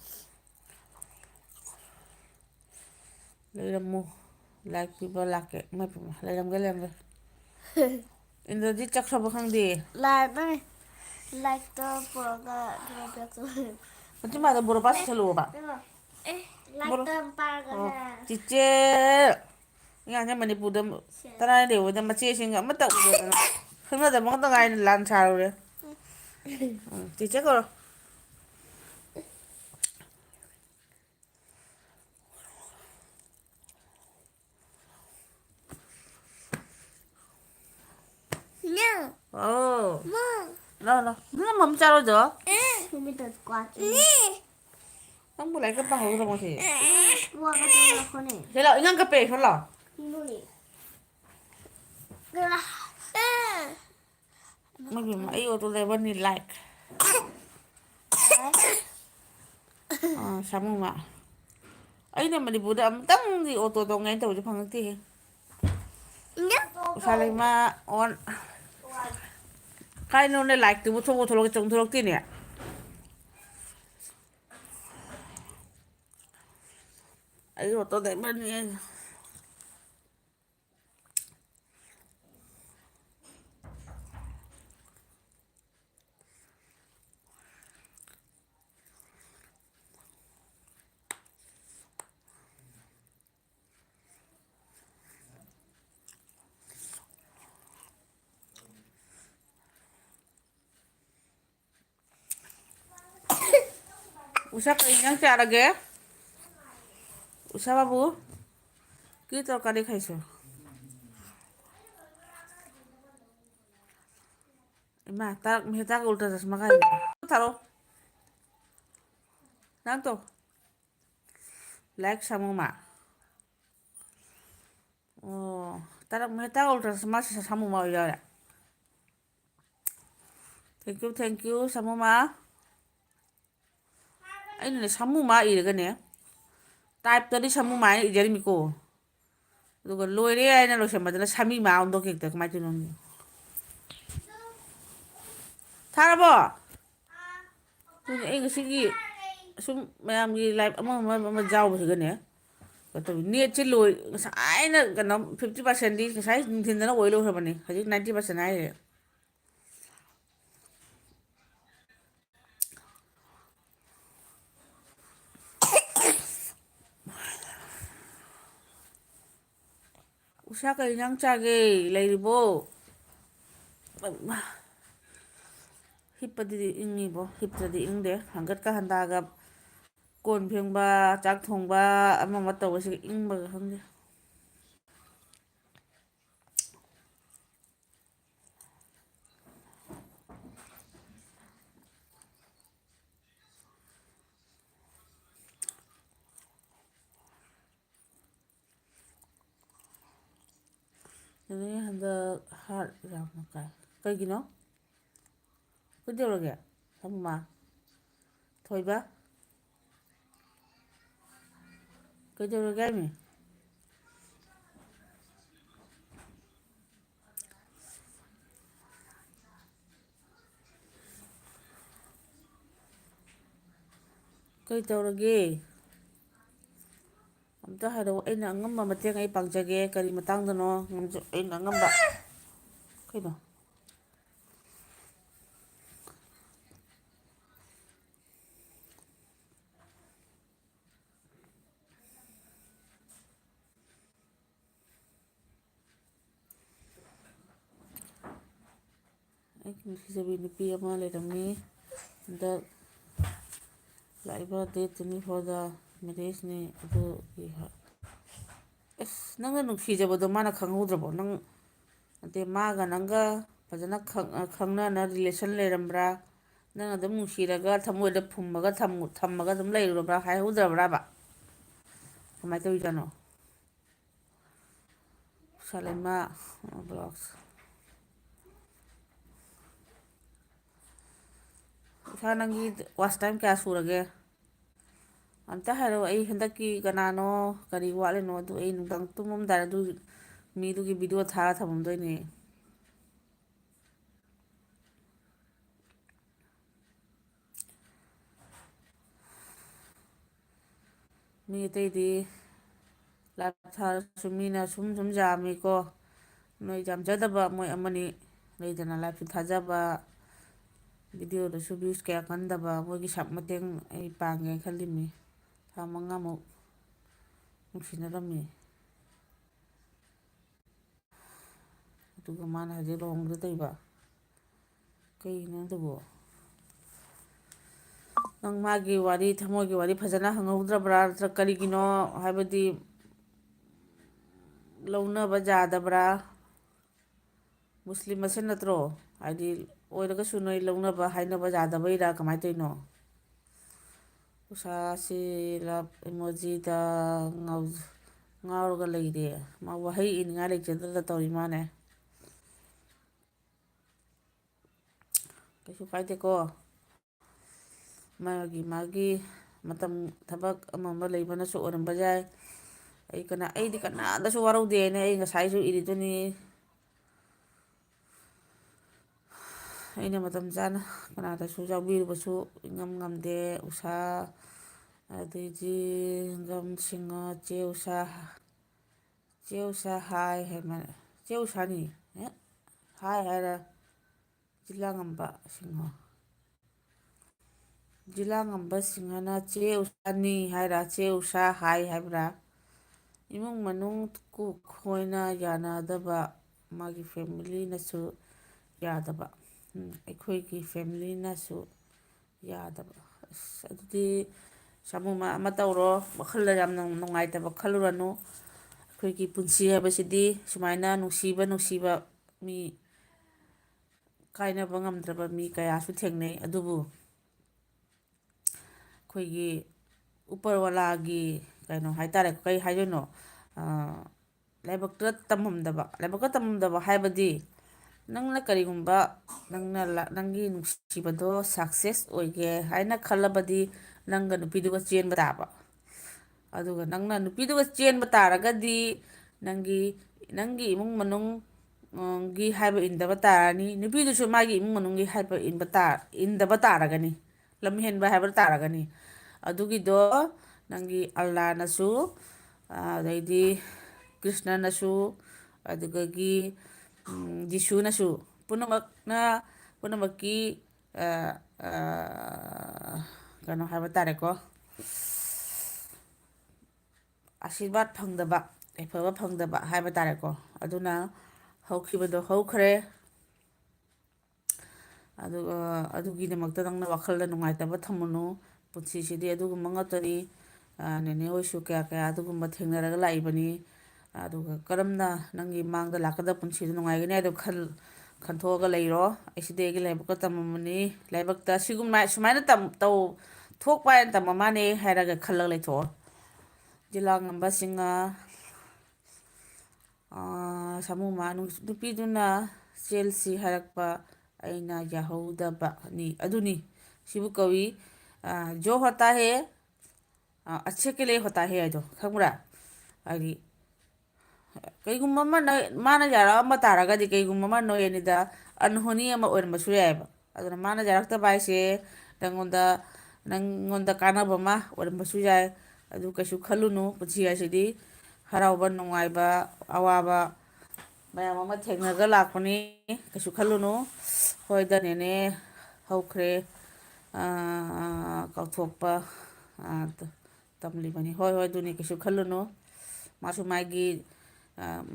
ꯂꯩꯔꯝꯃꯨ ꯂꯥꯏꯛ ꯄꯤꯕ ꯂꯥꯛꯀꯦ ꯂꯩꯔꯝꯒꯦ ꯏꯟꯗ꯭ꯔꯖꯤꯠ ꯆꯠꯈ꯭ꯔꯕ ꯈꯪꯗꯦ ꯂꯥꯏꯛꯇ ꯄꯨꯔꯒ ꯃꯆꯤꯟ ꯕꯣꯔꯣ ꯆꯨꯁꯜꯂꯛꯑꯣꯕ ꯂꯥꯏꯛꯇ ꯄꯥꯏꯔꯒꯅꯦ ꯆꯤꯆꯦ ꯑꯉꯥꯡꯁꯦ ꯃꯅꯤꯄꯨꯔꯗ ꯇꯔꯥꯅꯤ ꯂꯩꯕꯗ ꯃꯆꯦꯁꯤꯡꯒ ꯑꯃꯠꯇ ꯎꯗꯗꯅ ꯈꯪꯅꯗꯕ ꯉꯛꯇ ꯉꯥꯏꯅ ꯂꯥꯟ ꯁꯥꯔꯨꯔꯦ ꯆꯤꯆꯦ ꯀꯧꯔꯣ ꯑꯣ ꯂꯥꯛꯑꯣ ꯂꯥꯛꯑꯣ ꯅꯪ ꯃꯝ ꯆꯥꯔꯣꯏꯗ꯭ꯔꯣ ꯅꯪꯕꯨ ꯂꯥꯏꯔꯤꯛꯀ ꯄꯥꯍꯧꯗ꯭ꯔꯕꯣ ꯉꯁꯤ ꯁꯤ ꯂꯥꯛꯑꯣ ꯏꯉꯥꯡ ꯀꯞꯄꯦ ꯁꯣꯔ ꯂꯥꯛꯑꯣ ꯏꯃꯥꯏꯄꯦꯝꯃ ꯑꯩ ꯑꯣꯇꯣ ꯗ꯭ꯔꯥꯏꯚꯔꯅꯤ ꯂꯥꯏꯛ ꯁꯥꯃꯨꯃ ꯑꯩꯅ ꯃꯅꯤꯄꯨꯔꯗ ꯑꯃꯨꯛꯇꯪꯗꯤ ꯑꯣꯇꯣ ꯇꯣꯡꯉꯦꯅ ꯇꯧꯕꯁꯦ ꯐꯪꯉꯛꯇꯦꯍꯦ ꯎꯁꯥ ꯂꯩꯃ ꯑꯣꯟ ꯀꯥꯏꯅꯣꯅꯦ ꯂꯥꯏꯛꯇꯨꯕꯨ ꯆꯣꯡꯊꯣꯔꯛꯇꯦꯅꯦ ꯑꯩ ꯑꯣꯇꯣ ꯗ꯭ꯔꯥꯏꯚꯔꯅꯤ ꯎꯁꯥ ꯀꯩ ꯏꯟꯖꯥꯡ ꯆꯥꯔꯒꯦ উষা বাবু কি তরকারি খাইছো ইমা তাক মেহতাক উল্টা চশমা খাই থারো নাতো লাইক সামুমা ꯑꯣ ꯇꯔꯛ ꯃꯦꯍꯦꯇꯥ ꯎꯜꯇꯥ ꯆꯁꯃꯥ ꯁꯥꯃꯨꯃꯥ ꯑꯣꯏꯖꯔꯦ ꯊꯦꯡꯀ꯭ꯌꯨ ꯁꯥꯃꯨꯃꯥ ꯑꯩꯅꯅꯦ ꯁꯥꯃꯨꯃꯥ ꯏꯔꯒꯅꯦ ꯇꯥꯏꯞꯇꯗꯤ ꯁꯥꯃꯨꯃꯥ ꯍꯥꯏꯅ ꯏꯖꯔꯤꯃꯤꯀꯣ ꯑꯗꯨꯒ ꯂꯣꯏꯔꯦ ꯍꯥꯏꯅ ꯂꯣꯏꯁꯟꯕꯗꯅ ꯁꯥꯃꯤꯃꯥ ꯑꯣꯟꯊꯣꯛꯈꯤ ꯍꯦꯛꯇ ꯀꯃꯥꯏꯅ ꯇꯧꯔꯤꯅꯣ ꯈꯪꯗꯦ ꯊꯥꯔꯕꯣ ꯑꯗꯨꯅꯦ ꯑꯩ ꯉꯁꯤꯒꯤ ꯑꯁꯨꯝ ꯃꯌꯥꯝꯒꯤ ꯂꯥꯏꯞ ꯑꯃ ꯌꯥꯎꯕꯁꯤꯒꯅꯦ ꯅꯦꯠꯁꯦ ꯂꯣꯏ ꯉꯁꯥꯏꯅ ꯀꯩꯅꯣ 50%ꯗꯤ ꯉꯁꯥꯏ ꯅꯨꯡꯊꯤꯟꯗꯅ ꯑꯣꯏ ꯂꯣꯏꯈ꯭ꯔꯕꯅꯤ ꯍꯧꯖꯤꯛ 90% ꯍꯥꯏꯔꯦ ꯎꯁꯥ ꯀꯔꯤ ꯏꯟꯖꯥꯡ ꯆꯥꯒꯦ ꯂꯩꯔꯤꯕꯣ ꯍꯤꯞꯄꯗꯗꯤ ꯏꯪꯉꯤꯕꯣ ꯍꯤꯞꯇ꯭ꯔꯗꯤ ꯏꯪꯗꯦ ꯍꯪꯒꯠꯀ ꯍꯟꯗꯥꯒ ꯀꯣꯟ ꯐꯦꯡꯕ ꯆꯥꯛ ꯊꯣꯡꯕ ꯑꯃ ꯑꯃ ꯇꯧꯕꯁꯤꯒ ꯏꯪꯕꯒ ꯈꯪꯗꯦ ꯑꯗꯨꯅꯤ ꯍꯟꯗꯛ ꯍꯥꯔꯠ ꯌꯥꯝꯅ ꯀꯥꯏ ꯀꯩꯒꯤꯅꯣ ꯀꯩꯗꯧꯔꯒꯦ ꯁꯥꯃꯨꯃꯥ ꯊꯣꯏꯕ ꯀꯩꯗꯧꯔꯒꯦ ꯍꯥꯏꯃꯤ ꯀꯩ ꯇꯧꯔꯒꯦ? ꯑꯝꯇ ꯍꯥꯏꯔꯛꯑꯣ, ꯑꯩꯅ ꯑꯉꯝꯕ ꯃꯇꯦꯡ ꯑꯩ ꯄꯥꯡꯖꯒꯦ꯫ ꯀꯔꯤ ꯃꯇꯥꯡꯗꯅꯣ ꯑꯩꯅ ꯑꯉꯝꯕ? ꯀꯩꯅꯣ? ꯑꯩꯒꯤ ꯅꯨꯡꯁꯤꯖꯕꯤ ꯅꯨꯄꯤ ꯑꯃ ꯂꯩꯔꯝꯃꯤ꯫ ꯍꯟꯗꯛ ꯂꯥꯛꯏꯕ ꯗꯦꯠ 24ꯗ ꯃꯦꯔꯦꯖꯅꯤ꯫ ꯑꯗꯨꯒꯤ ꯅꯪꯅ ꯅꯨꯡꯁꯤꯖꯕꯗꯣ ꯃꯥꯅ ꯈꯪꯍꯧꯗ꯭ꯔꯕꯣ? ꯅꯪ ꯅꯠꯇꯦ, ꯃꯥꯒ ꯅꯪꯒ ꯐꯖꯅ ꯈꯪꯅꯅ ꯔꯤꯂꯦꯁꯟ ꯂꯩꯔꯝꯕ꯭ꯔꯥ? ꯅꯪ ꯑꯗꯨꯝ ꯅꯨꯡꯁꯤꯔꯒ ꯊꯃꯣꯏꯗ ꯐꯨꯝꯃꯒ ꯊꯝꯃꯒ ꯑꯗꯨꯝ ꯂꯩꯔꯨꯔꯕ꯭ꯔꯥ? ꯍꯥꯏꯍꯧꯗ꯭ꯔꯕ꯭ꯔꯥꯕ? ꯀꯃꯥꯏꯅ ꯇꯧꯔꯤꯖꯥꯠꯅꯣ? ꯁꯥꯂꯦꯃꯥ ꯕ꯭ꯂꯣꯛꯁ ꯏꯁꯥ, ꯅꯪꯒꯤ ꯋꯥꯆ ꯇꯥꯏꯝ ꯀꯌꯥ ꯁꯨꯔꯒꯦ? ꯑꯝꯇ ꯍꯥꯏꯔꯛꯑꯣ, ꯑꯩ ꯍꯟꯗꯛꯀꯤ ꯀꯅꯥꯅꯣ ꯀꯔꯤ ꯋꯥꯠꯂꯤꯅꯣ ꯑꯗꯨ ꯑꯩ ꯅꯨꯡꯗꯥꯡ ꯇꯨꯝꯃꯝꯗꯥꯏ ꯑꯗꯨ ꯃꯤꯗꯨꯒꯤ ꯚꯤꯗꯤꯑꯣ ꯊꯥꯔ ꯊꯝꯃꯝꯗꯣꯏꯅꯦ꯫ ꯃꯤ ꯑꯇꯩꯗꯤ ꯂꯥꯏꯚ ꯊꯥꯔꯁꯨ ꯃꯤꯅ ꯁꯨꯝ ꯌꯥꯝꯃꯤꯀꯣ꯫ ꯅꯣꯏ ꯌꯥꯝꯖꯗꯕ ꯃꯣꯏ ꯑꯃꯅꯤ ꯂꯩꯗꯅ ꯂꯥꯏꯚꯁꯨ ꯊꯥꯖꯕ, ꯚꯤꯗꯤꯑꯣꯗꯁꯨ ꯚ꯭ꯌꯨꯁ ꯀꯌꯥ ꯀꯟꯗꯕ, ꯃꯣꯏꯒꯤ ꯃꯇꯦꯡ ꯑꯩ ꯄꯥꯡꯒꯦ ꯈꯜꯂꯤꯝꯅꯤ꯫ ꯊꯥ 5ꯃꯨꯛ ꯅꯨꯡꯁꯤꯅꯔꯝꯃꯤ꯫ ꯑꯗꯨꯒ ꯃꯥꯅ ꯍꯧꯖꯤꯛ ꯂꯨꯍꯣꯡꯗ ꯇꯧꯔꯤꯕ꯫ ꯀꯩꯒꯤꯅꯣ ꯑꯗꯨꯕꯨ? ꯅꯪ ꯃꯥꯒꯤ ꯋꯥꯔꯤ, ꯊꯃꯣꯏꯒꯤ ꯋꯥꯔꯤ ꯐꯖꯅ ꯍꯪꯍꯧꯗ꯭ꯔꯕ꯭ꯔꯥ? ꯅꯠꯇ꯭ꯔꯒ ꯀꯔꯤꯒꯤꯅꯣ ꯍꯥꯏꯕꯗꯤ ꯂꯧꯅꯕ ꯌꯥꯗꯕ꯭ꯔꯥ? ꯃꯨꯁꯂꯤꯝ ꯃꯁꯦꯟ ꯅꯠꯇ꯭ꯔꯣ? ꯍꯥꯏꯗꯤ ꯑꯣꯏꯔꯒꯁꯨ ꯅꯣꯏ ꯂꯧꯅꯕ ꯍꯥꯏꯅꯕ ꯌꯥꯗꯕꯩꯔꯥ? ꯀꯃꯥꯏꯅ ꯇꯧꯔꯤꯅꯣ? ꯎꯁꯥꯁꯤ ꯂꯞ ꯏꯃꯣꯖꯤꯗ ꯉꯥꯎꯔꯒ ꯂꯩꯔꯦ꯫ ꯃꯥ ꯋꯥꯍꯩ ꯏꯅꯤꯡꯉꯥꯏ ꯂꯩꯖꯗꯗ ꯇꯧꯔꯤ ꯃꯥꯅꯦ꯫ ꯀꯩꯁꯨ ꯀꯥꯏꯗꯦꯀꯣ꯫ ꯃꯥꯒꯤ ꯃꯇꯝ ꯊꯕꯛ ꯑꯃ ꯂꯩꯕꯅꯁꯨ ꯑꯣꯏꯔꯝꯕ ꯌꯥꯏ꯫ ꯑꯩꯗꯤ ꯀꯅꯥꯗꯁꯨ ꯋꯥꯔꯧꯗꯦꯅ ꯑꯩ ꯉꯁꯥꯏꯁꯨ ꯏꯔꯤꯗꯨꯅꯤ꯫ ꯑꯩꯅ ꯃꯇꯝ ꯆꯥꯅ ꯀꯅꯥꯗꯁꯨ ꯌꯥꯎꯕꯤꯔꯨꯕꯁꯨ ꯉꯝꯗꯦ꯫ ꯎꯁꯥ, ꯑꯗꯩꯗꯤ ꯁꯤꯡꯍ, ꯆꯦ ꯎꯁꯥ, ꯆꯦ ꯎꯁꯥ ꯍꯥꯏ ꯆꯦ ꯎꯁꯥꯅꯤ ꯍꯥꯏ ꯍꯥꯏꯔ ꯖꯤꯂꯥꯉꯝꯕ ꯁꯤꯡꯍ, ꯖꯤꯂꯥꯉꯝꯕ ꯁꯤꯡꯍꯅ ꯆꯦ ꯎꯁꯥꯅꯤ ꯍꯥꯏꯔ ꯆꯦ ꯎꯁꯥ ꯍꯥꯏ ꯍꯥꯏꯕ꯭ꯔꯥ? ꯏꯃꯨꯡ ꯃꯅꯨꯡ ꯈꯣꯏꯅ ꯌꯥꯅꯗꯕ, ꯃꯥꯒꯤ ꯐꯦꯃꯤꯂꯤꯅꯁꯨ ꯌꯥꯗꯕ, ꯑꯩꯈꯣꯏꯒꯤ ꯐꯦꯃꯤꯂꯤꯅꯁꯨ ꯌꯥꯗꯕ꯫ ꯑꯗꯨꯗꯤ ꯁꯥꯃꯨ ꯑꯃ ꯇꯧꯔꯣ, ꯋꯥꯈꯜꯗ ꯌꯥꯝꯅ ꯅꯨꯡꯉꯥꯏꯇꯕ ꯈꯜꯂꯨꯔꯅꯨ꯫ ꯑꯩꯈꯣꯏꯒꯤ ꯄꯨꯟꯁꯤ ꯍꯥꯏꯕꯁꯤꯗꯤ ꯁꯨꯃꯥꯏꯅ ꯅꯨꯡꯁꯤꯕ ꯃꯤ, ꯀꯥꯏꯅꯕ ꯉꯝꯗ꯭ꯔꯕ ꯃꯤ ꯀꯌꯥꯁꯨ ꯊꯦꯡꯅꯩ꯫ ꯑꯗꯨꯕꯨ ꯑꯩꯈꯣꯏꯒꯤ ꯎꯄꯔ ꯋꯥꯂꯥꯒꯤ ꯀꯩꯅꯣ ꯍꯥꯏꯇꯥꯔꯦ, ꯀꯩ ꯍꯥꯏꯗꯣꯏꯅꯣ, ꯂꯥꯏꯕꯛꯇ ꯇꯝꯃꯝꯗꯕ ꯍꯥꯏꯕꯗꯤ ꯅꯪꯅ ꯀꯔꯤꯒꯨꯝꯕ ꯅꯪꯒꯤ ꯅꯨꯡꯁꯤꯕꯗꯣ ꯁꯛꯁꯦꯁ ꯑꯣꯏꯒꯦ ꯍꯥꯏꯅ ꯈꯜꯂꯕꯗꯤ ꯅꯪꯒ ꯅꯨꯄꯤꯗꯨꯒ ꯆꯦꯟꯕ ꯇꯥꯕ꯫ ꯑꯗꯨꯒ ꯅꯪꯅ ꯅꯨꯄꯤꯗꯨꯒ ꯆꯦꯟꯕ ꯇꯥꯔꯒꯗꯤ ꯅꯪꯒꯤ ꯏꯃꯨꯡ ꯃꯅꯨꯡ ꯒꯤ ꯍꯥꯏꯕ ꯏꯟꯗꯕ ꯇꯥꯔꯅꯤ, ꯅꯨꯄꯤꯗꯨꯁꯨ ꯃꯥꯒꯤ ꯏꯃꯨꯡ ꯃꯅꯨꯡꯒꯤ ꯍꯥꯏꯕ ꯏꯟꯗꯕ ꯇꯥꯔꯒꯅꯤ, ꯂꯝꯍꯦꯟꯕ ꯍꯥꯏꯕ ꯇꯥꯔꯒꯅꯤ꯫ ꯑꯗꯨꯒꯤꯗꯣ ꯅꯪꯒꯤ ꯑꯜꯂꯥꯅꯁꯨ, ꯑꯗꯩꯗꯤ ꯀ꯭ꯔꯤꯁꯅꯅꯁꯨ, ꯑꯗꯨꯗꯒꯤ ꯖꯤꯁꯨꯅꯁꯨ ꯄꯨꯝꯅꯃꯛꯀꯤ ꯀꯩꯅꯣ ꯍꯥꯏꯕ ꯇꯥꯔꯦꯀꯣ, ꯑꯁꯤꯔꯕꯥꯗ ꯐꯪꯗꯕ, ꯌꯥꯏꯐꯕ ꯐꯪꯗꯕ ꯍꯥꯏꯕ ꯇꯥꯔꯦꯀꯣ꯫ ꯑꯗꯨꯅ ꯍꯧꯈꯤꯕꯗꯣ ꯍꯧꯈ꯭ꯔꯦ꯫ ꯑꯗꯨꯒ ꯑꯗꯨꯒꯤꯗꯃꯛꯇ ꯅꯪꯅ ꯋꯥꯈꯜꯗ ꯅꯨꯡꯉꯥꯏꯇꯕ ꯊꯝꯃꯨꯅꯨ꯫ ꯄꯨꯟꯁꯤꯁꯤꯗꯤ ꯑꯗꯨꯒꯨꯝꯕ ꯉꯥꯛꯇꯅꯤ꯫ ꯅꯦꯅꯦ ꯍꯣꯏꯁꯨ ꯀꯌꯥ ꯑꯗꯨꯒꯨꯝꯕ ꯊꯦꯡꯅꯔꯒ ꯂꯥꯛꯏꯕꯅꯤ꯫ ꯑꯗꯨꯒ ꯀꯔꯝꯅ ꯅꯪꯒꯤ ꯃꯥꯡꯗ ꯂꯥꯛꯀꯗꯕ ꯄꯨꯟꯁꯤꯗ ꯅꯨꯡꯉꯥꯏꯒꯅꯤ ꯍꯥꯏꯗꯣ ꯈꯟꯊꯣꯛꯑꯒ ꯂꯩꯔꯣ꯫ ꯑꯩꯁꯤꯗꯤ ꯑꯩꯒꯤ ꯂꯥꯏꯕꯛꯇ ꯇꯝꯃꯝꯕꯅꯤ, ꯂꯥꯏꯕꯛꯇ ꯁꯨꯃꯥꯏꯅ ꯊꯣꯛꯄ ꯍꯥꯏꯅ ꯇꯝꯃ ꯃꯥꯅꯦ ꯍꯥꯏꯔꯒ ꯈꯜꯂꯒ ꯂꯩꯊꯣꯛꯑꯣ꯫ ꯖꯤꯂꯥꯉꯝꯕ ꯁꯤꯡꯍ, ꯁꯥꯃꯨꯃꯥ ꯅꯨꯄꯤꯗꯨꯅ ꯆꯦꯜꯁꯤ ꯍꯥꯏꯔꯛꯄ ꯑꯩꯅ ꯌꯥꯍꯧꯗꯕꯅꯤ꯫ ꯑꯗꯨꯅꯤ ꯁꯤꯕꯨ ꯀꯧꯏ ꯖꯣ ꯍꯣꯇꯥ ꯍꯦ ꯑꯆꯦ ꯀꯦ ꯂꯤꯌꯦ ꯍꯣꯇꯥ ꯍꯦ ꯍꯥꯏꯗꯣ ꯈꯪꯕ꯭ꯔꯥ? ꯍꯥꯏꯗꯤ ꯀꯩꯒꯨꯝꯕ ꯑꯃ ꯃꯥꯅ ꯌꯥꯔꯛꯑꯝꯕ ꯇꯥꯔꯒꯗꯤ ꯀꯩꯒꯨꯝꯕ ꯑꯃ ꯅꯣꯏ ꯑꯅꯤꯗ ꯑꯟꯍꯣꯅꯤ ꯑꯃ ꯑꯣꯏꯔꯝꯕꯁꯨ ꯌꯥꯏꯑꯕ꯫ ꯑꯗꯨꯅ ꯃꯥꯅ ꯌꯥꯔꯛꯇꯕ ꯍꯥꯏꯁꯦ ꯅꯪꯉꯣꯟꯗ ꯅꯪꯉꯣꯟꯗ ꯀꯥꯟꯅꯕ ꯑꯃ ꯑꯣꯏꯔꯝꯕꯁꯨ ꯌꯥꯏ. ꯑꯗꯨ ꯀꯩꯁꯨ ꯈꯜꯂꯨꯅꯨ. ꯄꯨꯟꯁꯤ ꯍꯥꯏꯁꯤꯗꯤ ꯍꯔꯥꯎꯕ ꯅꯨꯡꯉꯥꯏꯕ ꯑꯋꯥꯕ ꯃꯌꯥꯝ ꯑꯃ ꯊꯦꯡꯅꯔꯒ ꯂꯥꯛꯄꯅꯤ. ꯀꯩꯁꯨ ꯈꯜꯂꯨꯅꯨ. ꯍꯣꯏꯗ ꯅꯦꯅꯦ ꯍꯧꯈ꯭ꯔꯦ ꯀꯥꯎꯊꯣꯛꯄ ꯇꯝꯂꯤꯕꯅꯤ. ꯍꯣꯏ ꯍꯣꯏ ꯑꯗꯨꯅꯤ ꯀꯩꯁꯨ ꯈꯜꯂꯨꯅꯨ. ꯃꯥꯁꯨ ꯃꯥꯒꯤ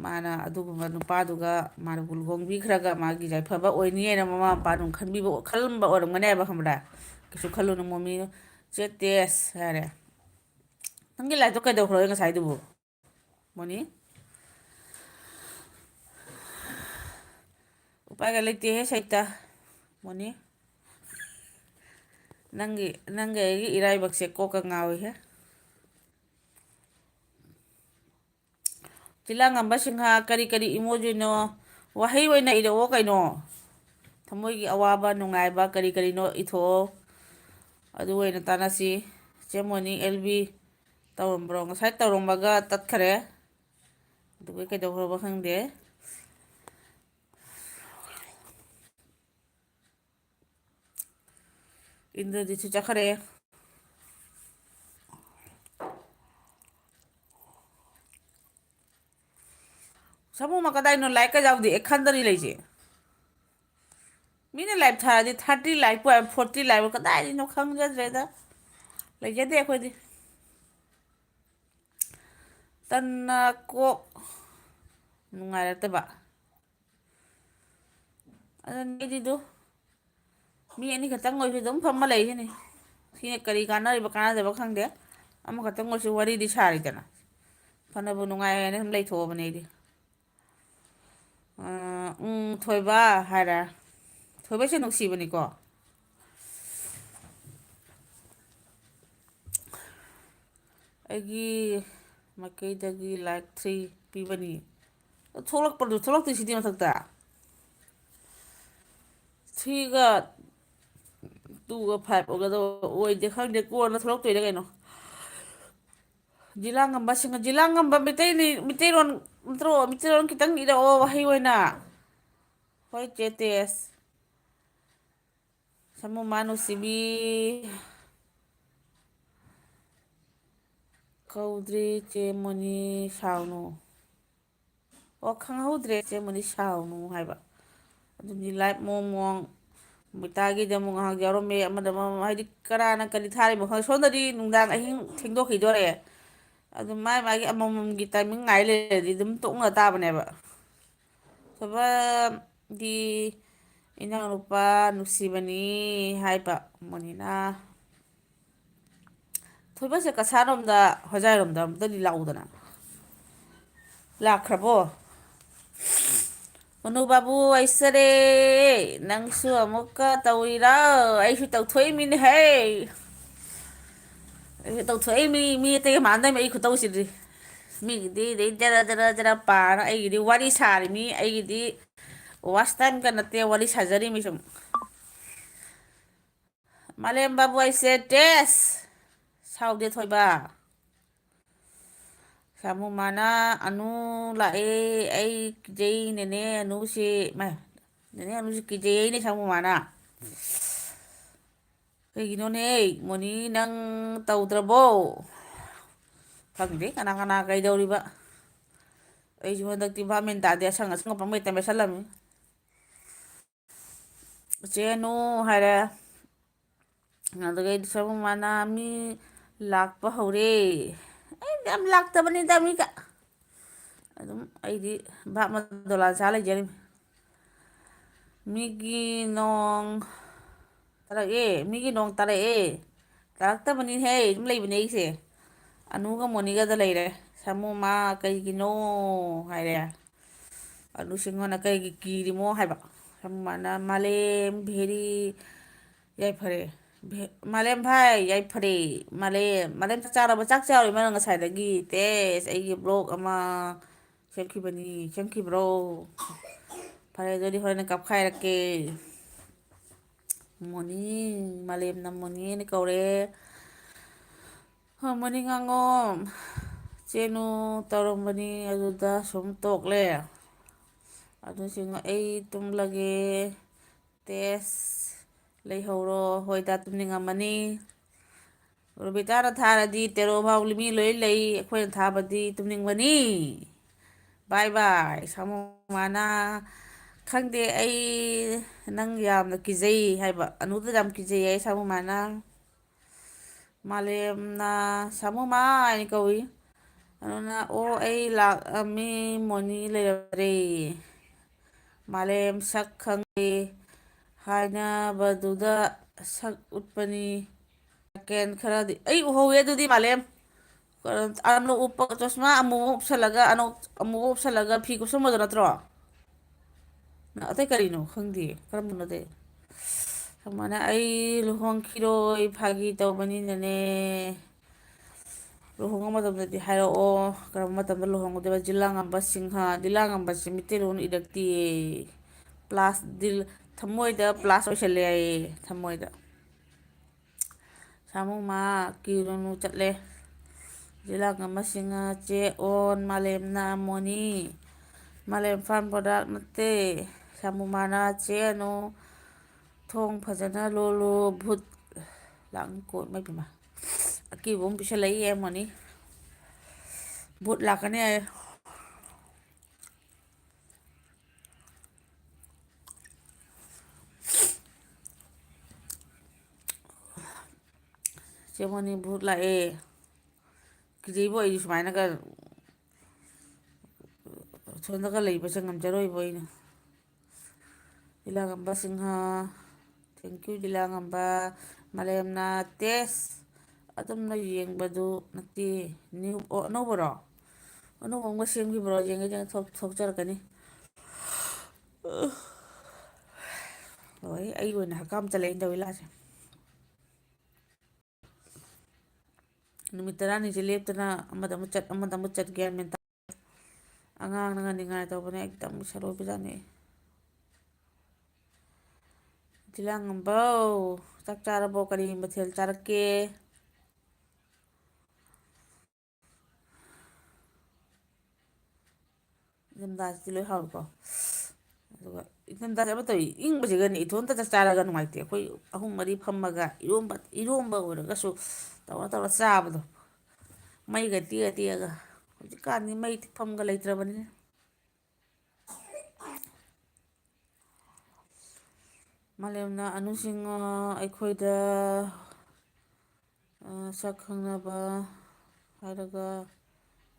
ꯃꯥꯅ ꯑꯗꯨꯒꯨꯝꯕ ꯅꯨꯄꯥꯗꯨꯒ ꯃꯥꯅ ꯂꯨꯍꯣꯡꯕꯤꯈ꯭ꯔꯒ ꯃꯥꯒꯤ ꯌꯥꯏꯐꯕ ꯑꯣꯏꯅꯤꯅ ꯃꯃꯥ ꯃꯄꯥꯗꯨꯅ ꯈꯜꯂꯝꯕ ꯑꯣꯏꯔꯝꯒꯅꯦꯕ ꯈꯪꯕ꯭ꯔꯥ. ꯀꯩꯁꯨ ꯈꯜꯂꯨꯅꯨ ꯃꯣꯃꯤ ꯆꯦ ꯇꯦꯁ ꯍꯥꯏꯔꯦ. ꯅꯪꯒꯤ ꯂꯥꯏꯔꯤꯛꯇꯣ ꯀꯩꯗꯧꯈ꯭ꯔꯒꯦ ꯉꯁꯥꯏꯗꯨꯕꯨ ꯃꯣꯅꯤ? ꯎꯄꯥꯏꯒ ꯂꯩꯇꯦꯍꯦ ꯁꯩꯇ ꯃꯣꯅꯤ. ꯅꯪꯒꯤ ꯑꯩꯒꯤ ꯏꯔꯥꯏꯕꯛꯁꯦ ꯀꯣꯛꯀ ꯉꯥꯎꯏꯍꯦ. ꯆꯤꯜꯂꯥꯡꯉꯝꯕ ꯁꯤꯡꯍ ꯀꯔꯤ ꯀꯔꯤ ꯏꯃꯣꯖꯤꯅꯣ? ꯋꯥꯍꯩ ꯑꯣꯏꯅ ꯏꯔꯛꯑꯣ ꯀꯩꯅꯣ. ꯊꯃꯣꯏꯒꯤ ꯑꯋꯥꯕ ꯅꯨꯡꯉꯥꯏꯕ ꯀꯔꯤ ꯀꯔꯤꯅꯣ ꯏꯊꯣꯛꯑꯣ. ꯑꯗꯨ ꯑꯣꯏꯅ ꯇꯥꯟꯅꯁꯤ. ꯆꯦ ꯃꯣꯅꯤ ꯑꯦꯜꯕꯤ ꯇꯧꯔꯝꯕ꯭ꯔꯣ? ꯉꯁꯥꯏ ꯇꯧꯔꯝꯃꯒ ꯇꯠꯈꯔꯦ. ꯑꯗꯨꯒ ꯀꯩꯗꯧꯈ꯭ꯔꯕ ꯈꯪꯗꯦ. ꯏꯟꯗ꯭ꯔꯖꯤꯠꯁꯨ ꯆꯠꯈ꯭ꯔꯦ. ꯁꯃꯨꯃ ꯀꯗꯥꯏꯅꯣ ꯂꯥꯏꯔꯤꯛꯀ ꯌꯥꯎꯗꯦ ꯑꯦꯛꯈꯟꯗꯅꯤ ꯂꯩꯁꯦ. ꯃꯤꯅ ꯂꯥꯏꯞ ꯊꯥꯔꯗꯤ 30 ꯂꯥꯏꯛꯄꯨ ꯍꯥꯏꯕ 40 ꯂꯥꯏꯛꯄꯨ ꯀꯗꯥꯏꯗꯒꯤꯅꯣ ꯈꯪꯖꯗ꯭ꯔꯦꯗ. ꯂꯩꯖꯗꯦ ꯑꯩꯈꯣꯏꯗꯤ. ꯇꯟꯅ ꯀꯣꯛ ꯅꯨꯡꯉꯥꯏꯔꯛꯇꯕ. ꯑꯗꯨꯅ ꯑꯩꯗꯤꯗꯨ ꯃꯤ ꯑꯅꯤꯈꯛꯇꯪ ꯑꯣꯏꯔꯁꯨ ꯑꯗꯨꯝ ꯐꯝꯃ ꯂꯩꯁꯤꯅꯤ. ꯁꯤꯅ ꯀꯔꯤ ꯀꯥꯟꯅꯔꯤꯕ ꯀꯥꯟꯅꯗꯕ ꯈꯪꯗꯦ. ꯑꯃꯈꯛꯇꯪ ꯑꯣꯏꯔꯁꯨ ꯋꯥꯔꯤꯗꯤ ꯁꯥꯔꯤꯗꯅ. ꯐꯅꯕꯨ ꯅꯨꯡꯉꯥꯏ ꯁꯨꯝ ꯂꯩꯊꯣꯛꯑꯕꯅꯦ ꯑꯩꯗꯤ. ꯊꯣꯏꯕ ꯍꯥꯏꯔꯦ. ꯊꯣꯏꯕꯁꯦ ꯅꯨꯡꯁꯤꯕꯅꯤꯀꯣ. ꯑꯩꯒꯤ ꯃꯥꯏꯀꯩꯗꯒꯤ ꯂꯥꯏꯛ 3 ꯄꯤꯕꯅꯤ. ꯊꯣꯛꯂꯛꯇꯣꯏꯁꯤꯗꯤ ꯃꯊꯛꯇ 3ꯒ 2ꯒ 5 ꯑꯣꯏꯒꯗꯧꯕ ꯑꯣꯏꯗꯦ ꯈꯪꯗꯦ ꯀꯣꯟꯅ ꯊꯣꯛꯂꯛꯇꯣꯏꯔ ꯀꯩꯅꯣ. ꯖꯤꯂꯥꯡꯉꯝꯕꯁꯤꯡ ꯖꯤꯂꯥꯡꯉꯝꯕ ꯃꯩꯇꯩꯔꯣꯟ ꯅꯠꯇ꯭ꯔꯣ? ꯃꯩꯇꯩꯔꯣꯟ ꯈꯤꯇꯪ ꯏꯔꯛꯑꯣ ꯋꯥꯍꯩ ꯑꯣꯏꯅ. ꯍꯣꯏ ꯆꯦ ꯇꯦꯁ. ꯁꯃꯨꯃꯥ ꯅꯨꯡꯁꯤꯕꯤ ꯀꯧꯗ꯭ꯔꯤ ꯆꯦ ꯃꯣꯅꯤ ꯁꯥꯎꯅꯨ. ꯑꯣ ꯈꯪꯍꯧꯗ꯭ꯔꯦ ꯆꯦ ꯃꯣꯅꯤ ꯁꯥꯎꯅꯨ ꯍꯥꯏꯕ. ꯑꯗꯨꯗꯤ ꯂꯥꯏꯞ ꯃꯣꯡ ꯃꯤꯇꯥꯒꯤꯗ ꯑꯃꯨꯛ ꯉꯥꯏꯍꯥꯛ ꯌꯥꯎꯔꯝꯃꯦ. ꯑꯃꯗ ꯑꯃ ꯍꯥꯏꯗꯤ ꯀꯅꯥꯅ ꯀꯔꯤ ꯊꯥꯔꯤꯕꯅꯣ ꯈꯪꯗꯦ. ꯁꯣꯝꯗꯗꯤ ꯅꯨꯡꯗꯥꯡ ꯑꯍꯤꯡ ꯊꯦꯡꯗꯣꯛꯈꯤꯗꯣꯔꯦ. ꯑꯗꯨ ꯃꯥꯒꯤ ꯃꯥꯒꯤ ꯑꯃꯃꯝꯒꯤ ꯇꯥꯏꯃꯤꯡ ꯉꯥꯏ ꯂꯩꯔꯗꯤ ꯑꯗꯨꯝ ꯇꯣꯛꯅ ꯇꯥꯕꯅꯦꯕ. ꯊꯣꯏꯕꯗꯤ ꯏꯅꯥꯎꯅꯨꯄꯥ ꯅꯨꯡꯁꯤꯕꯅꯤ ꯍꯥꯏꯕ ꯃꯣꯅꯤꯅ. ꯊꯣꯏꯕꯁꯦ ꯀꯁꯥꯔꯔꯣꯝꯗ ꯍꯣꯖꯥꯏꯔꯣꯝꯗ ꯑꯝꯇꯗꯤ ꯂꯥꯛꯎꯗꯅ. ꯂꯥꯛꯈ꯭ꯔꯕꯣ? ꯍꯣꯅꯨ ꯕꯥꯕꯨ ꯋꯥꯏꯁꯔꯦ. ꯅꯪꯁꯨ ꯑꯃꯨꯛꯀ ꯇꯧꯔꯤꯔꯣ? ꯑꯩꯁꯨ ꯇꯧꯊꯣꯛꯏꯃꯤꯅꯦꯍꯦ. ꯑꯩꯁꯨ ꯇꯧꯊꯣꯛꯏꯃꯤ. ꯃꯤ ꯑꯇꯩꯒ ꯃꯥꯟꯅꯗꯕꯅꯤ ꯑꯩ ꯈꯨꯇꯧꯁꯤꯗꯤ. ꯃꯤꯒꯤꯗꯤ ꯖꯔ ꯖꯔ ꯖꯔ ꯄꯥꯔꯒ ꯑꯩꯒꯤꯗꯤ ꯋꯥꯔꯤ ꯁꯥꯔꯤꯃꯤ. ꯑꯩꯒꯤꯗꯤ ꯋꯥꯁ ꯇꯥꯏꯝꯒ ꯅꯠꯇꯦ ꯋꯥꯔꯤ ꯁꯥꯖꯔꯤꯃꯤ ꯁꯨꯝ. ꯃꯥꯂꯦꯝ ꯕꯥꯕꯨ ꯑꯩꯁꯦ ꯇꯦꯁ ꯁꯥꯎꯗꯦ ꯊꯣꯏꯕ. ꯁꯥꯃꯨ ꯃꯥꯅ ꯑꯅꯨ ꯂꯥꯛꯑꯦ ꯑꯩ ꯀꯤꯖꯩ ꯅꯦꯅꯦ ꯑꯅꯨꯁꯤ. ꯅꯦꯅꯦ ꯑꯅꯨꯁꯤ ꯀꯤꯖꯩꯌꯦꯅꯦ ꯁꯥꯃꯨ ꯃꯥꯅ. ꯀꯩꯒꯤꯅꯣꯅꯦ ꯃꯣꯅꯤ ꯅꯪ ꯇꯧꯗ꯭ꯔꯕꯣ? ꯈꯪꯗꯦ ꯀꯅꯥ ꯀꯅꯥ ꯀꯩꯗꯧꯔꯤꯕ. ꯑꯩꯁꯨ ꯍꯟꯗꯛꯇꯤ ꯚꯥꯞ ꯃꯦꯟ ꯇꯥꯗꯦ ꯑꯁꯪ ꯑꯁꯪ ꯄꯪꯃꯦꯠꯇ ꯃꯦꯠꯁꯜꯂꯝꯃꯤ. ꯆꯦ ꯑꯅꯨ ꯍꯥꯏꯔꯦ. ꯑꯗꯨꯗꯒꯤꯗꯤ ꯁꯃꯨ ꯃꯥꯅ ꯃꯤ ꯂꯥꯛꯄ ꯍꯧꯔꯦ. ꯑꯩꯗꯤ ꯌꯥꯝ ꯂꯥꯛꯇꯕꯅꯤꯗ ꯃꯤꯒ. ꯑꯗꯨꯝ ꯑꯩꯗꯤ ꯚꯥꯞ ꯗꯣꯂꯥꯟ ꯁꯥ ꯂꯩꯖꯔꯤꯃꯤ. ꯃꯤꯒꯤ ꯅꯣꯡ ꯇꯥꯔꯛꯑꯦ. ꯃꯤꯒꯤ ꯅꯣꯡ ꯇꯥꯔꯛꯑꯦ. ꯇꯥꯔꯛꯇꯕꯅꯤꯍꯦ ꯑꯗꯨꯝ ꯂꯩꯕꯅꯦ ꯑꯩꯁꯦ. ꯑꯅꯨꯒ ꯃꯣꯅꯤꯒꯗ ꯂꯩꯔꯦ. ꯁꯥꯃꯨꯃ ꯀꯩꯒꯤꯅꯣ ꯍꯥꯏꯔꯦ. ꯑꯅꯨꯁꯤꯡꯍꯅ ꯀꯩꯒꯤ ꯀꯤꯔꯤꯃꯣ ꯍꯥꯏꯕ. ꯁꯃꯨꯃꯥꯅ ꯃꯥꯂꯦꯝ ꯚꯦꯔꯤ ꯌꯥꯏꯐꯔꯦ. ꯃꯥꯂꯦꯝ ꯚꯥꯏ ꯌꯥꯏꯐꯔꯦ. ꯃꯥꯂꯦꯝ ꯆꯥꯛ ꯆꯥꯔꯕ? ꯆꯥꯛ ꯆꯥꯔꯤꯕ ꯅꯪ ꯉꯁꯥꯏꯗꯒꯤ? ꯇꯦꯁ ꯑꯩꯒꯤ ꯕ꯭ꯂꯣꯛ ꯑꯃ ꯁꯦꯝꯈꯤꯕꯅꯤ. ꯁꯦꯝꯈꯤꯕ꯭ꯔꯣ? ꯐꯔꯦ ꯑꯗꯨꯗꯤ ꯍꯣꯔꯦꯟ ꯀꯥꯞꯈꯥꯏꯔꯛꯀꯦ. ꯃꯣꯅꯤ ꯃꯥꯂꯦꯝꯅ ꯃꯣꯅꯤꯅ ꯀꯧꯔꯛꯑꯦ. ꯃꯣꯅꯤ ꯉꯥꯉꯣꯝ ꯆꯦꯅꯨ ꯇꯧꯔꯝꯕꯅꯤ ꯑꯗꯨꯗ ꯁꯨꯝ ꯇꯣꯛꯂꯦ. ꯑꯗꯨꯁꯤꯡ ꯑꯩ ꯇꯨꯝꯂꯒꯦ. ꯇꯦꯁ ꯂꯩꯍꯧꯔꯣ. ꯍꯣꯏꯗ ꯇꯨꯝꯅꯤꯡꯉꯝꯃꯅꯤ. ꯔꯣꯕꯤꯇꯥꯅ ꯊꯥꯔꯗꯤ ꯇꯦꯔꯣ ꯐꯥꯎ ꯃꯤ ꯂꯣꯏ ꯂꯩ, ꯑꯩꯈꯣꯏꯅ ꯊꯥꯕꯗꯤ ꯇꯨꯝꯅꯤꯡꯕꯅꯤ. ꯕꯥꯏ ꯕꯥꯏ ꯁꯥꯃꯨ ꯃꯥꯅ. ꯈꯪꯗꯦ ꯑꯩ ꯅꯪ ꯌꯥꯝꯅ ꯀꯤꯖꯩ ꯍꯥꯏꯕ, ꯑꯅꯨꯗ ꯌꯥꯝ ꯀꯤꯖꯩ ꯑꯩ ꯁꯥꯃꯨ ꯃꯥꯅ. ꯃꯥꯂꯦꯝꯅ ꯁꯥꯃꯨ ꯃꯥ ꯍꯥꯏꯅ ꯀꯧꯏ. ꯑꯗꯨꯅ ꯑꯣ ꯑꯩ ꯂꯥꯛꯑꯝꯃꯤ ꯃꯣꯅꯤ ꯂꯩꯔꯝꯗ꯭ꯔꯦ. ꯃꯥꯂꯦꯝ ꯁꯛ ꯈꯪꯗꯦ ꯍꯥꯏꯅꯕꯗꯨꯗ ꯁꯛ ꯎꯠꯄꯅꯤ. ꯁꯦꯀꯦꯟ ꯈꯔꯗꯤ ꯑꯩ ꯎꯍꯧꯋꯦ ꯑꯗꯨꯗꯤ ꯃꯥꯂꯦꯝ. ꯑꯅꯣꯛ ꯎꯞꯄꯒ ꯆꯣꯁꯃꯥ ꯑꯃꯨꯕ ꯎꯞꯁꯜꯂꯒ, ꯑꯅꯣꯛ ꯑꯃꯨꯕ ꯎꯞꯁꯜꯂꯒ ꯐꯤ ꯀꯨꯞꯁꯟꯕꯗꯣ ꯅꯠꯇ꯭ꯔꯣ? ꯑꯇꯩ ꯀꯔꯤꯅꯣ ꯈꯪꯗꯦ ꯀꯔꯝꯕꯅꯣ ꯑꯇꯩ? ꯁꯨꯃꯥꯏꯅ ꯑꯩ ꯂꯨꯍꯣꯡꯈꯤꯔꯣꯏ ꯐꯥꯒꯤ ꯇꯧꯕꯅꯤꯅꯅꯦ. ꯂꯨꯍꯣꯡꯕ ꯃꯇꯝꯗꯗꯤ ꯍꯥꯏꯔꯛꯑꯣ, ꯀꯔꯝꯕ ꯃꯇꯝꯗ ꯂꯨꯍꯣꯡꯒꯗꯣꯏꯕ? ꯖꯤꯂꯥꯉꯝꯕ ꯁꯤꯡꯍ. ꯗꯤꯂꯥꯉꯝꯕꯁꯤ ꯃꯤꯇꯩꯔꯣꯟ ꯏꯔꯛꯇꯤꯌꯦ. ꯄ꯭ꯂꯥꯁ ꯊꯃꯣꯏꯗ ꯄ꯭ꯂꯥꯁ ꯑꯣꯏꯁꯜꯂꯦ ꯍꯥꯏꯌꯦ, ꯊꯃꯣꯏꯗ. ꯁꯥꯃꯨ ꯃꯥ ꯀꯤꯔꯨꯅꯨ ꯆꯠꯂꯦ. ꯖꯤꯂꯥꯉꯝꯕ ꯁꯤꯡꯍ ꯆꯦ ꯑꯣꯟ. ꯃꯥꯂꯦꯝꯅ ꯃꯣꯅꯤ. ꯃꯥꯂꯦꯝ ꯐꯥꯔꯝ ꯄ꯭ꯔꯗꯛ ꯅꯠꯇꯦ. ꯁꯥꯃꯨ ꯃꯥꯅ ꯆꯦ ꯑꯅꯨ. ꯊꯣꯡ ꯐꯖꯅ ꯂꯣꯜꯂꯨ ꯚꯨꯠ ꯂꯥꯛꯅꯤꯀꯣ ꯏꯃꯥꯏꯄꯦꯝꯃ. ꯑꯀꯤꯕ ꯑꯃ ꯄꯤꯁꯜꯂꯛꯏꯌꯦ ꯃꯣꯅꯤ. ꯚꯨꯠ ꯂꯥꯛꯀꯅꯤ ꯍꯥꯏꯌꯦ. ꯆꯦ ꯃꯣꯅꯤ ꯚꯨꯠ ꯂꯥꯛꯑꯦ. ꯀꯤꯖꯩꯕꯣ ꯑꯩꯗꯤ ꯁꯨꯃꯥꯏꯅꯒ ꯁꯣꯝꯗꯒ ꯂꯩꯕꯁꯦ ꯉꯝꯖꯔꯣꯏꯕꯣ ꯑꯩꯅ. ꯖꯤꯂꯥꯉꯝꯕ ꯁꯤꯡꯍ. ꯊꯦꯡꯀ꯭ꯌꯨ ꯖꯤꯂꯥꯉꯝꯕ. ꯃꯥꯂꯦꯝꯅ ꯇꯦꯁ. ꯑꯗꯨꯝꯅ ꯌꯦꯡꯕꯗꯨ ꯅꯠꯇꯦ. ꯑꯅꯧꯕꯔꯣ? ꯑꯅꯧꯕ ꯑꯃꯒ ꯁꯦꯝꯈꯤꯕ꯭ꯔꯣ? ꯌꯦꯡꯒꯦ ꯊꯣꯛꯆꯔꯛꯀꯅꯤ. ꯂꯣꯏꯔꯦ ꯑꯩ ꯑꯣꯏꯅ ꯍꯛꯀꯥꯝ ꯆꯜꯂꯛꯏꯅ ꯇꯧꯔꯤ ꯂꯤꯂꯥꯁꯦ. ꯅꯨꯃꯤꯠ 10ꯅꯤꯁꯦ ꯂꯦꯞꯇꯅ ꯑꯃꯗ ꯑꯃꯨꯛ ꯆꯠ ꯑꯃꯗ ꯑꯃꯨꯛ ꯆꯠ ꯒ꯭ꯌꯥꯟ ꯃꯦꯟ ꯑꯉꯥꯡꯅꯒ ꯅꯤꯡꯉꯥꯏ ꯇꯧꯕꯅꯦ ꯑꯦꯛꯗꯝ ꯁꯥꯂꯣꯏꯕꯖꯥꯠꯅꯤ ꯑꯩ. ꯖꯤꯂꯥꯉꯝꯕꯧ ꯆꯥꯛ ꯆꯥꯔꯕꯣ? ꯀꯔꯤ ꯃꯊꯦꯜ ꯆꯥꯔꯛꯀꯦ? ꯏꯪꯊꯝꯊꯥꯁꯤꯗꯤ ꯂꯣꯏ ꯍꯥꯎꯏꯀꯣ. ꯑꯗꯨꯒ ꯏꯪꯊꯝꯊꯥꯁꯦ ꯑꯃ ꯇꯧꯏ, ꯏꯪꯕꯁꯤꯒꯅꯦ ꯏꯇꯣꯝꯇ ꯆꯥꯛ ꯆꯥꯔꯒ ꯅꯨꯡꯉꯥꯏꯇꯦ. ꯑꯩꯈꯣꯏ ꯑꯍꯨꯝ ꯃꯔꯤ ꯐꯝꯃꯒ ꯏꯔꯣꯝꯕ ꯑꯣꯏꯔꯒꯁꯨ ꯇꯧꯔ ꯆꯥꯕꯗꯣ, ꯃꯩꯒ ꯇꯤꯛꯑ ꯇꯤꯛꯑꯒ. ꯍꯧꯖꯤꯛꯀꯥꯟꯗꯤ ꯃꯩ ꯇꯤꯛꯐꯝꯒ ꯂꯩꯇ꯭ꯔꯕꯅꯤꯅ. ꯃꯥꯂꯦꯝꯅ ꯑꯅꯨꯁꯤꯡꯍ ꯑꯩꯈꯣꯏꯗ ꯁꯛ ꯈꯪꯅꯕ ꯍꯥꯏꯔꯒ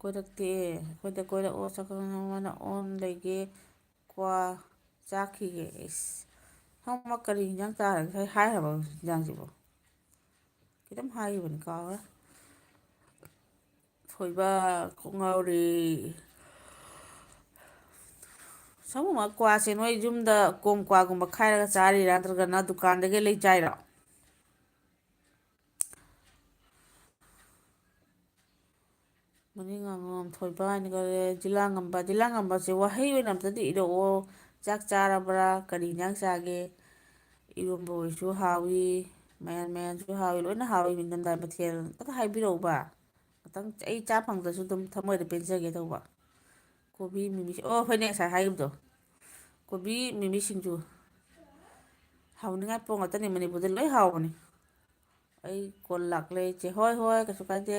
ꯀꯣꯏꯔꯛꯇꯦ. ꯑꯩꯈꯣꯏꯗ ꯀꯣꯏꯔꯛꯑꯣ, ꯁꯛ ꯈꯪꯅꯕ ꯑꯣꯟ ꯂꯩꯒꯦ, ꯀ꯭ꯋꯥ ꯆꯥꯈꯤꯒꯦ. ꯏꯁ ꯍꯪꯃ ꯀꯔꯤ ꯍꯤꯟꯖꯥꯡ ꯆꯥꯔꯒꯦ? ꯉꯁꯥꯏ ꯍꯥꯏꯈ꯭ꯔꯕ ꯍꯤꯟꯖꯥꯡꯁꯤꯕꯣ? ꯈꯤꯇꯪ ꯍꯥꯏꯈꯤꯕꯅꯤ ꯀꯥꯎꯈ꯭ꯔꯦ. ꯊꯣꯏꯕ ꯀꯣꯛ ꯉꯥꯎꯔꯦ. ꯁꯥꯃꯨ ꯃꯥ ꯀ꯭ꯋꯥꯁꯦ ꯅꯣꯏ ꯌꯨꯝꯗ ꯀꯣꯡ ꯀ꯭ꯋꯥꯒꯨꯝꯕ ꯈꯥꯏꯔꯒ ꯆꯥꯔꯤꯔꯥ ꯅꯠꯇ꯭ꯔꯒꯅ ꯗꯨꯀꯥꯟꯗꯒꯤ ꯂꯩ ꯆꯥꯏꯔꯣ? ꯃꯅꯤꯡꯉꯥꯡꯉꯝ ꯊꯣꯏꯕ ꯍꯥꯏꯅ ꯀꯧꯔꯦ. ꯖꯤꯂꯥꯉꯝꯕ. ꯖꯤꯂꯥꯉꯝꯕꯁꯦ ꯋꯥꯍꯩ ꯑꯣꯏꯅ ꯑꯝꯇꯗꯤ ꯏꯔꯛꯑꯣ. ꯆꯥꯛ ꯆꯥꯔꯕ꯭ꯔꯥ? ꯀꯔꯤ ꯏꯟꯖꯥꯡ ꯆꯥꯒꯦ? ꯏꯔꯣꯝꯕ ꯑꯣꯏꯔꯁꯨ ꯍꯥꯎꯏ, ꯃꯌꯥꯟ ꯃꯌꯥꯟꯁꯨ ꯍꯥꯎꯏ, ꯂꯣꯏꯅ ꯍꯥꯎꯏ. ꯏꯪꯊꯝꯊꯥ ꯃꯊꯦꯜ ꯑꯝꯇ ꯍꯥꯏꯕꯤꯔꯛꯎꯕ. ꯈꯤꯇꯪ ꯑꯩ ꯆꯥ ꯐꯪꯗ꯭ꯔꯁꯨ ꯑꯗꯨꯝ ꯊꯃꯣꯏꯗ ꯄꯦꯟꯖꯒꯦ ꯇꯧꯕ. ꯀꯣꯕꯤ ꯃꯤꯃꯤ ꯑꯣ ꯍꯣꯏꯅꯦ ꯉꯁꯥꯏ ꯍꯥꯏꯈꯤꯕꯗꯣ. ꯀꯣꯕꯤ ꯃꯤꯃꯤ ꯁꯤꯡꯖꯨ. ꯍꯥꯎꯅꯤꯡꯉꯥꯏ ꯄꯣꯠ ꯉꯥꯛꯇꯅꯤ ꯃꯅꯤꯄꯨꯔꯗ ꯂꯣꯏ ꯍꯥꯎꯕꯅꯤ. ꯑꯩ ꯀꯣꯜ ꯂꯥꯛꯂꯦ ꯏꯆꯦ. ꯍꯣꯏ ꯍꯣꯏ ꯀꯩꯁꯨ ꯀꯥꯏꯗꯦ.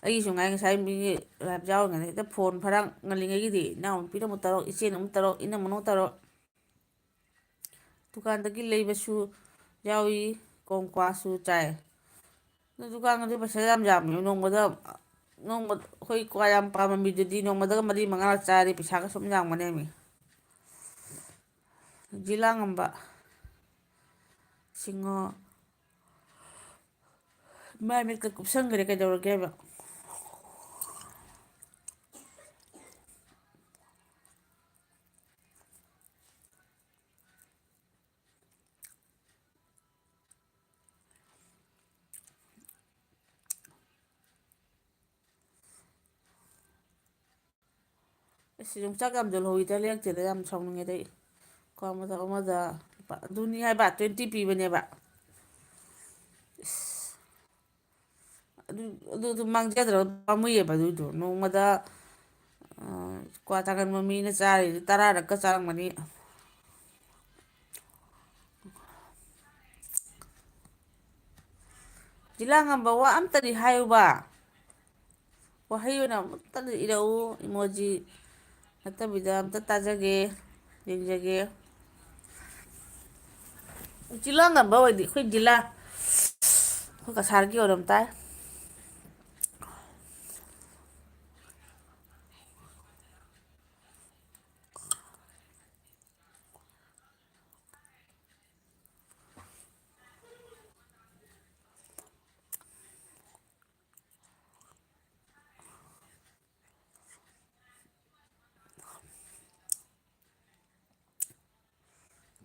ꯑꯩꯒꯤꯁꯨ ꯉꯁꯥꯏ ꯃꯤꯒꯤ ꯂꯥꯏꯞ ꯌꯥꯎꯔꯤꯉꯩꯗ ꯍꯦꯛꯇ ꯐꯣꯟ ꯐꯔꯥꯡ ꯉꯜꯂꯤꯉꯩꯒꯤꯗꯤ ꯏꯅꯥꯎꯅꯨꯄꯤꯅ ꯑꯃꯨꯛ ꯇꯧꯔꯛ, ꯏꯆꯦꯅ ꯑꯃꯨꯛ ꯇꯧꯔꯛ, ꯏꯅꯝꯃꯅ ꯑꯃꯨꯛ ꯇꯧꯔꯛ. ꯗꯨꯀꯥꯟꯗꯒꯤ ꯂꯩꯕꯁꯨ ꯌꯥꯎꯏ, ꯀꯣꯡꯀ꯭ꯋꯥꯁꯨ ꯆꯥꯏ꯫ ꯑꯗꯨ ꯗꯨꯀꯥꯟꯗꯗꯤ ꯄꯩꯁꯥ ꯌꯥꯝ ꯌꯥꯝꯃꯦ. ꯑꯩꯈꯣꯏ ꯀ꯭ꯋꯥ ꯌꯥꯝ ꯄꯥꯝꯕ ꯃꯤꯗꯨꯗꯤ ꯅꯣꯡꯃꯗꯒ 4-5ꯔꯛ ꯆꯥꯔꯗꯤ ꯄꯩꯁꯥꯒ ꯁꯨꯝ ꯌꯥꯝꯒꯅꯦꯃꯤ꯫ ꯖꯤꯂꯥꯉꯝꯕ ꯁꯤꯡꯍ ꯃꯥꯏ ꯃꯤꯠꯀ ꯀꯨꯞꯁꯟꯈ꯭ꯔꯦ ꯀꯩꯗꯧꯔꯒꯦ ꯍꯥꯏꯕ? ꯑꯁ ꯌꯣꯡꯆꯥꯛ ꯌꯥꯝ ꯌꯣꯜꯍꯧꯋꯤꯗ, ꯂꯩꯔꯛꯇꯦꯗ, ꯌꯥꯝ ꯁꯥꯎꯅꯤꯡꯉꯦꯗ ꯑꯩ꯫ ꯀ꯭ꯋꯥ ꯃꯊꯛ ꯑꯃꯗ ꯑꯗꯨꯅꯤ ꯍꯥꯏꯕ 20 ꯄꯤꯕꯅꯦꯕ꯫ ꯑꯗꯨ ꯃꯥꯡꯖꯗ꯭ꯔꯣ? ꯄꯥꯝꯃꯨꯏꯌꯦꯕ ꯑꯗꯨꯏꯗꯣ. ꯅꯣꯡꯃꯗ ꯀ꯭ꯋꯥ ꯆꯥꯒꯟꯕ ꯃꯤꯅ ꯆꯥꯔꯤꯗꯤ 10ꯔꯛꯀ ꯆꯥꯔꯝꯒꯅꯤ꯫ ꯖꯤꯂꯥ ꯉꯝꯕ ꯋꯥ ꯑꯝꯇꯗꯤ ꯍꯥꯏꯌꯨꯕ, ꯋꯥꯍꯩ ꯑꯣꯏꯅ ꯑꯃꯨꯛꯇꯗ ꯏꯔꯛꯎ, ꯏꯃꯣꯖꯤ ꯅꯠꯇꯕꯤꯗ ꯑꯝꯇ ꯇꯥꯖꯒꯦ, ꯌꯦꯡꯖꯒꯦ꯫ ꯖꯤꯂꯥ ꯉꯝꯕ ꯑꯣꯏꯗꯤ ꯑꯩꯈꯣꯏ ꯖꯤꯂꯥ, ꯑꯩꯈꯣꯏ ꯀꯁꯥꯔꯒꯤ ꯑꯣꯏꯔꯝ ꯇꯥꯏ꯫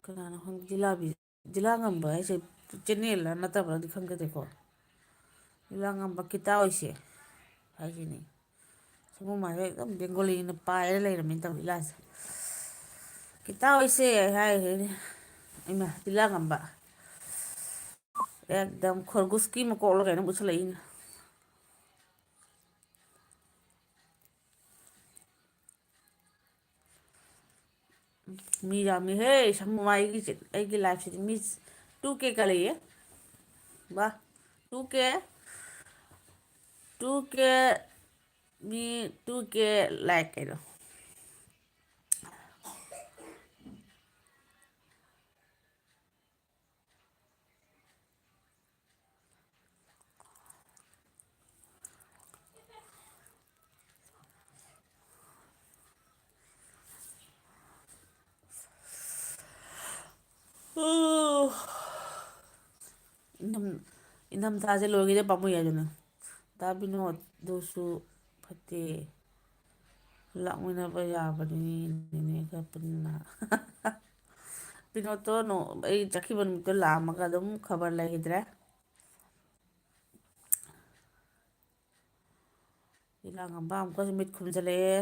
ꯀꯅꯥꯅꯣ ꯈꯪꯗꯦ ꯖꯤꯂꯥ ꯉꯝꯕ ꯍꯥꯏꯁꯦ ꯆꯦꯟꯅꯦꯜꯂ ꯅꯠꯇꯕ꯭ꯔꯗꯤ ꯈꯪꯖꯗꯦꯀꯣ꯫ ꯖꯤꯂꯥ ꯉꯝꯕ ꯀꯤꯇꯥ ꯑꯣꯏꯁꯦ ꯍꯥꯏꯁꯤꯅꯤ꯫ ꯁꯒꯣꯜ ꯃꯥꯏ ꯑꯗꯨꯝ ꯕꯦꯡꯒꯣꯂꯤꯅ ꯄꯥꯏꯔ ꯂꯩꯔꯝꯃꯦꯅ ꯇꯧ ꯂꯤꯂꯥꯁꯦ꯫ ꯀꯤꯇꯥ ꯑꯣꯏꯁꯦ ꯍꯥꯏꯔꯤꯅꯦ ꯏꯃꯥ ꯖꯤꯂꯥ ꯉꯝꯕ꯫ ꯑꯦꯛꯗꯝ ꯈꯣꯔꯒꯨꯁꯀꯤ ꯃꯀꯣꯛꯂ ꯀꯩꯅꯣꯝ ꯎꯠꯁꯜꯂꯛꯏꯅꯦ꯫ ꯃꯤ ꯌꯥꯝꯃꯤꯍꯦ ꯑꯩꯒꯤ ꯂꯥꯏꯐꯁꯤꯗꯤ ꯃꯤ 2K ꯀ ꯂꯩꯌꯦ꯫ ꯕꯥ 2K ꯃꯤ 2K ꯂꯥꯏꯛ ꯀꯩꯅꯣ꯫ ꯏꯪꯊꯝꯊꯥꯁꯦ ꯂꯣꯏꯈꯤꯗ ꯄꯥꯝꯃꯨꯏ ꯍꯥꯏꯗꯨꯅ꯫ ꯗꯥ ꯕꯤꯅꯣꯗꯗꯨꯁꯨ ꯐꯠꯇꯦ꯫ ꯂꯥꯛꯃꯤꯟꯅꯕ ꯌꯥꯕꯅꯤ ꯅꯦꯅꯦꯒ ꯄꯨꯟꯅ꯫ ꯕꯤꯅꯣꯠꯇꯣ ꯑꯩ ꯆꯠꯈꯤꯕ ꯅꯨꯃꯤꯠꯇꯣ ꯂꯥꯛꯑꯝꯃꯒ ꯑꯗꯨꯝ ꯈꯕꯔ ꯂꯩꯈꯤꯗ꯭ꯔꯦ꯫ ꯖꯤꯂꯥ ꯉꯝꯕ ꯑꯃꯨꯛꯀꯁꯨ ꯃꯤꯠ ꯈꯨꯝꯖꯤꯜꯂꯛꯑꯦ꯫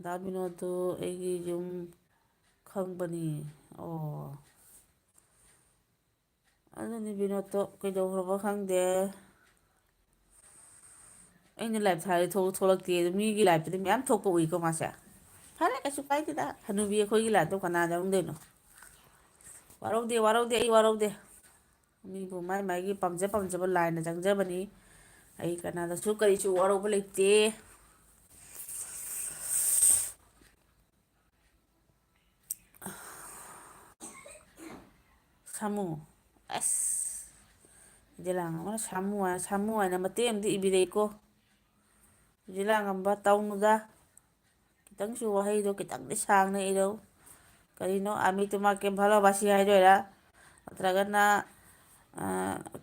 ꯗꯥ ꯕꯤꯅꯣꯠꯇꯨ ꯑꯩꯒꯤ ꯌꯨꯝ ꯈꯪꯕꯅꯤ꯫ ꯑꯣ ꯑꯗꯨꯅꯤ ꯕꯤꯅꯣꯠꯇꯣ ꯀꯩꯗꯧꯈ꯭ꯔꯕ ꯈꯪꯗꯦ꯫ ꯑꯩꯅ ꯂꯥꯏꯞ ꯊꯥꯔꯗꯤ ꯊꯣꯛꯂꯛꯇꯦ ꯑꯗꯣ ꯃꯤꯒꯤ ꯂꯥꯏꯞꯇꯗꯤ ꯃꯌꯥꯝ ꯊꯣꯛꯄ ꯎꯏꯀꯣ ꯃꯥꯁꯦ꯫ ꯐꯔꯦ ꯀꯩꯁꯨ ꯀꯥꯏꯗꯦꯗ ꯍꯅꯨꯕꯤ ꯑꯩꯈꯣꯏꯒꯤ ꯂꯥꯏꯞꯇꯕꯨ ꯀꯅꯥ ꯌꯥꯎꯅꯤꯡꯗꯣꯏꯅꯣ꯫ ꯋꯥꯔꯧꯗꯦ ꯋꯥꯔꯧꯗꯦ ꯑꯩ ꯋꯥꯔꯧꯗꯦ꯫ ꯃꯤꯕꯨ ꯃꯥꯏ ꯃꯥꯏꯒꯤ ꯄꯥꯝꯖ ꯄꯥꯝꯖꯕ ꯂꯥꯏꯅ ꯆꯪꯖꯕꯅꯤ꯫ ꯑꯩ ꯀꯅꯥꯗꯁꯨ ꯀꯔꯤꯁꯨ ꯋꯥꯔꯧꯕ ꯂꯩꯇꯦ꯫ ꯁꯥꯃꯨ ꯑꯁ ꯖꯤꯂꯥ ꯉꯝꯕꯅ ꯁꯥꯃꯨ ꯍꯥꯏꯅ ꯃꯇꯦꯛ ꯑꯃꯗꯤ ꯏꯕꯤꯔꯛꯏꯀꯣ꯫ ꯖꯤꯂꯥ ꯉꯝꯕ ꯇꯧꯅꯨꯗ꯫ ꯈꯤꯇꯪꯁꯨ ꯋꯥꯍꯩꯗꯣ ꯈꯤꯇꯪꯗꯤ ꯁꯥꯡꯅ ꯏꯔꯧ꯫ ꯀꯔꯤꯅꯣ ꯑꯃꯤ ꯇꯨꯃꯥ ꯀꯦ ꯚꯥꯂꯣꯕꯥꯁꯤ ꯍꯥꯏꯗꯣꯏꯔꯥ ꯅꯠꯇ꯭ꯔꯒꯅ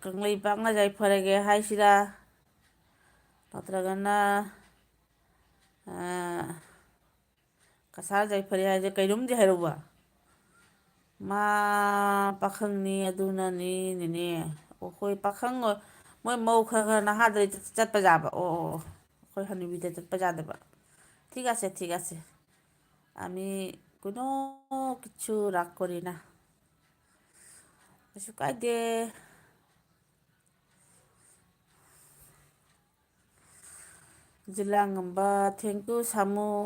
ꯀꯪꯂꯩꯄꯥꯛꯅ ꯌꯥꯏꯐꯔꯒꯦ ꯍꯥꯏꯁꯤꯔꯥ ꯅꯠꯇ꯭ꯔꯒꯅ ꯀꯁꯥꯔ ꯌꯥꯏꯐꯔꯦ ꯍꯥꯏꯁꯦ ꯀꯩꯅꯣꯝꯗꯤ ꯍꯥꯏꯔꯧꯕ꯫ ꯃꯥ ꯄꯥꯈꯪꯅꯤ ꯑꯗꯨꯅꯅꯤ ꯅꯦꯅꯦ꯫ ꯑꯣ ꯍꯣꯏ ꯄꯥꯈꯪ ꯃꯣꯏ ꯃꯧ ꯈꯔ ꯈꯔ ꯅꯍꯥꯗꯗꯤ ꯆꯠꯄ ꯌꯥꯕ ꯑꯣ꯫ ꯑꯩꯈꯣꯏ ꯍꯅꯨꯕꯤꯗ ꯆꯠꯄ ꯌꯥꯗꯕ ꯊꯤꯛ ꯑꯁꯦ꯫ ꯑꯃꯤ ꯀꯨꯅꯣ ꯀꯤꯆꯨ ꯔꯥꯛ ꯀꯣꯔꯤꯅꯥ꯫ ꯀꯩꯁꯨ ꯀꯥꯏꯗꯦ꯫ ꯖꯤꯂꯥ ꯉꯝꯕ ꯊꯦꯡꯀ꯭ꯌꯨ ꯁꯥꯃꯨꯒꯤ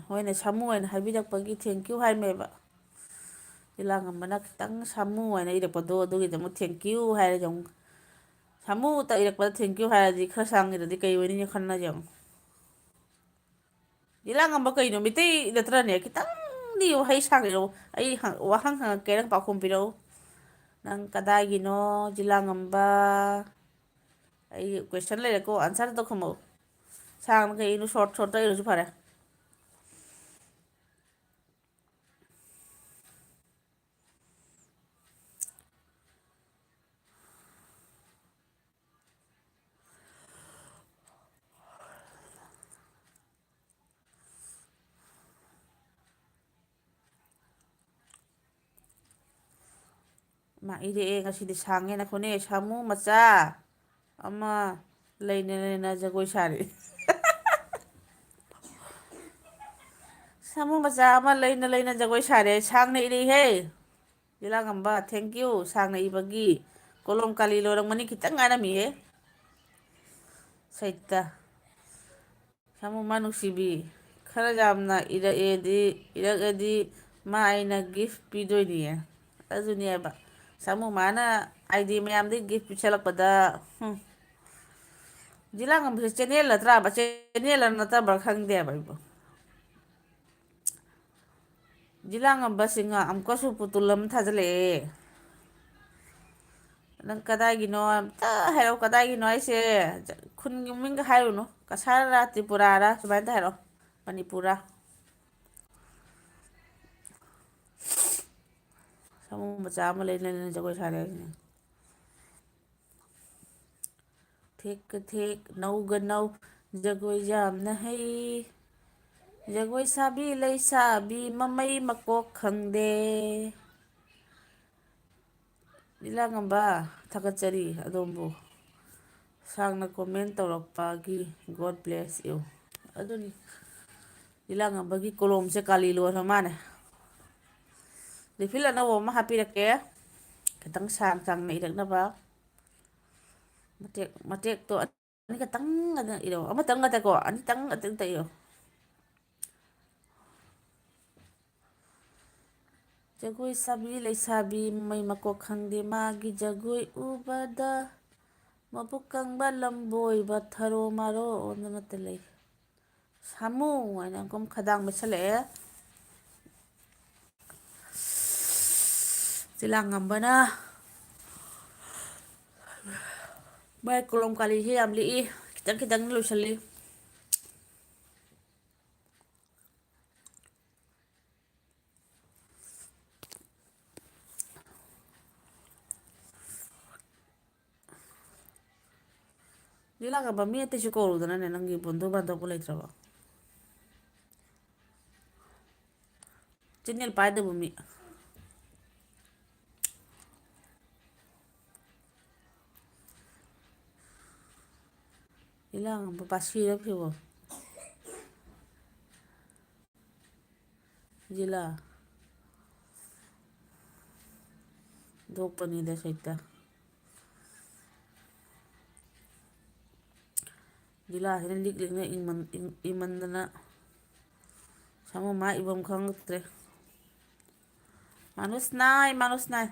ꯍꯣꯏꯅꯦ ꯁꯥꯃꯨ ꯑꯣꯏꯅ ꯍꯥꯏꯕꯤꯔꯛꯄꯒꯤ ꯊꯦꯡꯀ꯭ꯌꯨ ꯍꯥꯏꯃꯦꯕ꯫ ꯖꯤꯂꯥ ꯉꯝꯕꯅ ꯈꯤꯇꯪ ꯁꯥꯃꯨ ꯍꯥꯏꯅ ꯏꯔꯛꯄꯗꯣ ꯑꯗꯨꯒꯤꯗꯃꯛ ꯊꯦꯡꯀ꯭ꯌꯨ ꯍꯥꯏꯔꯁꯦ ꯑꯃꯨꯛ꯫ ꯁꯥꯃꯨꯇ ꯏꯔꯛꯄꯗ ꯊꯦꯡꯀ꯭ꯌꯨ ꯍꯥꯏꯔꯗꯤ ꯈꯔ ꯁꯥꯡꯅ ꯏꯔꯗꯤ ꯀꯩ ꯑꯣꯏꯅꯤ ꯈꯟꯅꯁꯦ ꯌꯦꯡꯉꯣ꯫ ꯖꯤꯂꯥ ꯉꯝꯕ ꯀꯩꯅꯣ ꯃꯤꯇꯩ ꯅꯠꯇ꯭ꯔꯅꯦ ꯈꯤꯇꯪꯗꯤ ꯋꯥꯍꯩ ꯁꯥꯡꯅ ꯏꯔꯧ꯫ ꯑꯩ ꯋꯥꯍꯪ ꯍꯪꯉꯛꯀꯦ ꯅꯪ ꯄꯥꯎꯈꯨꯝ ꯄꯤꯔꯛꯎ꯫ ꯅꯪ ꯀꯗꯥꯏꯒꯤꯅꯣ ꯖꯤꯂꯥ ꯉꯝꯕ꯫ ꯑꯩ ꯀꯣꯏꯁꯟ ꯂꯩꯔꯦꯀꯣ ꯑꯟꯁꯔꯗꯨꯗ ꯈꯨꯝꯃꯛꯎ ꯁꯥꯡꯅ ꯀꯩ ꯏꯔꯨꯅꯨ ꯁꯣꯔꯠꯇ ꯏꯔꯁꯨ ꯐꯔꯦ꯫ ꯃꯥ ꯏꯔꯛꯑꯦ ꯉꯁꯤꯗꯤ ꯁꯥꯡꯉꯦ ꯅꯈꯣꯅꯦ ꯁꯥꯃꯨ ꯃꯆꯥ ꯑꯃ ꯂꯩꯅ ꯂꯩꯅ ꯖꯒꯣꯏ ꯁꯥꯔꯤ꯫ ꯁꯥꯃꯨ ꯃꯆꯥ ꯑꯃ ꯂꯩꯅ ꯂꯩꯅ ꯖꯒꯣꯏ ꯁꯥꯔꯦ ꯁꯥꯡꯅ ꯏꯔꯛꯏꯍꯦ꯫ ꯖꯤꯂꯥ ꯉꯝꯕ ꯊꯦꯡꯀ꯭ꯌꯨ ꯁꯥꯡꯅ ꯏꯕꯒꯤ ꯀꯣꯂꯣꯝ ꯀꯥꯂꯤ ꯂꯣꯏꯔꯝꯒꯅꯤ ꯈꯤꯇꯪ ꯉꯥꯏꯔꯝꯃꯤꯍꯦ꯫ ꯁꯩꯇ ꯁꯥꯃꯨ ꯃꯥ ꯅꯨꯡꯁꯤꯕꯤ ꯈꯔ ꯌꯥꯝꯅ ꯏꯔꯛꯑꯗꯤ ꯃꯥ ꯑꯩꯅ ꯒꯤꯐ ꯄꯤꯗꯣꯏꯅꯤꯌꯦ꯫ ꯑꯗꯨꯅꯦꯕ ꯁꯥꯃꯨ ꯃꯥꯅ ꯑꯥꯏꯗꯤ ꯃꯌꯥꯝꯗꯒꯤ ꯒꯤꯐ ꯄꯤꯁꯜꯂꯛꯄꯗ ꯖꯤꯂꯥꯉꯝꯕꯁꯦ ꯆꯦꯅꯦꯜ ꯅꯠꯇ꯭ꯔꯥꯕ ꯆꯦꯅꯦꯜ ꯅꯠꯇꯕ꯭ꯔꯥ ꯈꯪꯗꯦꯕ ꯑꯩꯕꯨ ꯖꯤꯂꯥꯉꯝꯕꯁꯤꯡꯅ ꯑꯃꯨꯛꯀꯁꯨ ꯄꯨꯇꯨꯜ ꯑꯃ ꯊꯥꯖꯤꯜꯂꯛꯑꯦ ꯅꯪ ꯀꯗꯥꯏꯒꯤꯅꯣ ꯑꯝꯇ ꯍꯥꯏꯔꯛꯑꯣ ꯀꯗꯥꯏꯒꯤꯅꯣ ꯑꯩꯁꯦ ꯈꯨꯟꯒꯤ ꯃꯃꯤꯡꯒ ꯍꯥꯏꯔꯨꯅꯨ ꯀꯁꯥꯔꯔꯥ ꯇ꯭ꯔꯤꯄꯨꯔꯥꯔꯥ ꯁꯨꯃꯥꯏꯅ ꯍꯥꯏꯔꯛꯑꯣ ꯃꯅꯤꯄꯨꯔꯥ ꯁꯥꯃꯨ ꯃꯆꯥ ꯑꯃ ꯂꯩꯅ ꯖꯒꯣꯏ ꯁꯥꯔꯦ ꯍꯥꯏꯁꯤꯅꯦ ꯊꯦꯛꯀ ꯊꯦꯛ ꯅꯧꯒ ꯅꯧ ꯖꯒꯣꯏ ꯌꯥꯝꯅ ꯍꯩ ꯖꯒꯣꯏ ꯁꯥꯕꯤ ꯂꯩꯁꯥꯕꯤ ꯃꯃꯩ ꯃꯀꯣꯛ ꯈꯪꯗꯦ ꯂꯤꯂꯥꯉꯝꯕ ꯊꯥꯒꯠꯆꯔꯤ ꯑꯗꯣꯝꯕꯨ ꯁꯥꯡꯅ ꯀꯣꯃꯦꯟ ꯇꯧꯔꯛꯄꯒꯤ ꯒꯣꯗ ꯕ꯭ꯂꯦꯁ ꯌꯨ ꯑꯗꯨꯅꯤ ꯂꯤꯂꯥꯉꯝꯕꯒꯤ ꯀꯣꯂꯣꯝꯁꯦ ꯀꯥꯂꯤ ꯂꯣꯏꯈ꯭ꯔ ꯃꯥꯜꯂꯦ ꯔꯤꯐꯤꯜ ꯑꯅꯧꯕ ꯑꯃ ꯍꯥꯞꯄꯤꯔꯛꯀꯦ ꯈꯤꯇꯪ ꯁꯥꯡ ꯁꯥꯡꯅ ꯏꯔꯛꯅꯕ ꯃꯇꯦꯛꯇꯣ ꯑꯅꯤꯈꯛꯇꯪ ꯏꯔꯣ ꯑꯃꯇꯪ ꯉꯥꯛꯇꯀꯣ ꯑꯅꯤꯇꯪ ꯑꯇꯪ ꯏꯔꯣ ꯖꯒꯣꯏ ꯁꯥꯕꯤ ꯂꯩꯁꯥꯕꯤ ꯃꯩ ꯃꯀꯣꯛ ꯈꯪꯗꯦ ꯃꯥꯒꯤ ꯖꯒꯣꯏ ꯎꯕꯗ ꯃꯕꯨꯛ ꯀꯪꯕ ꯂꯝꯕꯣꯏꯕ ꯊꯔꯣ ꯃꯥꯔꯣꯗꯅꯇ ꯂꯩ ꯁꯥꯃꯨ ꯍꯥꯏꯅ ꯑꯃꯨꯛꯀ ꯈꯗꯥꯡ ꯃꯦꯠꯁꯜꯂꯛꯑꯦ ꯖꯤꯂꯥꯉꯝꯕꯅ ꯃꯥꯏ ꯀꯣꯂꯣꯝ ꯀꯥꯂꯤꯁꯦ ꯌꯥꯝ ꯂꯤꯛꯏ ꯈꯤꯇꯪ ꯈꯤꯇꯪ ꯂꯣꯏꯁꯤꯜꯂꯤ ꯂꯤꯂꯥꯉꯝꯕ ꯃꯤ ꯑꯇꯩꯁꯨ ꯀꯧꯔꯨꯗꯅꯅꯦ ꯅꯪꯒꯤ ꯕꯟꯙꯨ ꯕꯥꯟꯙꯕꯄꯨ ꯂꯩꯇ꯭ꯔꯕꯣ ꯆꯦꯅꯦꯜ ꯄꯥꯏꯗꯕ ꯃꯤ ꯂꯤꯂꯥꯉꯝꯕ ꯄꯥꯁꯤꯔꯛꯈꯤꯕꯣ ꯖꯤꯂꯥ ꯗꯣꯛꯄꯅꯤꯗ ꯁꯩꯇ ꯖꯤꯂꯥꯁꯤꯅ ꯂꯤꯛ ꯂꯤꯛꯅ ꯏꯃꯟꯗꯅ ꯁꯥꯃꯨ ꯃꯥ ꯏꯐꯝ ꯈꯪꯉꯛꯇ꯭ꯔꯦ ꯃꯅꯨꯁ ꯅꯥꯏ ꯃꯅꯨꯁ ꯅꯥꯏ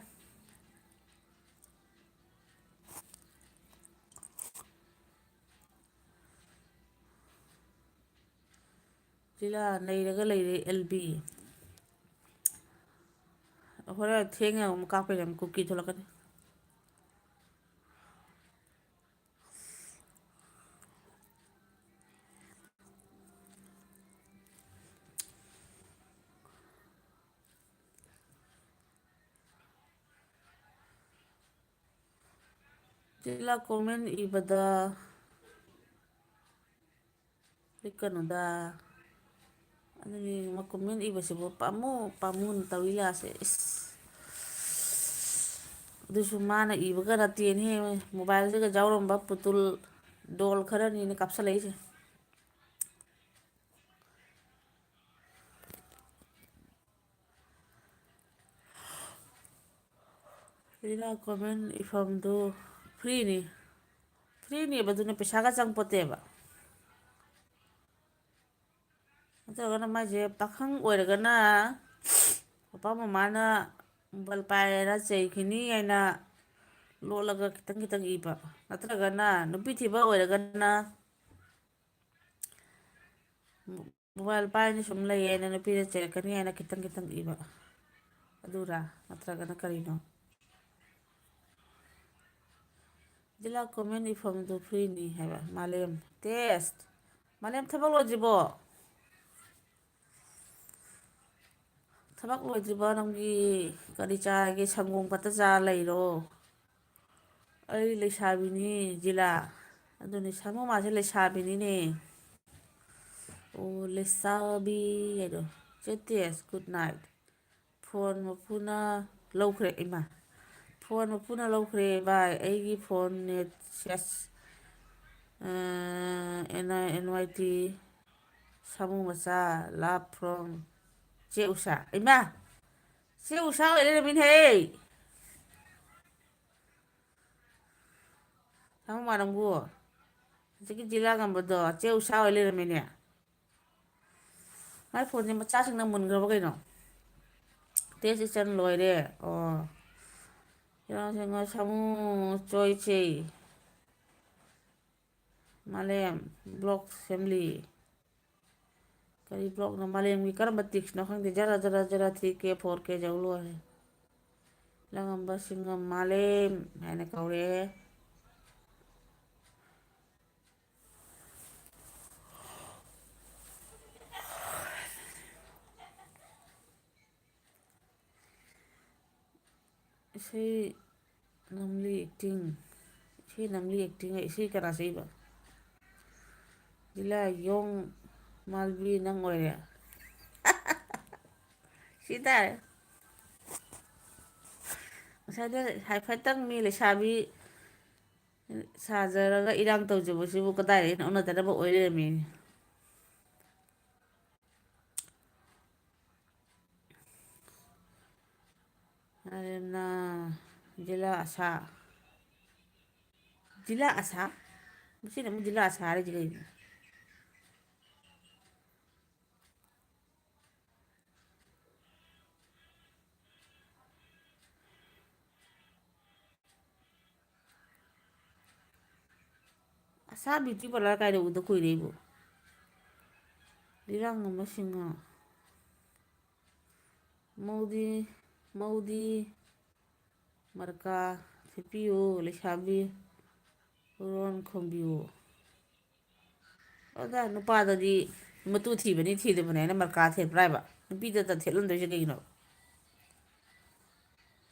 ꯂꯤꯂꯥ ꯅꯩꯔꯒ ꯂꯩꯔꯦ ꯑꯦꯜꯕꯤ ꯍꯣꯔꯦꯟ ꯊꯦꯡꯉ ꯑꯃꯨꯛ ꯀꯥꯞꯄꯩꯔ ꯀꯨꯀꯤ ꯊꯣꯛꯂꯛꯀꯅꯤ ꯂꯤꯂꯥ ꯀꯣꯃꯦꯟ ꯏꯕꯗ ꯂꯤꯛꯀꯅꯨꯗ ꯑꯗꯨꯅꯤ ꯀꯣꯃꯦꯟ ꯏꯕꯁꯤꯕꯨ ꯄꯥꯝꯃꯨꯅ ꯇꯧ ꯂꯤꯂꯥꯁꯦ ꯏꯁ ꯑꯗꯨꯁꯨ ꯃꯥꯅ ꯏꯕꯒ ꯅꯠꯇꯦꯅꯦ ꯃꯣꯕꯥꯏꯜꯗꯒ ꯌꯥꯎꯔꯝꯕ ꯄꯨꯇꯨꯜ ꯗꯣꯜ ꯈꯔꯅꯤꯅ ꯀꯥꯞꯁꯤꯜꯂꯛꯏꯁꯦ ꯂꯤꯂꯥ ꯀꯣꯃꯦꯟ ꯏꯐꯝꯗꯨ ꯐ꯭ꯔꯤꯅꯤ ꯐ꯭ꯔꯤꯅꯦꯕ ꯑꯗꯨꯅ ꯄꯩꯁꯥꯒ ꯆꯪꯄꯣꯠꯇꯦꯕ ꯅꯠꯇ꯭ꯔꯒꯅ ꯃꯥꯏꯁꯦ ꯄꯥꯈꯪ ꯑꯣꯏꯔꯒꯅ ꯃꯄꯥ ꯃꯃꯥꯅ ꯃꯣꯕꯥꯏꯜ ꯄꯥꯏꯔꯦꯅ ꯆꯩꯈꯤꯅꯤ ꯍꯥꯏꯅ ꯂꯣꯠꯂꯒ ꯈꯤꯇꯪ ꯈꯤꯇꯪ ꯏꯕ ꯅꯠꯇ꯭ꯔꯒꯅ ꯅꯨꯄꯤ ꯊꯤꯕ ꯑꯣꯏꯔꯒꯅ ꯃꯣꯕꯥꯏꯜ ꯄꯥꯏꯔꯅꯤ ꯁꯨꯝ ꯂꯩꯌꯦ ꯍꯥꯏꯅ ꯅꯨꯄꯤꯗ ꯆꯩꯔꯛꯀꯅꯤ ꯍꯥꯏꯅ ꯈꯤꯇꯪ ꯈꯤꯇꯪ ꯏꯕ ꯑꯗꯨꯔꯥ ꯅꯠꯇ꯭ꯔꯒꯅ ꯀꯔꯤꯅꯣ ꯖꯤꯂꯥ ꯀꯣꯃꯦꯟ ꯏꯐꯝꯗꯨ ꯐ꯭ꯔꯤꯅꯤ ꯍꯥꯏꯕ ꯃꯥꯂꯦꯝ ꯇꯦꯁ ꯃꯥꯂꯦꯝ ꯊꯕꯛ ꯂꯣꯏꯗ꯭ꯔꯤꯕꯣ ꯊꯕꯛ ꯂꯣꯏꯗ꯭ꯔꯤꯕ ꯅꯪꯒꯤ ꯀꯔꯤ ꯆꯥꯔꯒꯦ ꯁꯪꯒꯣꯝ ꯈꯛꯇ ꯆꯥꯔ ꯂꯩꯔꯣ ꯑꯩ ꯂꯩꯁꯥꯕꯤꯅꯤ ꯖꯤꯂꯥ ꯑꯗꯨꯅꯤ ꯁꯥꯃꯨ ꯃꯥꯁꯦ ꯂꯩꯁꯥꯕꯤꯅꯤꯅꯦ ꯑꯣ ꯂꯩꯁꯥꯕꯤ ꯍꯥꯏꯗꯣ ꯆꯦ ꯇꯦꯁ ꯒꯨꯗ ꯅꯥꯏꯠ ꯐꯣꯟ ꯃꯄꯨꯅ ꯂꯧꯈ꯭ꯔꯦ ꯏꯃꯥ ꯐꯣꯟ ꯃꯄꯨꯅ ꯂꯧꯈ꯭ꯔꯦ ꯚꯥꯏ ꯑꯩꯒꯤ ꯐꯣꯟ ꯅꯦꯠ ꯁꯦꯁ NYT ꯁꯥꯃꯨ ꯃꯆꯥ ꯂꯞ ꯐ꯭ꯔꯣꯝ ꯆꯦ ꯎꯁꯥ ꯏꯃꯥ ꯆꯦ ꯎꯁꯥ ꯑꯣꯏ ꯂꯩꯔꯝꯃꯤꯅꯦꯍꯦ ꯁꯥꯃꯨ ꯅꯪꯕꯨ ꯍꯧꯖꯤꯛꯀꯤ ꯖꯤꯂꯥꯉꯝꯕꯗꯣ ꯆꯦ ꯎꯁꯥ ꯑꯣꯏ ꯂꯩꯔꯝꯃꯤꯅꯦ ꯃꯥꯏ ꯐꯣꯟꯁꯦ ꯃꯆꯥꯁꯤꯡꯅ ꯃꯨꯟꯈ꯭ꯔꯕ ꯀꯩꯅꯣ ꯇꯦꯁ ꯏꯆꯟ ꯂꯣꯏꯔꯦ ꯑꯣ ꯏꯔꯥꯡꯁꯤꯡꯅ ꯁꯥꯃꯨ ꯆꯣꯏꯆꯦ ꯃꯥꯂꯦꯝ ꯕ꯭ꯂꯣꯛ ꯁꯦꯝꯂꯤ ꯀꯔꯤ ꯕ꯭ꯂꯣꯛꯅꯣ ꯃꯥꯂꯦꯝꯒꯤ ꯀꯔꯝꯕ ꯇꯤꯛꯁꯅꯣ ꯈꯪꯗꯦ ꯖꯔ ꯖꯔ ꯖꯔ 3K 4K ꯌꯧ ꯂꯣꯏꯔꯦ ꯂꯉꯝꯕ ꯁꯤꯡꯉꯝ ꯃꯥꯂꯦꯝ ꯍꯥꯏꯅ ꯀꯧꯔꯛꯑꯦ ꯏꯁꯩ ꯅꯝꯂꯤ ꯑꯦꯛꯇꯤꯡ ꯏꯁꯩ ꯅꯝꯂꯤ ꯑꯦꯛꯇꯤꯡ ꯏꯁꯩ ꯀꯅꯥ ꯁꯛꯏꯕ ꯂꯤꯂꯥ ꯌꯣꯡ ꯃꯥꯜꯕꯤ ꯅꯪ ꯑꯣꯏꯔꯦ ꯁꯤ ꯇꯥꯔꯦ ꯉꯁꯥꯏꯗ ꯍꯥꯏꯐꯦꯠꯇꯪ ꯃꯤ ꯂꯩꯁꯥꯕꯤ ꯁꯥꯖꯔꯒ ꯏꯔꯥꯡ ꯇꯧꯖꯕꯁꯤꯕꯨ ꯀꯗꯥꯏꯗꯒꯤ ꯑꯣꯟꯅ ꯇꯩꯅꯕ ꯑꯣꯏ ꯂꯩꯔꯝꯃꯦ ꯃꯥꯂꯦꯝꯅ ꯖꯤꯂꯥ ꯑꯁꯥ ꯖꯤꯂꯥ ꯑꯁꯥ ꯃꯁꯤꯅ ꯑꯃꯨꯛ ꯖꯤꯂꯥ ꯑꯁꯥ ꯍꯥꯏꯔꯤꯁꯤ ꯀꯩꯅꯣ ꯑꯁꯥ ꯕ꯭ꯌꯨꯇꯤ ꯄꯥꯔꯂꯔ ꯀꯥꯏꯗ ꯎꯗ ꯀꯨꯏꯔꯦ ꯑꯩꯕꯨ ꯂꯤꯔꯥꯡꯉꯝꯕ ꯁꯤꯡꯍ ꯃꯧꯗꯤ ꯃꯔꯀꯥ ꯊꯦꯠꯄꯤꯌꯨ ꯂꯩꯁꯥꯕꯤ ꯍꯨꯔꯣꯟ ꯈꯣꯡꯕꯤꯌꯨ ꯑꯗ ꯅꯨꯄꯥꯗꯗꯤ ꯃꯇꯨ ꯊꯤꯕꯅꯤ ꯊꯤꯗꯕꯅꯤ ꯍꯥꯏꯅ ꯃꯔꯀꯥ ꯊꯦꯠꯄ꯭ꯔꯥ ꯍꯥꯏꯕ ꯅꯨꯄꯤꯗꯇ ꯊꯦꯠꯍꯟꯗꯣꯏꯁꯦ ꯀꯩꯒꯤꯅꯣ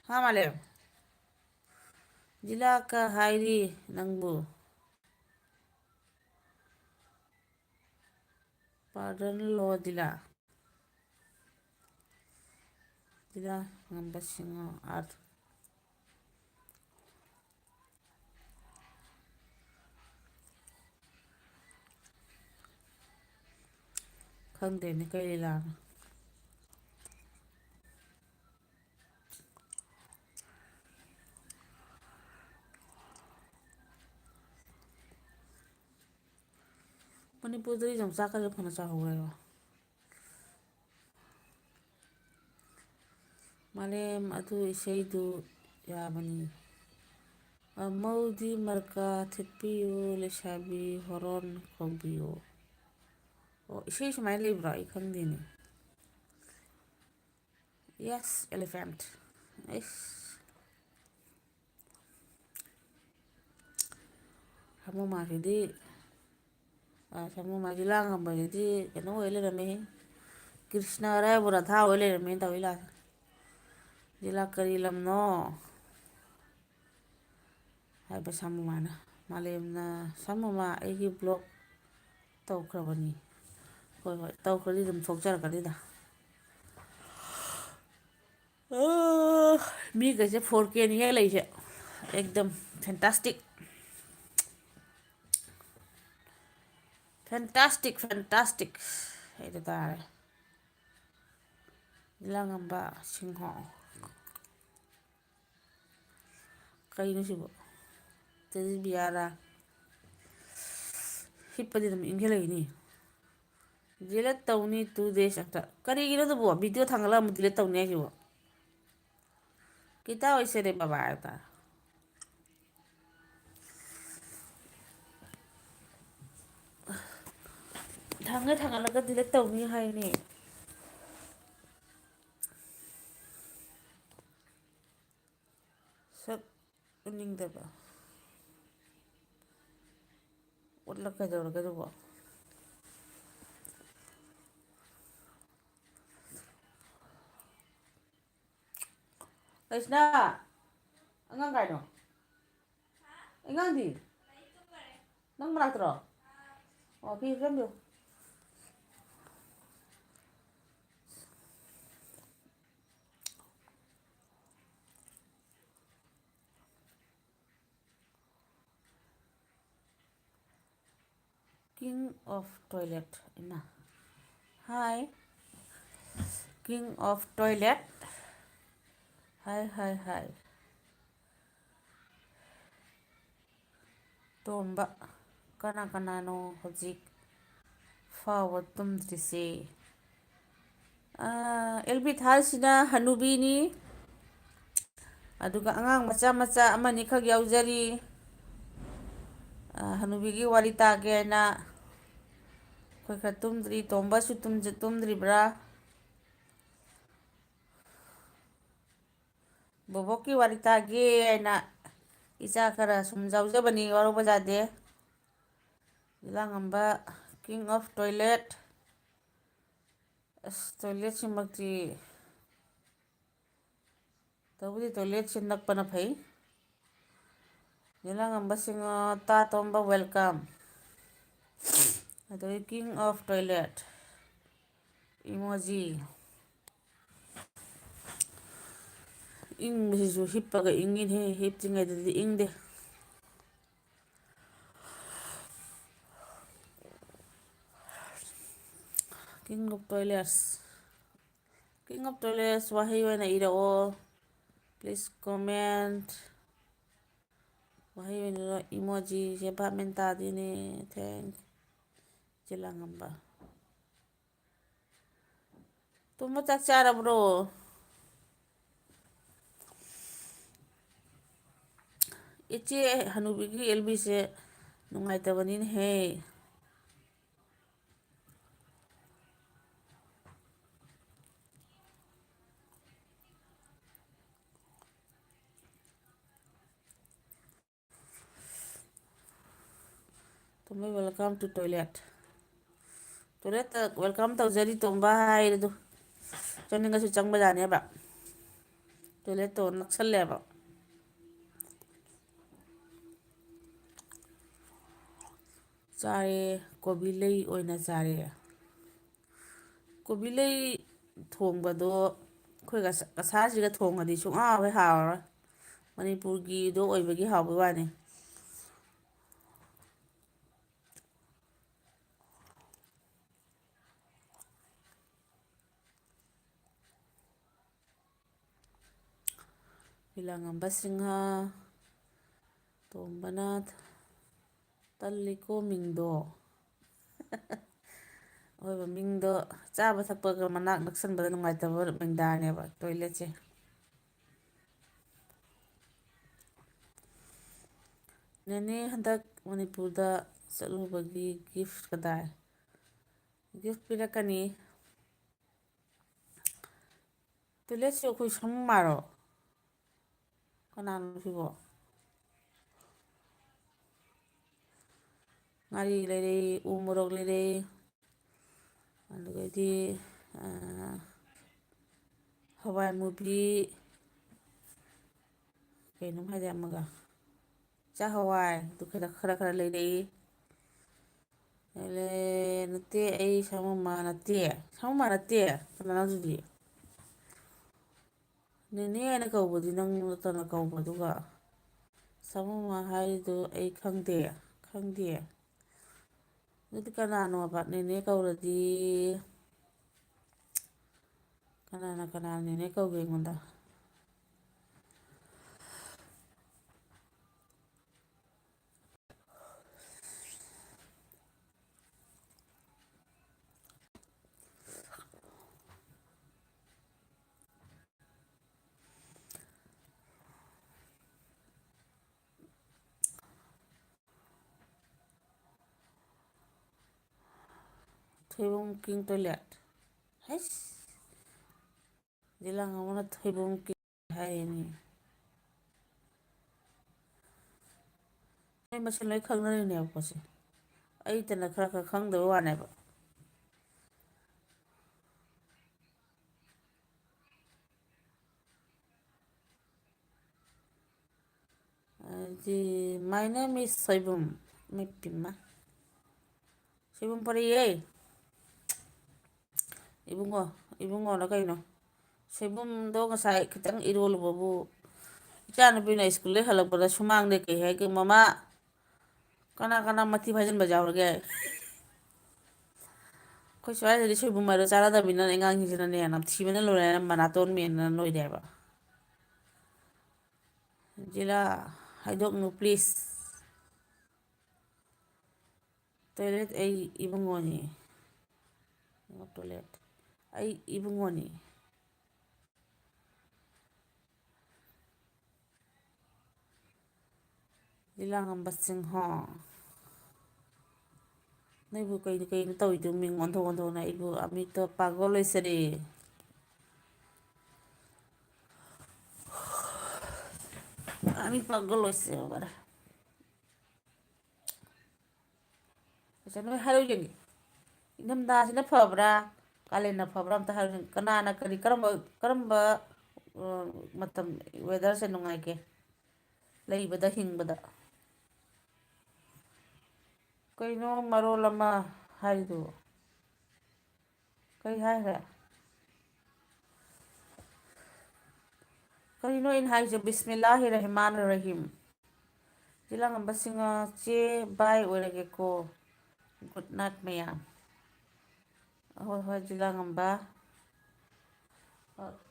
ꯍꯥ ꯃꯥꯂꯦꯝ ꯖꯤꯂꯥ ꯀ ꯍꯥꯏꯔꯤ ꯅꯪꯕꯨ ꯄꯥꯔꯗꯟ ꯂꯣ ꯖꯤꯂꯥ ꯉꯝꯕ ꯁꯤꯡꯍ ꯑꯥꯔꯠ ꯈꯪꯗꯦꯅꯦ ꯀꯩ ꯂꯤꯂꯥꯅꯣ ꯃꯅꯤꯄꯨꯔꯗꯗꯤ ꯌꯣꯡꯆꯥꯛꯀꯁꯦ ꯐꯅ ꯆꯥꯍꯧꯔꯦꯕ ꯃꯥꯂꯦꯝ ꯑꯗꯨ ꯏꯁꯩꯗꯨ ꯌꯥꯕꯅꯤ ꯃꯧꯗꯤ ꯃꯔꯀꯥ ꯊꯦꯠꯄꯤꯌꯨ ꯂꯩꯁꯥꯕꯤ ꯍꯣꯔꯣꯟ ꯈꯣꯡꯕꯤꯌꯨ ꯑꯣ ꯏꯁꯩ ꯁꯨꯃꯥꯏꯅ ꯂꯩꯕ꯭ꯔꯣ ꯑꯩ ꯈꯪꯗꯦꯅꯦ ꯌꯦꯁ ꯑꯦꯂꯤꯐꯦꯟꯠ ꯑꯩꯁ ꯁꯥꯃꯨ ꯃꯥꯁꯤꯗꯤ ꯁꯥꯃꯨ ꯃꯥꯁꯤ ꯂꯥꯡꯉꯝꯕꯁꯤꯗꯤ ꯀꯩꯅꯣ ꯑꯣꯏ ꯂꯩꯔꯝꯃꯦꯍꯦ ꯀ꯭ꯔꯤꯁꯅꯔ ꯔꯙꯥ ꯑꯣꯏ ꯂꯩꯔꯝꯃꯦꯅ ꯇꯧꯋꯤ ꯂꯥꯁꯦ ꯖꯤꯂꯥ ꯀꯔꯤ ꯂꯝꯅꯣ ꯍꯥꯏꯕ ꯁꯥꯃꯨꯃꯥꯅ ꯃꯥꯂꯦꯝꯅ ꯁꯥꯃꯨꯃꯥ ꯑꯩꯒꯤ ꯕ꯭ꯂꯣꯛ ꯇꯧꯈ꯭ꯔꯕꯅꯤ ꯍꯣꯏ ꯍꯣꯏ ꯇꯧꯈ꯭ꯔꯗꯤ ꯑꯗꯨꯝ ꯊꯣꯛꯆꯔꯛꯀꯅꯤꯗ ꯃꯤꯈꯩꯁꯦ 4Kꯅꯤ ꯍꯦꯛ ꯂꯩꯁꯦ ꯑꯦꯛꯗꯝ ꯐꯦꯟꯇꯥꯁꯇꯤꯛ ꯐꯦꯟꯇꯥꯁꯇꯤꯛ ꯍꯥꯏꯗꯣ ꯇꯥꯔꯦ ꯂꯉꯝꯕ ꯁꯤꯡꯍ ꯀꯩꯅꯣ ꯁꯤꯕꯣ ꯇꯦꯔꯤꯕꯤꯌꯥꯔꯥ ꯍꯤꯞꯄꯗꯤ ꯑꯗꯨꯝ ꯏꯟꯈꯠꯂꯛꯏꯅꯤ ꯗꯤꯂꯦꯠ ꯇꯧꯅꯤ 2 days ꯑꯛꯇ ꯀꯔꯤꯒꯤꯅꯣ ꯑꯗꯨꯕꯣ ꯚꯤꯗꯤꯑꯣ ꯊꯥꯡꯒꯠꯂꯛ ꯑꯃꯨꯛ ꯗꯤꯂꯦꯠ ꯇꯧꯅꯤ ꯍꯥꯏꯁꯤꯕꯣ ꯀꯤꯇꯥ ꯑꯣꯏꯁꯦ ꯔꯦ ꯕꯕꯥ ꯍꯥꯏꯕ ꯊꯥꯡꯒꯠꯂꯒ ꯗꯤꯂꯦꯠ ꯇꯧꯅꯤ ꯍꯥꯏꯅꯦ ꯁꯛ ꯎꯅꯤꯡꯗꯕ ꯎꯠꯂ ꯀꯩꯗꯧꯔꯒꯦ ꯑꯗꯨꯕꯣ ꯀꯩꯁꯅꯥ ꯑꯉꯥꯡ ꯀꯥꯏꯅꯣ ꯑꯉꯥꯡꯗꯤ ꯅꯪ ꯃꯅꯥꯛꯇꯔꯣ ꯑꯣ ꯐꯤ ꯁꯨꯖꯟꯕꯤꯌꯨ ꯀꯤꯡ ꯑꯣꯐ ꯇꯣꯏꯂꯦꯠ ꯏꯃꯥ ꯍꯥꯏ ꯀꯤꯡ ꯑꯣꯐ ꯇꯣꯏꯂꯦꯠ ꯍꯥꯏ ꯇꯣꯝꯕ ꯀꯅꯥ ꯀꯅꯥꯅꯣ ꯍꯧꯖꯤꯛ ꯐꯥꯎꯕ ꯇꯨꯝꯗ꯭ꯔꯤꯁꯦ ꯑꯦꯜꯕꯤ ꯊꯥꯔꯁꯤꯅ ꯍꯅꯨꯕꯤꯅꯤ ꯑꯗꯨꯒ ꯑꯉꯥꯡ ꯃꯆꯥ ꯃꯆꯥ ꯑꯃꯅꯤꯈꯛ ꯌꯥꯎꯖꯔꯤ ꯍꯅꯨꯕꯤꯒꯤ ꯋꯥꯔꯤ ꯇꯥꯒꯦ ꯍꯥꯏꯅ ꯑꯩꯈꯣꯏ ꯈꯔ ꯇꯨꯝꯗ꯭ꯔꯤ ꯇꯣꯝꯕꯁꯨ ꯇꯨꯝꯗ꯭ꯔꯤꯕ꯭ꯔꯥ ꯕꯣꯕꯣꯛꯀꯤ ꯋꯥꯔꯤ ꯇꯥꯒꯦ ꯍꯥꯏꯅ ꯏꯆꯥ ꯈꯔ ꯁꯨꯝ ꯌꯥꯎꯖꯕꯅꯤ ꯋꯥꯔꯧꯕ ꯌꯥꯗꯦ ꯂꯤꯂꯥꯡꯉꯝꯕ ꯀꯤꯡ ꯑꯣꯐ ꯇꯣꯏꯂꯦꯠ ꯑꯁ ꯇꯣꯏꯂꯦꯠꯁꯤꯃꯛꯇꯤ ꯇꯧꯕꯨꯗꯤ ꯇꯣꯏꯂꯦꯠꯁꯤ ꯅꯛꯄꯅ ꯐꯩ ꯂꯤꯂꯥꯡꯉꯝꯕ ꯁꯤꯡꯍ ꯇꯥ ꯇꯣꯝꯕ ꯋꯦꯜꯀꯝ ꯑꯗꯒꯤ ꯀꯤꯡ ꯑꯣꯐ ꯇꯣꯏꯂꯦꯠ ꯏꯃꯣꯖꯤ ꯏꯪꯕꯁꯤꯁꯨ ꯍꯤꯞꯄꯒ ꯏꯪꯉꯤꯅꯦꯍꯦ ꯍꯤꯞꯇ꯭ꯔꯤꯉꯩꯗꯗꯤ ꯏꯪꯗꯦ ꯀꯤꯡ ꯑꯣꯐ ꯇꯣꯏꯂꯦꯠꯁ ꯀꯤꯡ ꯑꯣꯐ ꯇꯣꯏꯂꯦꯠꯁ ꯋꯥꯍꯩ ꯑꯣꯏꯅ ꯏꯔꯛꯑꯣ ꯄ꯭ꯂꯤꯁ ꯀꯣꯃꯦꯟ ꯋꯥꯍꯩ ꯑꯣꯏꯅ ꯏꯃꯣꯖꯤꯁꯦ ꯚꯥꯞ ꯃꯦꯟ ꯇꯥꯗꯦꯅꯦ ꯂꯤꯂꯥꯡꯉꯝꯕ ꯇꯣꯝꯕ ꯆꯥꯛ ꯆꯥꯔꯕ꯭ꯔꯣ ꯏꯆꯦ ꯍꯅꯨꯕꯤꯒꯤ ꯑꯦꯜꯕꯤꯁꯦ ꯅꯨꯡꯉꯥꯏꯇꯕꯅꯤꯅꯦꯍꯦ ꯇꯣꯝꯕ ꯋꯦꯜꯀꯝ ꯇꯨ ꯇꯣꯏꯂꯦꯠ ꯇꯣꯏꯂꯦꯠꯇ ꯋꯦꯜꯀꯝ ꯇꯧꯖꯔꯤ ꯇꯣꯝꯕ ꯍꯥꯏꯔꯗꯨ ꯆꯪꯅꯤꯡꯉꯁꯨ ꯆꯪꯕ ꯌꯥꯅꯦꯕ ꯇꯣꯏꯂꯦꯠꯇꯣ ꯅꯛꯁꯜꯂꯦꯕ ꯆꯥꯔꯦ ꯀꯣꯕꯤ ꯂꯩ ꯑꯣꯏꯅ ꯆꯥꯔꯦ ꯀꯣꯕꯤ ꯂꯩ ꯊꯣꯡꯕꯗꯣ ꯑꯩꯈꯣꯏ ꯀꯁꯥꯔꯁꯤꯒ ꯊꯣꯡꯉꯗꯤ ꯁꯨꯡꯍꯥꯎ ꯍꯦꯛ ꯍꯥꯎꯔꯔꯣꯏ ꯃꯅꯤꯄꯨꯔꯒꯤꯗꯣ ꯑꯣꯏꯕꯒꯤ ꯍꯥꯎꯕꯩ ꯋꯥꯅꯤ ꯂꯤꯂꯥꯡꯉꯝꯕ ꯁꯤꯡꯍ ꯇꯣꯝꯕꯅ ꯇꯜꯂꯤꯀꯣ ꯃꯤꯡꯗꯣ ꯑꯣꯏꯕ ꯃꯤꯡꯗꯣ ꯆꯥꯕ ꯊꯛꯄꯒ ꯃꯅꯥꯛ ꯅꯛꯁꯟꯕꯗ ꯅꯨꯡꯉꯥꯏꯇꯕ ꯃꯤꯡꯗꯥꯅꯦꯕ ꯇꯣꯏꯂꯦꯠꯁꯦ ꯅꯦꯅꯦ ꯍꯟꯗꯛ ꯃꯅꯤꯄꯨꯔꯗ ꯆꯠꯂꯨꯕꯒꯤ ꯒꯤꯐ ꯀꯗꯥꯏ ꯒꯤꯐ ꯄꯤꯔꯛꯀꯅꯤ ꯇꯣꯏꯂꯦꯠꯁꯦ ꯑꯩꯈꯣꯏ ꯁꯃꯨ ꯃꯥꯔꯣ ꯀꯅꯥꯅꯣ ꯁꯤꯕꯣ ꯉꯥꯔꯤ ꯂꯩꯔꯛꯏ ꯎ ꯃꯣꯔꯣꯛ ꯂꯩꯔꯛꯏ ꯑꯗꯨꯗꯒꯤꯗꯤ ꯍꯋꯥꯏ ꯃꯨꯕꯤ ꯀꯩꯅꯣꯝ ꯍꯥꯏꯗꯥꯏ ꯑꯃꯒ ꯆꯥꯛꯍꯋꯥꯏ ꯑꯗꯨ ꯈꯔ ꯂꯩꯔꯛꯏ ꯅꯠꯇꯦ ꯑꯩ ꯁꯃꯨꯃꯥ ꯅꯠꯇꯦ ꯁꯃꯨꯃꯥ ꯅꯠꯇꯦ ꯀꯅꯥꯅꯣ ꯑꯗꯨꯗꯤ ꯅꯦꯅꯦ ꯍꯥꯏꯅ ꯀꯧꯕꯗꯤ ꯅꯪ ꯅꯠꯇꯅ ꯀꯧꯕ ꯑꯗꯨꯒ ꯁꯃꯨꯃꯥ ꯍꯥꯏꯔꯤꯗꯨ ꯑꯩ ꯈꯪꯗꯦ ꯑꯗꯨꯗꯤ ꯀꯅꯥꯅꯣꯕ ꯅꯦꯅꯦ ꯀꯧꯔꯗꯤ ꯀꯅꯥꯅ ꯅꯦꯅꯦ ꯀꯧꯒꯦ ꯑꯩꯉꯣꯟꯗ ꯊꯣꯏꯕꯨꯡ ꯀꯤꯡ ꯇꯣꯏꯂꯦꯠ ꯍꯩꯁ ꯂꯤꯂꯥꯡꯉꯝꯕꯅ ꯊꯣꯏꯕꯨꯡ ꯀꯤꯡ ꯍꯥꯏꯔꯤꯅꯤ ꯃꯣꯏ ꯃꯁꯦꯟ ꯂꯣꯏ ꯈꯪꯅꯔꯤꯅꯦꯕ ꯄꯣꯠꯁꯦ ꯑꯩꯇꯅ ꯈꯔ ꯈꯪꯗꯕ ꯋꯥꯅꯦꯕ ꯑꯗꯨꯗꯤ ꯃꯥꯏ ꯅꯦꯝ ꯏꯁ ꯁꯣꯏꯕꯨꯝ ꯏꯃꯥꯏ ꯄꯦꯝꯃ ꯁꯣꯏꯕꯨꯝ ꯄꯣꯔꯛꯑꯦ ꯏꯕꯨꯡꯉꯣꯅ ꯀꯩꯅꯣ ꯁꯣꯏꯕꯨꯝꯗꯣ ꯉꯁꯥꯏ ꯈꯤꯇꯪ ꯏꯔꯣꯜꯂꯨꯕꯕꯨ ꯏꯆꯥ ꯅꯨꯨꯄꯤꯅ ꯁ꯭ꯀꯨꯜꯗꯩ ꯍꯜꯂꯛꯄꯗ ꯁꯨꯃꯥꯡꯗꯩ ꯀꯩ ꯍꯥꯏꯒꯦ ꯃꯃꯥ ꯀꯅꯥ ꯃꯊꯤ ꯐꯥꯏꯖꯤꯟꯕ ꯌꯥꯎꯔꯒꯦ ꯑꯩꯈꯣꯏ ꯁ꯭ꯋꯥꯏꯗꯗꯤ ꯁꯣꯏꯕꯨꯝ ꯍꯥꯏꯔꯣ ꯆꯥꯅꯗꯕꯅꯤꯅ ꯑꯉꯥꯡꯁꯤꯡꯁꯤꯅꯅꯦ ꯅꯝꯊꯤꯕꯅ ꯂꯣꯏꯔꯦ ꯃꯅꯥꯇꯣꯟ ꯃꯦꯟꯗꯅ ꯂꯣꯏꯔꯦꯕ ꯖꯤꯂꯥ ꯍꯥꯏꯗꯣꯛꯅꯨ ꯄ꯭ꯂꯤꯖ ꯇꯣꯏꯂꯦꯠ ꯑꯩ ꯏꯕꯨꯡꯉꯣꯅꯤ ꯇꯣꯏꯂꯦꯠ ꯑꯩ ꯏꯕꯨꯡꯉꯣꯅꯤ ꯂꯤꯂꯥꯡꯉꯝꯕꯁꯤꯡ ꯍꯣ ꯅꯣꯏꯕꯨ ꯀꯩꯅꯣ ꯇꯧꯔꯤꯗꯨ ꯃꯤꯡ ꯑꯣꯟꯊꯣꯛ ꯑꯣꯟꯊꯣꯛꯅ ꯑꯩꯕꯨ ꯑꯃꯤꯛꯇ ꯄꯥꯒꯜ ꯂꯣꯏꯁꯤꯔꯦ ꯑꯃꯤꯛ ꯄꯥꯒꯜ ꯂꯣꯏꯁꯤꯔꯕꯔꯦ ꯅꯣꯏ ꯍꯥꯏꯔꯛꯑꯣ ꯌꯦꯡꯒꯦ ꯏꯪꯊꯝꯊꯥꯁꯤꯅ ꯐꯕ꯭ꯔꯥ ꯀꯥꯂꯦꯟꯅ ꯐꯕ꯭ꯔꯥ ꯑꯝꯇ ꯍꯥꯏꯔꯨ ꯀꯅꯥꯅ ꯀꯔꯝꯕ ꯃꯇꯝ ꯋꯦꯗꯔꯁꯦ ꯅꯨꯡꯉꯥꯏꯒꯦ ꯂꯩꯕꯗ ꯍꯤꯡꯕꯗ ꯀꯩꯅꯣ ꯃꯔꯣꯜ ꯑꯃ ꯍꯥꯏꯔꯤꯗꯨ ꯀꯔꯤ ꯍꯥꯏꯈ꯭ꯔꯦ ꯀꯔꯤꯅꯣ ꯑꯩꯅ ꯍꯥꯏꯁꯦ ꯕꯤꯁꯃꯤꯜꯂꯥꯍꯤ ꯔꯍꯤꯃꯥꯟ ꯔꯥꯍꯤꯝ ꯂꯤꯂꯥꯡꯉꯝꯕꯁꯤꯡ ꯆꯦ ꯕꯥꯏ ꯑꯣꯏꯔꯒꯦꯀꯣ ꯒꯨꯗ ꯅꯥꯏꯠ ꯃꯌꯥꯝ ꯍꯣꯏ ꯍꯣꯏ ꯖꯤꯂꯥꯉꯝꯕ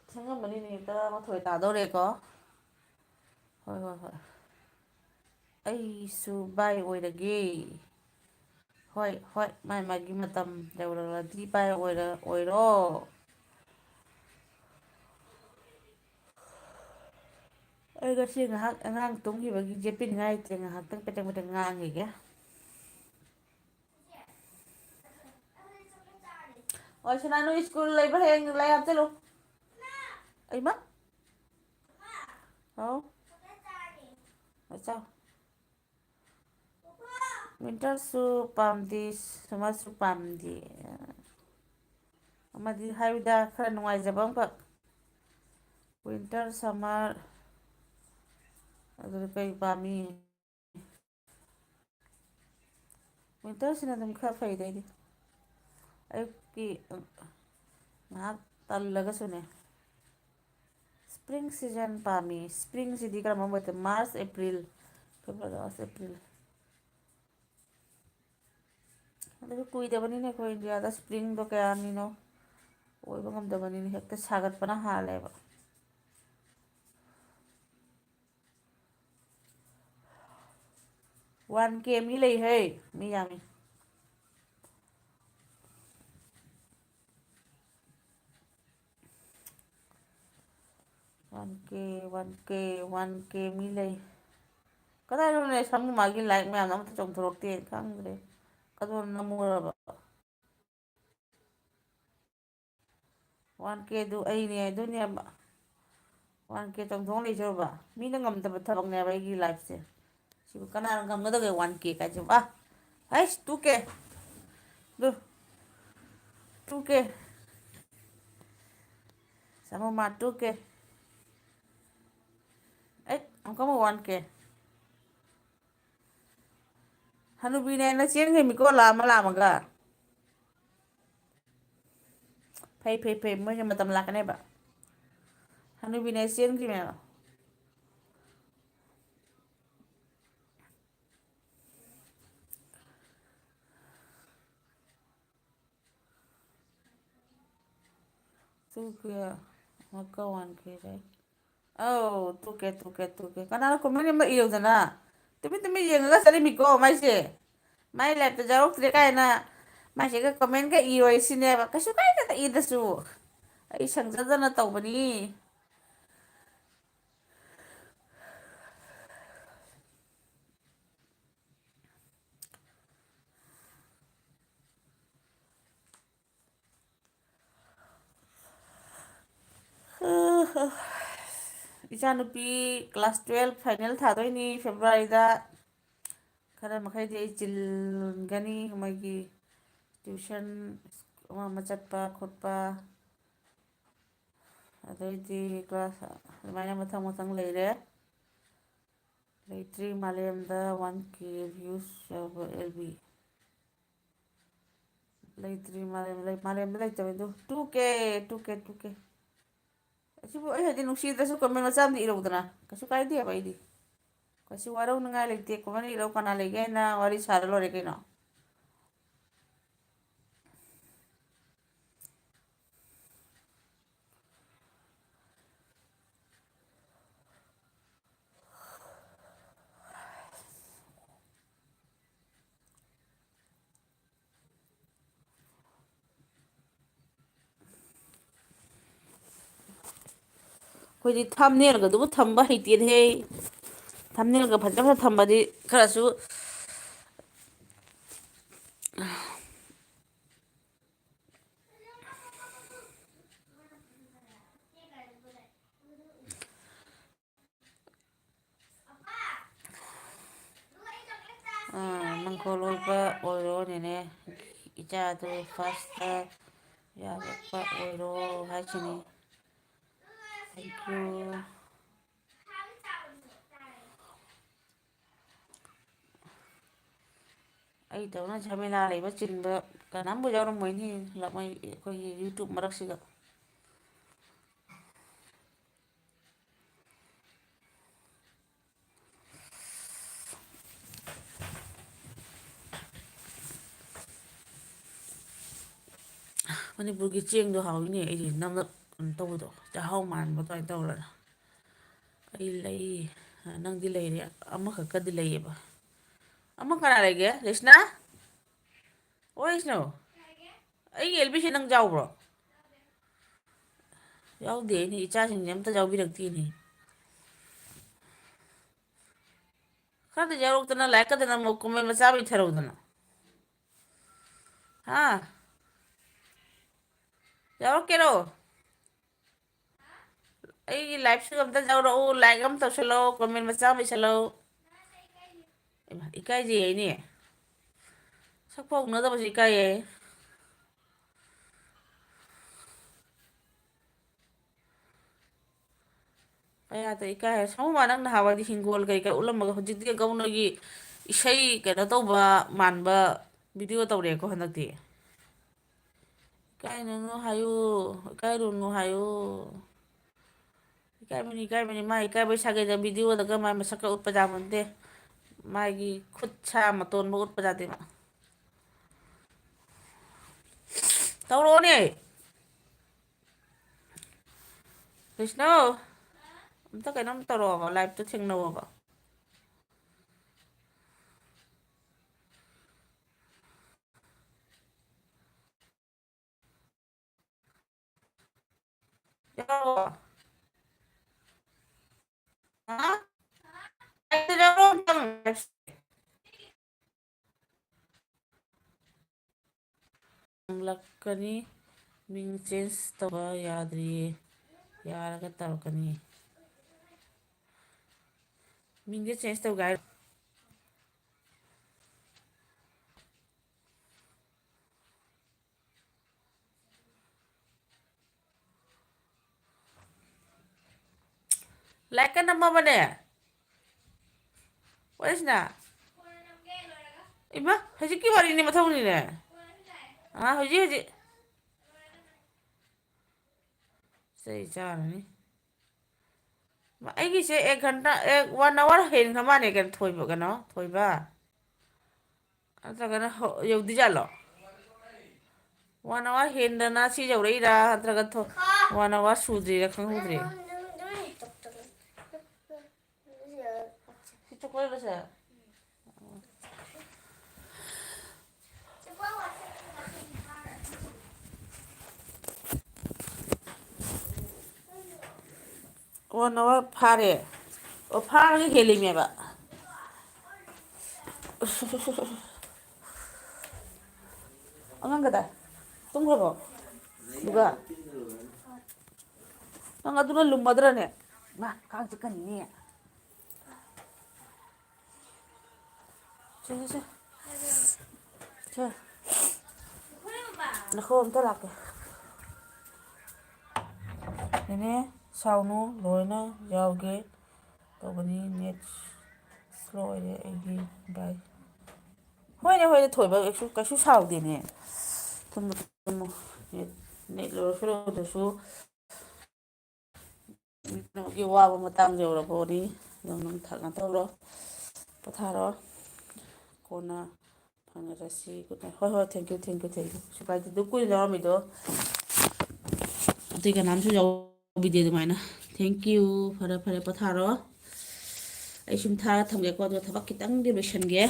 ꯊꯦꯡꯉꯝꯃꯅꯤ ꯃꯤꯅꯤꯠ 11 ꯇꯥꯗꯧꯔꯦꯀꯣ ꯍꯣꯏ ꯍꯣꯏ ꯍꯣꯏ ꯑꯩꯁꯨ ꯕꯥꯏ ꯑꯣꯏꯔꯒꯦ ꯍꯣꯏ ꯍꯣꯏ ꯃꯥꯏ ꯃꯥꯒꯤ ꯃꯇꯝ ꯌꯧꯔꯛꯂꯗꯤ ꯕꯥꯏ ꯑꯣꯏꯔꯣ ꯑꯩ ꯉꯁꯤ ꯉꯥꯏꯍꯥꯛ ꯑꯉꯥꯡ ꯇꯨꯝꯈꯤꯕꯒꯤ ꯌꯦꯠꯄꯤꯅꯤꯡꯉꯥꯏ ꯂꯩꯇ꯭ꯔꯦ ꯉꯥꯏꯍꯥꯛꯇꯪ ꯄꯦꯇꯪ ꯄꯦꯇꯪ ꯉꯥꯡꯈꯤꯒꯦ ꯍꯣꯏ ꯁꯅꯥꯅꯨ ꯁ꯭ꯀꯨꯜ ꯂꯩꯕ꯭ꯔꯥ ꯍꯌꯦꯡ ꯂꯥꯏ ꯍꯥꯞꯆꯤꯜꯂꯨ ꯑꯩꯃ ꯍꯥꯎ ꯆꯥꯎ ꯋꯤꯟꯇꯔꯁꯨ ꯄꯥꯝꯗꯦ ꯁꯃꯔꯁꯨ ꯄꯥꯝꯗꯦ ꯑꯃꯗꯤ ꯍꯥꯏꯕꯗ ꯈꯔ ꯅꯨꯡꯉꯥꯏꯖꯕ ꯑꯃꯈꯛ ꯋꯤꯟꯇꯔ ꯁꯝꯃꯔ ꯑꯗꯨꯗ ꯀꯩ ꯄꯥꯝꯃꯤ ꯋꯤꯟꯇꯔꯁꯤꯅ ꯑꯗꯨꯝ ꯈꯔ ꯐꯩꯗ ꯑꯩꯗꯤ ꯑꯌꯨꯛꯀꯤ ꯉꯥꯏꯍꯥꯛ ꯇꯜꯂꯒꯁꯨꯅꯦ ꯁꯄ꯭ꯔꯤꯡ ꯁꯤꯖꯟ ꯄꯥꯝꯃꯤ ꯁꯄ꯭ꯔꯤꯡꯁꯤꯗꯤ ꯀꯔꯝꯕ ꯃꯇꯝ March April February March April ꯑꯗꯨꯁꯨ ꯀꯨꯏꯗꯕꯅꯤꯅꯦ ꯑꯩꯈꯣꯏ ꯏꯟꯗꯤꯌꯥꯗ ꯁꯄ꯭ꯔꯤꯡꯗꯣ ꯀꯌꯥꯅꯤꯅꯣ ꯑꯣꯏꯕ ꯉꯝꯗꯕꯅꯤꯅ ꯍꯦꯛꯇ ꯁꯥꯒꯠꯄꯅ ꯍꯥꯜꯂꯦꯕ 1K ꯃꯤ ꯂꯩꯍꯦ ꯃꯤ ꯌꯥꯝꯃꯤ 1K ꯃꯤ ꯂꯩ ꯀꯗꯥꯏꯗꯅꯣꯅꯦ ꯁꯃꯨ ꯃꯥꯒꯤ ꯂꯥꯏꯛ ꯃꯌꯥꯝꯅꯣ ꯑꯝꯇ ꯆꯣꯡꯊꯣꯔꯛꯇꯦ ꯈꯪꯗ꯭ꯔꯦ ꯀꯗꯣꯟ ꯅꯝꯃꯨꯔꯕ 1Kꯗꯨ ꯑꯩꯅꯦ ꯑꯗꯨꯅꯦꯕ 1K ꯆꯣꯡꯊꯣꯛ ꯂꯩꯖꯔꯕ ꯃꯤꯅ ꯉꯝꯗꯕ ꯊꯕꯛꯅꯦꯕ ꯑꯩꯒꯤ ꯂꯥꯏꯐꯁꯦ ꯁꯤꯕꯨ ꯀꯅꯥꯅ ꯉꯝꯒꯗꯒꯦ 1K ꯀꯥꯏꯁꯤꯕꯨ ꯍꯩꯁ 2K 2K ꯁꯃꯨꯃꯥ 2K ꯑꯃꯨꯛꯀ ꯑꯃꯨꯛ 1K ꯍꯅꯨꯕꯤꯅꯦꯅ ꯆꯦꯟꯈ꯭ꯔꯃꯤꯀꯣ ꯂꯥꯛꯑꯝꯃꯒ ꯐꯩ ꯃꯣꯏꯁꯦ ꯃꯇꯝ ꯂꯥꯛꯀꯅꯦꯕ ꯍꯅꯨꯕꯤꯅ ꯆꯦꯟꯈ꯭ꯔꯤꯅꯦꯕ ꯇꯨ ꯀꯦ ꯑꯃꯨꯛꯀ 1K ꯑꯧ 2K ꯀꯅꯥꯅꯣ ꯀꯣꯃꯦꯟ ꯑꯃ ꯏꯌꯨꯗꯅ ꯇꯨꯃꯤꯟ ꯌꯦꯡꯉꯒ ꯆꯠꯂꯤꯃꯤꯀꯣ ꯃꯥꯏꯁꯦ ꯃꯥꯏ ꯂꯥꯏꯐꯇ ꯌꯥꯎꯔꯛꯇ꯭ꯔꯦ ꯀꯥꯏꯅ ꯃꯥꯏꯁꯦꯒ ꯀꯃꯦꯟꯒ ꯏꯔꯣꯏ ꯁꯤꯅꯦꯕ ꯀꯩꯁꯨ ꯀꯥꯏꯗꯦꯗ ꯏꯗ꯭ꯔꯁꯨ ꯑꯩ ꯁꯪꯖꯗꯅ ꯇꯧꯕꯅꯤ ꯏꯆꯥꯅꯨꯄꯤ ꯀ꯭ꯂꯥꯁ 12 ꯐꯥꯏꯅꯦꯜ ꯊꯥꯗꯣꯏꯅꯤ ꯐꯦꯕ꯭ꯔꯨꯋꯥꯔꯤꯗ ꯈꯔ ꯃꯈꯩꯗꯤ ꯑꯩ ꯆꯤꯜꯒꯅꯤ ꯃꯣꯏꯒꯤ ꯇ꯭ꯌꯨꯁꯟ ꯑꯃ ꯆꯠꯄ ꯈꯣꯠꯄ ꯑꯗꯩꯗꯤ ꯀ꯭ꯂꯥꯁ ꯑꯗꯨꯃꯥꯏꯅ ꯃꯊꯪ ꯂꯩꯔꯦ ꯂꯩꯇ꯭ꯔꯤ ꯃꯥꯂꯦꯝꯗ 1K ꯚ꯭ꯌꯨꯁ ꯌꯧꯕ LB ꯂꯩꯇ꯭ꯔꯤ ꯃꯥꯂꯦꯝꯗ ꯂꯩꯇꯕꯗꯨ 2K ꯑꯁꯤꯕꯨ ꯑꯩ ꯍꯥꯏꯗꯤ ꯅꯨꯡꯁꯤꯗ꯭ꯔꯁꯨ ꯀꯃꯦꯟ ꯃꯆꯥ ꯑꯃꯗꯤ ꯏꯔꯧꯗꯅ ꯀꯩꯁꯨ ꯀꯥꯏꯗꯦꯕ ꯑꯩꯗꯤ ꯀꯩꯁꯨ ꯋꯥꯔꯧꯅꯤꯡꯉꯥꯏ ꯂꯩꯇꯦ ꯀꯃꯥꯏꯅ ꯏꯔꯧ ꯀꯅꯥ ꯂꯩꯒꯦ ꯍꯥꯏꯅ ꯋꯥꯔꯤ ꯁꯥꯔ ꯂꯣꯏꯔꯦ ꯀꯩꯅꯣ ꯑꯩꯈꯣꯏꯗꯤ ꯊꯝꯅꯦꯜꯒꯗꯨꯕꯨ ꯊꯝꯕ ꯍꯩꯇꯦꯅꯦꯍꯦ ꯊꯝꯅꯤꯡꯉꯒ ꯐꯖꯅ ꯊꯝꯕꯗꯤ ꯈꯔꯁꯨ ꯃꯪꯒꯣꯜ ꯑꯣꯏꯕ ꯑꯣꯏꯔꯣꯅꯦꯅꯦ ꯏꯆꯥꯗꯨ ꯐꯥꯔꯁꯇ ꯌꯥꯔꯛꯄ ꯑꯣꯏꯔꯣ ꯍꯥꯏꯁꯤꯅꯤ. ꯊꯦꯡꯀ꯭ꯌꯨ. ꯑꯩꯗꯧꯅ ঝꯥꯃꯦꯂꯥ ꯂꯩꯕ ꯆꯤꯟꯕ ꯀꯅꯥꯝꯕꯨ ꯌꯥꯎꯔꯝꯃꯣꯏꯅꯤ ꯑꯩꯈꯣꯏꯒꯤ ꯌꯨꯇ꯭ꯌꯨꯕ ꯃꯔꯛꯁꯤꯗ. ꯃꯅꯤꯄꯨꯔꯒꯤ ꯆꯦꯡꯗꯣ ꯍꯥꯎꯏꯅꯦ. ꯑꯩꯗꯤ ꯅꯞꯅꯞ ꯀꯩꯅꯣ ꯇꯧꯕꯗꯣ ꯆꯥꯛꯍꯥꯎ ꯃꯥꯟꯕ ꯑꯗꯨꯃꯥꯏꯅ ꯇꯧꯔꯒ ꯑꯩ ꯂꯩ. ꯅꯪꯗꯤ ꯂꯩꯔꯦ ꯑꯃꯈꯛꯀꯗꯤ ꯂꯩꯌꯦꯕ. ꯑꯃ ꯀꯅꯥ ꯂꯩꯒꯦ ꯔꯦꯁꯅꯥ? ꯑꯣꯏꯁꯅꯨ ꯑꯩꯒꯤ ꯑꯦꯜꯕꯤꯁꯤ ꯅꯪ ꯌꯥꯎꯕ꯭ꯔꯣ? ꯌꯥꯎꯗꯦ ꯑꯩꯅꯦ ꯏꯆꯥꯁꯤꯡꯁꯦ ꯑꯝꯇ ꯌꯥꯎꯕꯤꯔꯛꯇꯦꯅꯦ. ꯈꯔꯗꯤ ꯌꯥꯎꯔꯛꯇꯅ ꯂꯥꯏꯔꯤꯛꯀꯗꯅ ꯑꯃꯨꯛ ꯀꯣꯃꯦꯟ ꯃꯆꯥ ꯑꯃ ꯏꯊꯔꯛꯎꯗꯅ. ꯍꯥ ꯌꯥꯎꯔꯛꯀꯦꯔꯣ? ꯑꯩꯒꯤ ꯂꯥꯏꯐꯁꯨ ꯑꯝꯇ ꯌꯥꯎꯔꯛꯎ, ꯂꯥꯏꯛ ꯑꯃ ꯇꯧꯁꯤꯜꯂꯛꯎ, ꯀꯣꯃꯦꯟ ꯃꯆꯥ ꯑꯃ ꯏꯁꯜꯂꯛꯎ. ꯏꯀꯥꯏꯖꯩ ꯍꯥꯏꯅꯦ. ꯁꯛꯐꯥꯎ ꯎꯅꯗꯕꯁꯤ ꯏꯀꯥꯏꯌꯦ. ꯀꯌꯥꯗ ꯏꯀꯥꯏ ꯁꯃꯨꯃ ꯅꯪ ꯅꯍꯥꯟꯋꯥꯏꯗꯤ ꯍꯤꯡꯒꯣꯜ ꯀꯩꯀꯥ ꯎꯠꯂꯝꯃꯒ ꯍꯧꯖꯤꯛꯇꯤ ꯒꯧꯅꯒꯤ ꯏꯁꯩ ꯀꯩꯅꯣ ꯇꯧꯕ ꯃꯥꯟꯕ ꯚꯤꯗꯤꯑꯣ ꯇꯧꯔꯛꯑꯦꯀꯣ ꯍꯟꯗꯛꯇꯤ. ꯏꯀꯥꯏꯅꯨ ꯍꯥꯏꯌꯨ, ꯏꯀꯥꯏꯔꯨꯅꯨ ꯍꯥꯏꯌꯨ. ꯏꯀꯥꯏꯕꯅꯤ ꯏꯀꯥꯏꯕꯅꯤ ꯃꯥ ꯏꯀꯥꯏꯕꯩ ꯁꯥꯒꯩꯗ ꯚꯤꯗꯤꯑꯣꯗꯒ ꯃꯥꯏ ꯃꯁꯛꯀ ꯎꯠꯄ ꯌꯥꯕ ꯅꯠꯇꯦ. ꯃꯥꯒꯤ ꯈꯨꯠ ꯁꯥ ꯃꯇꯣꯟꯕꯧ ꯎꯠꯄ ꯌꯥꯗꯦ ꯃꯥ. ꯇꯧꯔꯛꯑꯣꯅꯦ. ꯀ꯭ꯔꯤꯁꯅꯣ ꯑꯝꯇ ꯀꯩꯅꯣꯝ ꯇꯧꯔꯛꯑꯣꯕ ꯂꯥꯏꯞꯇ ꯊꯦꯡꯅꯧꯕ. ꯌꯥꯎꯔꯛꯑꯣ. ꯍꯥ ꯍꯪꯂꯛꯀꯅꯤ ꯃꯤꯡ ꯆꯦꯟꯖ ꯇꯧꯕ ꯌꯥꯗ꯭ꯔꯤꯌꯦ. ꯌꯥꯔꯒ ꯇꯧꯔꯛꯀꯅꯤ. ꯃꯤꯡꯁꯦ ꯆꯦꯟꯖ ꯇꯧꯒꯦ ꯍꯥꯏꯔꯣ? ꯂꯥꯏꯛꯀ ꯅꯝꯃꯕꯅꯦ? ꯋꯥꯔꯤꯁꯅꯥ ꯏꯃꯥ ꯍꯧꯖꯤꯛꯀꯤ ꯋꯥꯔꯤꯅꯤ ꯃꯊꯧꯅꯤꯅꯦ. ꯍꯧꯖꯤꯛ ꯍꯧꯖꯤꯛ ꯆꯩ ꯆꯥꯔꯅꯤ. ꯑꯩꯒꯤꯁꯦ 1 ꯑꯋꯥꯔ ꯍꯦꯟꯈ꯭ꯔ ꯃꯥꯜꯅꯦ ꯊꯣꯏꯕ. ꯅꯠꯇ꯭ꯔꯒꯅ ꯌꯧꯗꯤꯖꯥꯠꯂꯣ? 1 ꯑꯋꯥꯔ ꯍꯦꯟꯗꯅ ꯁꯤ ꯌꯧꯔꯛꯏꯔꯥ ꯅꯠꯇ꯭ꯔꯒ 1 ꯑꯋꯥꯔ ꯁꯨꯗ꯭ꯔꯤꯔꯥ ꯈꯪꯍꯧꯗ꯭ꯔꯦ. ꯋꯥꯟ ꯑꯋꯥꯔ ꯐꯥꯔꯦ. ꯑꯣ ꯐꯥꯔꯒ ꯍꯦꯜꯂꯤꯅꯦꯕ. ꯑꯉꯥꯡ ꯀꯗꯥꯏ ꯇꯨꯝꯈ꯭ꯔꯕꯣ? ꯗꯨꯒꯥ ꯅꯪ ꯑꯗꯨꯅ ꯂꯨꯝꯃꯗ꯭ꯔꯅꯦ? ꯃꯥ ꯀꯥꯡ ꯆꯤꯛꯀꯅꯤꯅꯦ. ꯉꯥꯏꯈꯣ ꯑꯝꯇ ꯂꯥꯛꯀꯦ. ꯅꯦꯅꯦ ꯁꯥꯎꯅꯨ ꯂꯣꯏꯅ ꯌꯥꯎꯒꯦ ꯇꯧꯕꯅꯤ ꯅꯦꯠ ꯁ꯭ꯂꯣ ꯑꯣꯏꯔꯦ ꯑꯩꯒꯤ ꯕꯥꯏ. ꯍꯣꯏꯅꯦ ꯍꯣꯏꯅꯦ ꯊꯣꯏꯕ ꯀꯩꯁꯨ ꯁꯥꯎꯗꯦꯅꯦ. ꯊꯨꯝꯃꯨ ꯅꯦꯠ ꯂꯣꯏꯔꯁꯨ ꯂꯣꯏꯗ꯭ꯔꯁꯨ ꯒꯤ ꯋꯥꯕ ꯃꯇꯥꯡ ꯌꯧꯔꯕꯣꯅꯤ. ꯑꯗꯨꯝ ꯅꯪ ꯇꯧꯔꯣ ꯄꯣꯊꯥꯔꯣ ꯀꯣꯟꯅ ꯐꯪꯅꯔꯁꯤ. ꯍꯣꯏ ꯍꯣꯏ ꯊꯦꯡꯀ꯭ꯌꯨ ꯊꯦꯡꯀ꯭ꯌꯨ ꯊꯦꯡꯀ꯭ꯌꯨ ꯁꯨꯀꯥꯏꯗꯤ ꯑꯗꯨꯛ ꯀꯨꯏꯅ ꯌꯥꯎꯔꯝꯃꯤꯗꯣ. ꯑꯇꯩ ꯀꯅꯥꯝꯁꯨ ꯌꯥꯎꯕꯤꯗꯦ ꯑꯗꯨꯃꯥꯏꯅ. ꯊꯦꯡꯀ꯭ꯌꯨ ꯐꯔꯦ ꯐꯔꯦ ꯄꯣꯊꯥꯔꯣ. ꯑꯩ ꯁꯨꯝ ꯊꯥꯔ ꯊꯝꯒꯦꯀꯣ ꯑꯗꯨꯒ ꯊꯕꯛ ꯈꯤꯇꯪꯗꯤ ꯂꯣꯏꯁꯟꯒꯦ.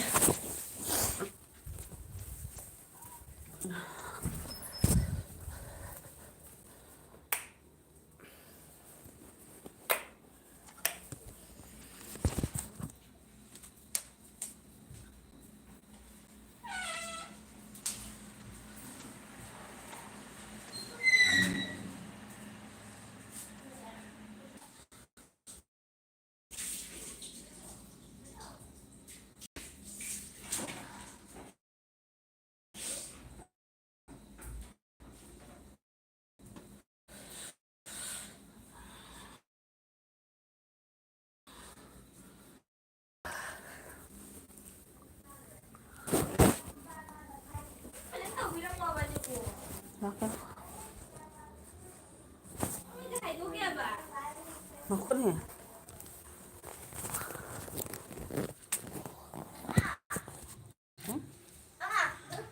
kan ya.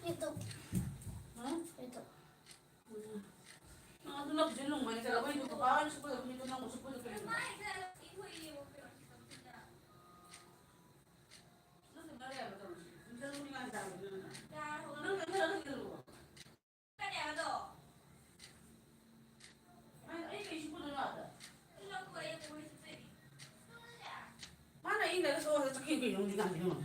YouTube. Hah? YouTube. Nah, ito lang sinong may kalaway ko pa sa pag dito nang usap ko dito. Mana ini dah so sa sakin ko yung di natin mo.